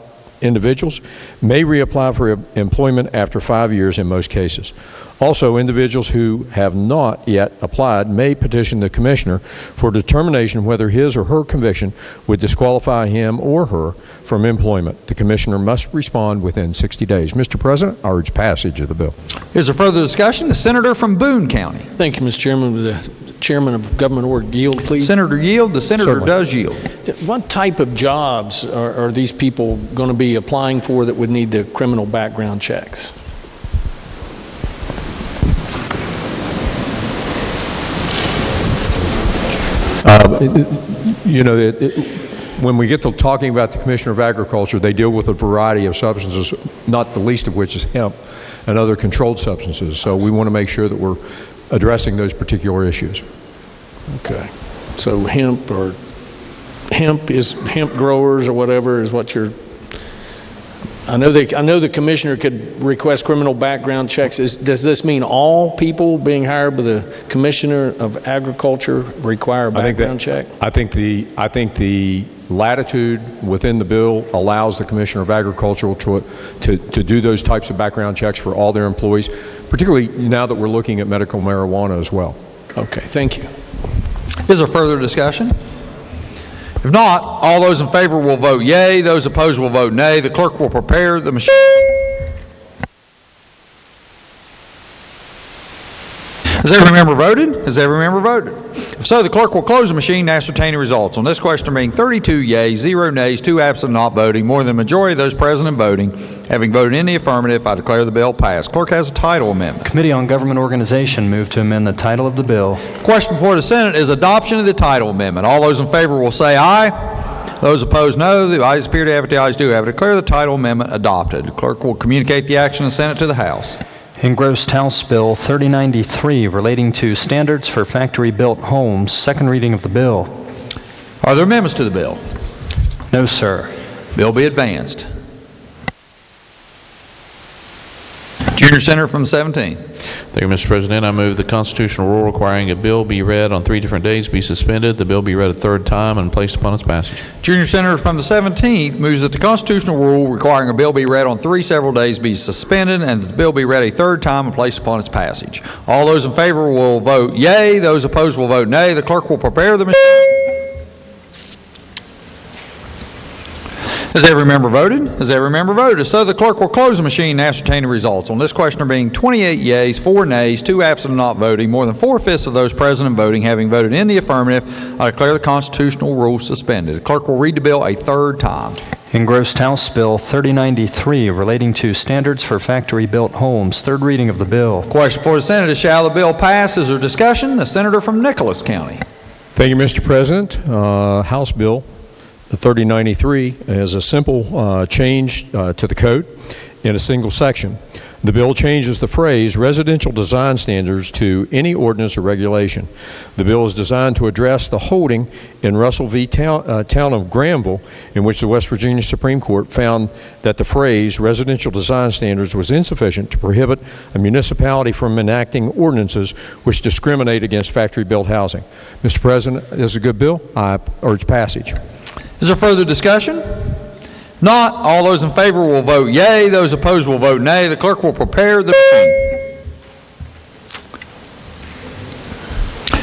individuals may reapply for employment after 5 years in most cases. Also, individuals who have not yet applied may petition the Commissioner for determination whether his or her conviction would disqualify him or her from employment. The Commissioner must respond within 60 days. Mr. President, I urge passage of the bill. Is there further discussion? The senator from Boone County. Thank you, Mr. Chairman. Would the Chairman of Government Order yield, please? Senator yield. The senator Certainly. does yield. What type of jobs are these people going to be applying for that would need the criminal background checks? When we get to talking about the Commissioner of Agriculture, they deal with a variety of substances, not the least of which is hemp and other controlled substances. So we want to make sure that we're addressing those particular issues. Okay. So hemp growers or whatever is what you're. I know the Commissioner could request criminal background checks. Does this mean all people being hired by the Commissioner of Agriculture require a background check? I think the latitude within the bill allows the Commissioner of Agriculture to do those types of background checks for all their employees, particularly now that we're looking at medical marijuana as well. Okay, thank you. Is there further discussion? If not, all those in favor will vote yea. Those opposed will vote nay. The clerk will prepare the machine. Has every member voted? Has every member voted? If so, the clerk will close the machine and ascertain the results. On this question being 32 yeas, 0 nays, 2 absent not voting, more than the majority of those present and voting, having voted in the affirmative, I declare the bill passed. Clerk has a title amendment. Committee on Government Organization move to amend the title of the bill. Question before the Senate is adoption of the title amendment. All those in favor will say aye. Those opposed, no. The ayes appear to have it. The ayes do have it. Declare the title amendment adopted. The clerk will communicate the action of the Senate to the House. Engrossed House Bill 3093 relating to standards for factory-built homes. Second reading of the bill. Are there amendments to the bill? No, sir. Bill be advanced. Junior Senator from the 17th. Thank you, Mr. President. I move the constitutional rule requiring a bill be read on 3 different days be suspended, the bill be read a third time, and placed upon its passage. Junior Senator from the 17th moves that the constitutional rule requiring a bill be read on 3 several days be suspended and the bill be read a third time and placed upon its passage. All those in favor will vote yea. Those opposed will vote nay. The clerk will prepare the machine. Has every member voted? Has every member voted? If so, the clerk will close the machine and ascertain the results. On this question there being 28 yeas, 4 nays, 2 absent and not voting, more than 4/5 of those present and voting having voted in the affirmative, I declare the constitutional rule suspended. The clerk will read the bill a third time. Engrossed House Bill 3093 relating to standards for factory-built homes. Third reading of the bill. Question for the Senate is, shall the bill pass? Is there discussion? The Senator from Nicholas County. Thank you, Mr. President. House Bill 3093 is a simple change to the code in a single section. The bill changes the phrase residential design standards to any ordinance or regulation. The bill is designed to address the holding in Russell v. Town of Granville, in which the West Virginia Supreme Court found that the phrase residential design standards was insufficient to prohibit a municipality from enacting ordinances which discriminate against factory-built housing. Mr. President, this is a good bill. I urge passage. Is there further discussion? Not, all those in favor will vote yea. Those opposed will vote nay. The clerk will prepare the machine.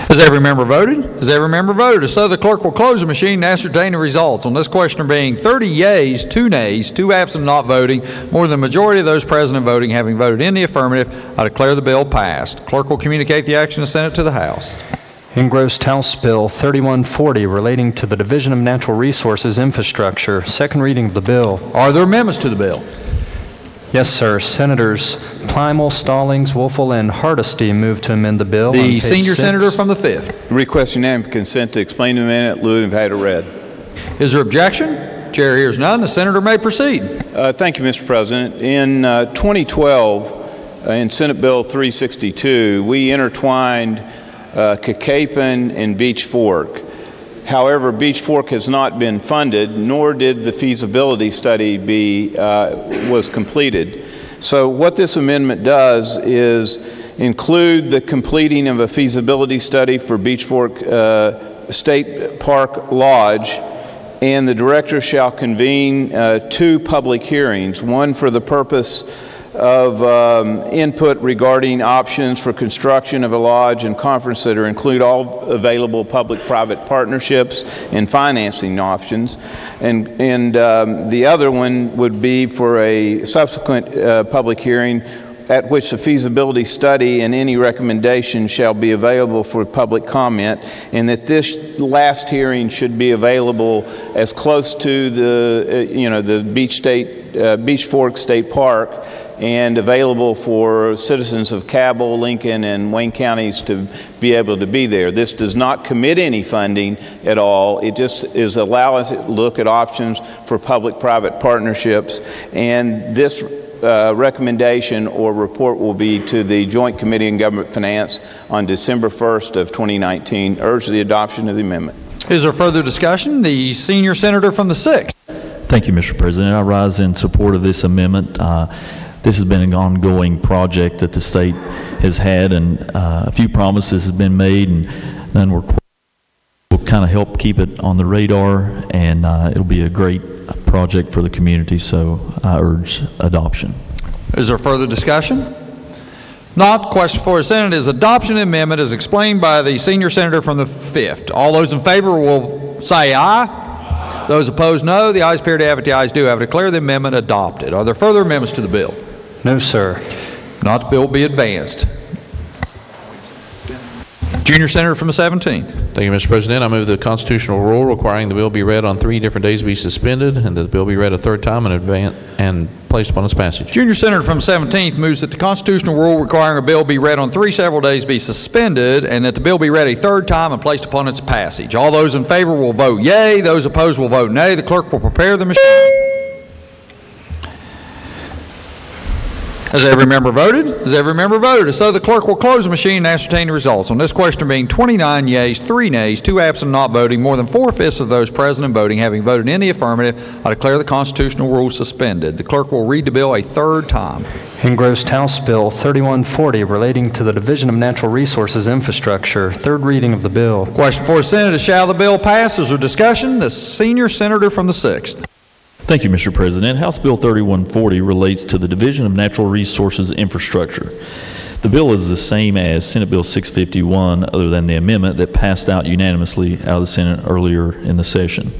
Has every member voted? Has every member voted? If so, the clerk will close the machine and ascertain the results. On this question being 30 yeas, 2 nays, 2 absent not voting, more than the majority of those present and voting having voted in the affirmative, I declare the bill passed. Clerk will communicate the action of the Senate to the House. Engrossed House Bill 3140 relating to the Division of Natural Resources Infrastructure. Second reading of the bill. Are there amendments to the bill? Yes, sir. Senators Plymel, Stallings, Wolfel, and Hardesty move to amend the bill. The senior senator from the 5th. Request unanimous consent to explain the amendment. Lewd and have had it read. Is there objection? Chair hears none. The senator may proceed. Thank you, Mr. President. In 2012, in Senate Bill 362, we intertwined Cacapon and Beech Fork. However, Beech Fork has not been funded, nor did the feasibility study was completed. So what this amendment does is include the completing of a feasibility study for Beech Fork State Park Lodge, and the director shall convene 2 public hearings, one for the purpose of input regarding options for construction of a lodge and conference center, include all available public-private partnerships and financing options, and the other one would be for a subsequent public hearing at which the feasibility study and any recommendation shall be available for public comment, and that this last hearing should be available as close to the Beech Fork State Park and available for citizens of Cabell, Lincoln, and Wayne counties to be able to be there. This does not commit any funding at all. It just is allow us to look at options for public-private partnerships, and this recommendation or report will be to the Joint Committee on Government Finance on December 1st of 2019. Urge the adoption of the amendment. Is there further discussion? The senior senator from the 6th. Thank you, Mr. President. I rise in support of this amendment. This has been an ongoing project that the state has had, and a few promises have been made, and none were quite. We'll kind of help keep it on the radar, and it'll be a great project for the community, so I urge adoption. Is there further discussion? Not. Question for the Senate is adoption of the amendment as explained by the senior senator from the 5th. All those in favor will say aye. Aye. Those opposed, no. The ayes appear to have it. The ayes do have it. Declare the amendment adopted. Are there further amendments to the bill? No, sir. Not the bill be advanced. Junior Senator from the 17th. Thank you, Mr. President. I move the constitutional rule requiring the bill be read on 3 different days be suspended, and that the bill be read a third time in advance and placed upon its passage. Junior Senator from 17th moves that the constitutional rule requiring a bill be read on 3 several days be suspended, and that the bill be read a third time and placed upon its passage. All those in favor will vote yea. Those opposed will vote nay. The clerk will prepare the machine. Has every member voted? Has every member voted? If so, the clerk will close the machine and ascertain the results. On this question being 29 yeas, 3 nays, 2 absent not voting, more than 4/5 of those present and voting having voted in the affirmative, I declare the constitutional rule suspended. The clerk will read the bill a third time. Engrossed House Bill 3140 relating to the Division of Natural Resources Infrastructure. Third reading of the bill. Question for the Senate is, shall the bill pass? Is there discussion? The senior senator from the 6th. Thank you, Mr. President. House Bill 3140 relates to the Division of Natural Resources Infrastructure. The bill is the same as Senate Bill 651, other than the amendment that passed out unanimously out of the Senate earlier in the session.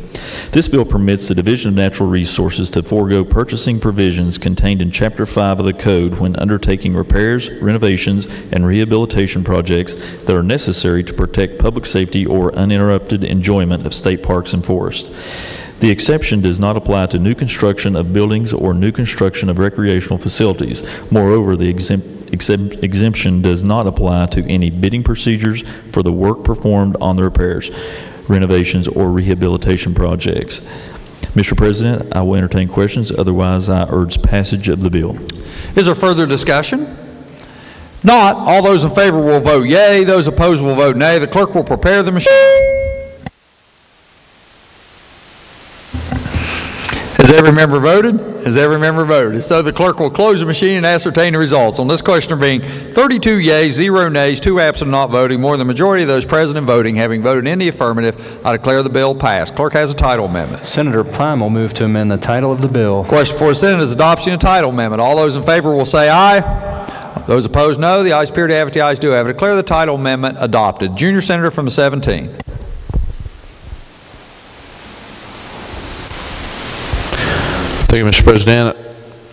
This bill permits the Division of Natural Resources to forego purchasing provisions contained in Chapter 5 of the Code when undertaking repairs, renovations, and rehabilitation projects that are necessary to protect public safety or uninterrupted enjoyment of state parks and forests. The exception does not apply to new construction of buildings or new construction of recreational facilities. Moreover, the exemption does not apply to any bidding procedures for the work performed on the repairs, renovations, or rehabilitation projects. Mr. President, I will entertain questions. Otherwise, I urge passage of the bill. Is there further discussion? Not, all those in favor will vote yea. Those opposed will vote nay. The clerk will prepare the machine. Has every member voted? Has every member voted? So the clerk will close the machine and ascertain the results. On this question being 32 yeas, 0 nays, 2 absent not voting, more than the majority of those present and voting having voted in the affirmative, I declare the bill passed. Clerk has a title amendment. Senator Plime will move to amend the title of the bill. Question for the Senate is adoption of title amendment. All those in favor will say aye. Those opposed, no. The ayes appear to have it. The ayes do have it. Declare the title amendment adopted. Junior Senator from the 17th. Thank you, Mr. President.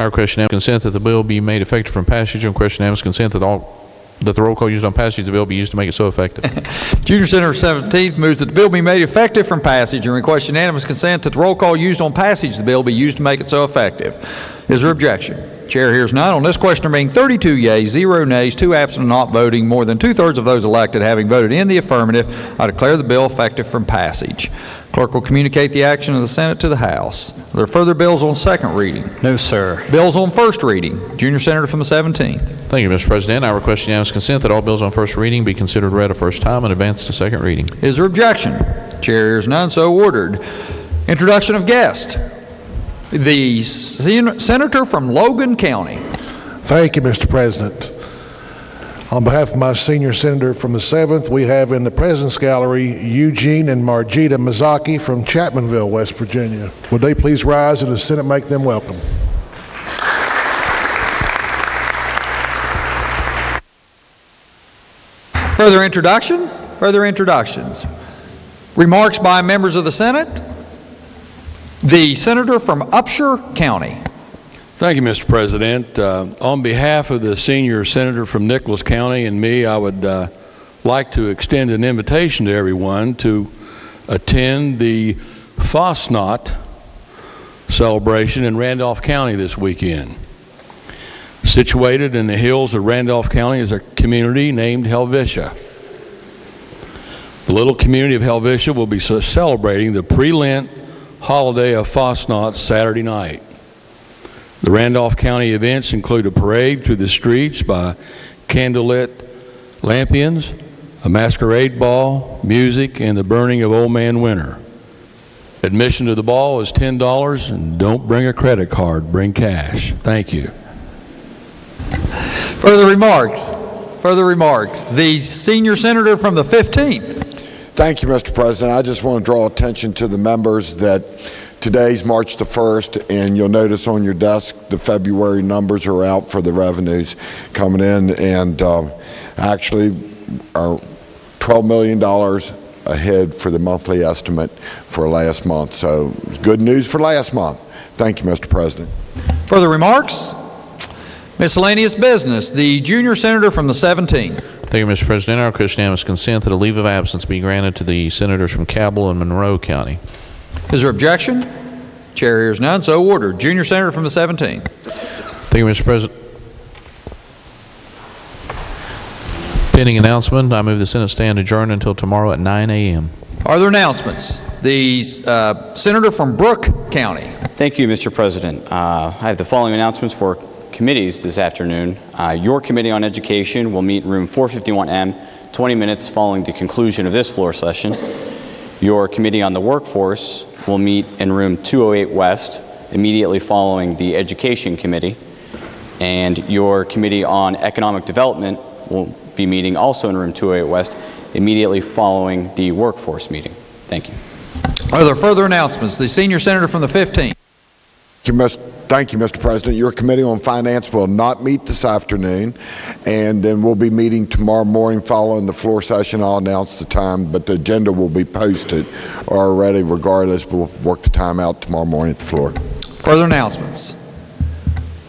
Our question is consent that the bill be made effective from passage. On question is consent that the roll call used on passage of the bill be used to make it so effective. Junior Senator 17th moves that the bill be made effective from passage and requests unanimous consent that the roll call used on passage of the bill be used to make it so effective. Is there objection? Chair hears none. On this question being 32 yeas, 0 nays, 2 absent and not voting, more than 2/3 of those elected having voted in the affirmative, I declare the bill effective from passage. Clerk will communicate the action of the Senate to the House. Are there further bills on second reading? No, sir. Bills on first reading. Junior Senator from the 17th. Thank you, Mr. President. I request unanimous consent that all bills on first reading be considered read a first time and advanced to second reading. Is there objection? Chair hears none, so ordered. Introduction of guest. The Senator from Logan County. Thank you, Mr. President. On behalf of my senior senator from the 7th, we have in the President's Gallery Eugene and Margita Mizaki from Chapmanville, West Virginia. Would they please rise and the Senate make them welcome? Further introductions? Further introductions. Remarks by members of the Senate. The Senator from Upshur County. Thank you, Mr. President. On behalf of the senior senator from Nicholas County and me, I would like to extend an invitation to everyone to attend the Fosnot celebration in Randolph County this weekend. Situated in the hills of Randolph County is a community named Helvetia. The little community of Helvetia will be celebrating the pre-Lent holiday of Fosnot Saturday night. The Randolph County events include a parade through the streets by candlelit lampions, a masquerade ball, music, and the burning of Old Man Winter. Admission to the ball is $10, and don't bring a credit card, bring cash. Thank you. Further remarks? Further remarks. The senior senator from the 15th. Thank you, Mr. President. I just want to draw attention to the members that today's March the 1st, and you'll notice on your desk the February numbers are out for the revenues coming in, and actually our $12 million ahead for the monthly estimate for last month. So it's good news for last month. Thank you, Mr. President. Further remarks? Miscellaneous business. The junior senator from the 17th. Thank you, Mr. President. I request unanimous consent that a leave of absence be granted to the senators from Cabell and Monroe County. Is there objection? Chair hears none, so ordered. Junior senator from the 17th. Thank you, Mr. President. Pending announcement, I move the Senate stand adjourned until tomorrow at 9 a.m. Are there announcements? The senator from Brooke County. Thank you, Mr. President. I have the following announcements for committees this afternoon. Your Committee on Education will meet in room 451M 20 minutes following the conclusion of this floor session. Your Committee on the Workforce will meet in room 208 West immediately following the Education Committee. And your Committee on Economic Development will be meeting also in room 208 West immediately following the Workforce meeting. Thank you. Are there further announcements? The senior senator from the 15th. Thank you, Mr. President. Your Committee on Finance will not meet this afternoon, and then we'll be meeting tomorrow morning following the floor session. I'll announce the time, but the agenda will be posted already regardless. We'll work the time out tomorrow morning at the floor. Further announcements.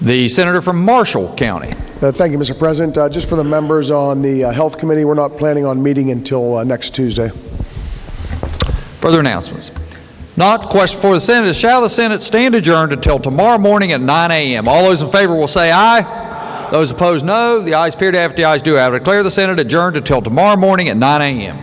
The senator from Marshall County. Thank you, Mr. President. Just for the members on the Health Committee, we're not planning on meeting until next Tuesday. Further announcements. Not question for the Senate. Shall the Senate stand adjourned until tomorrow morning at 9 a.m.? All those in favor will say aye. Those opposed, no. The ayes appear to have it. The ayes do have it. Declare the Senate adjourned until tomorrow morning at 9 a.m.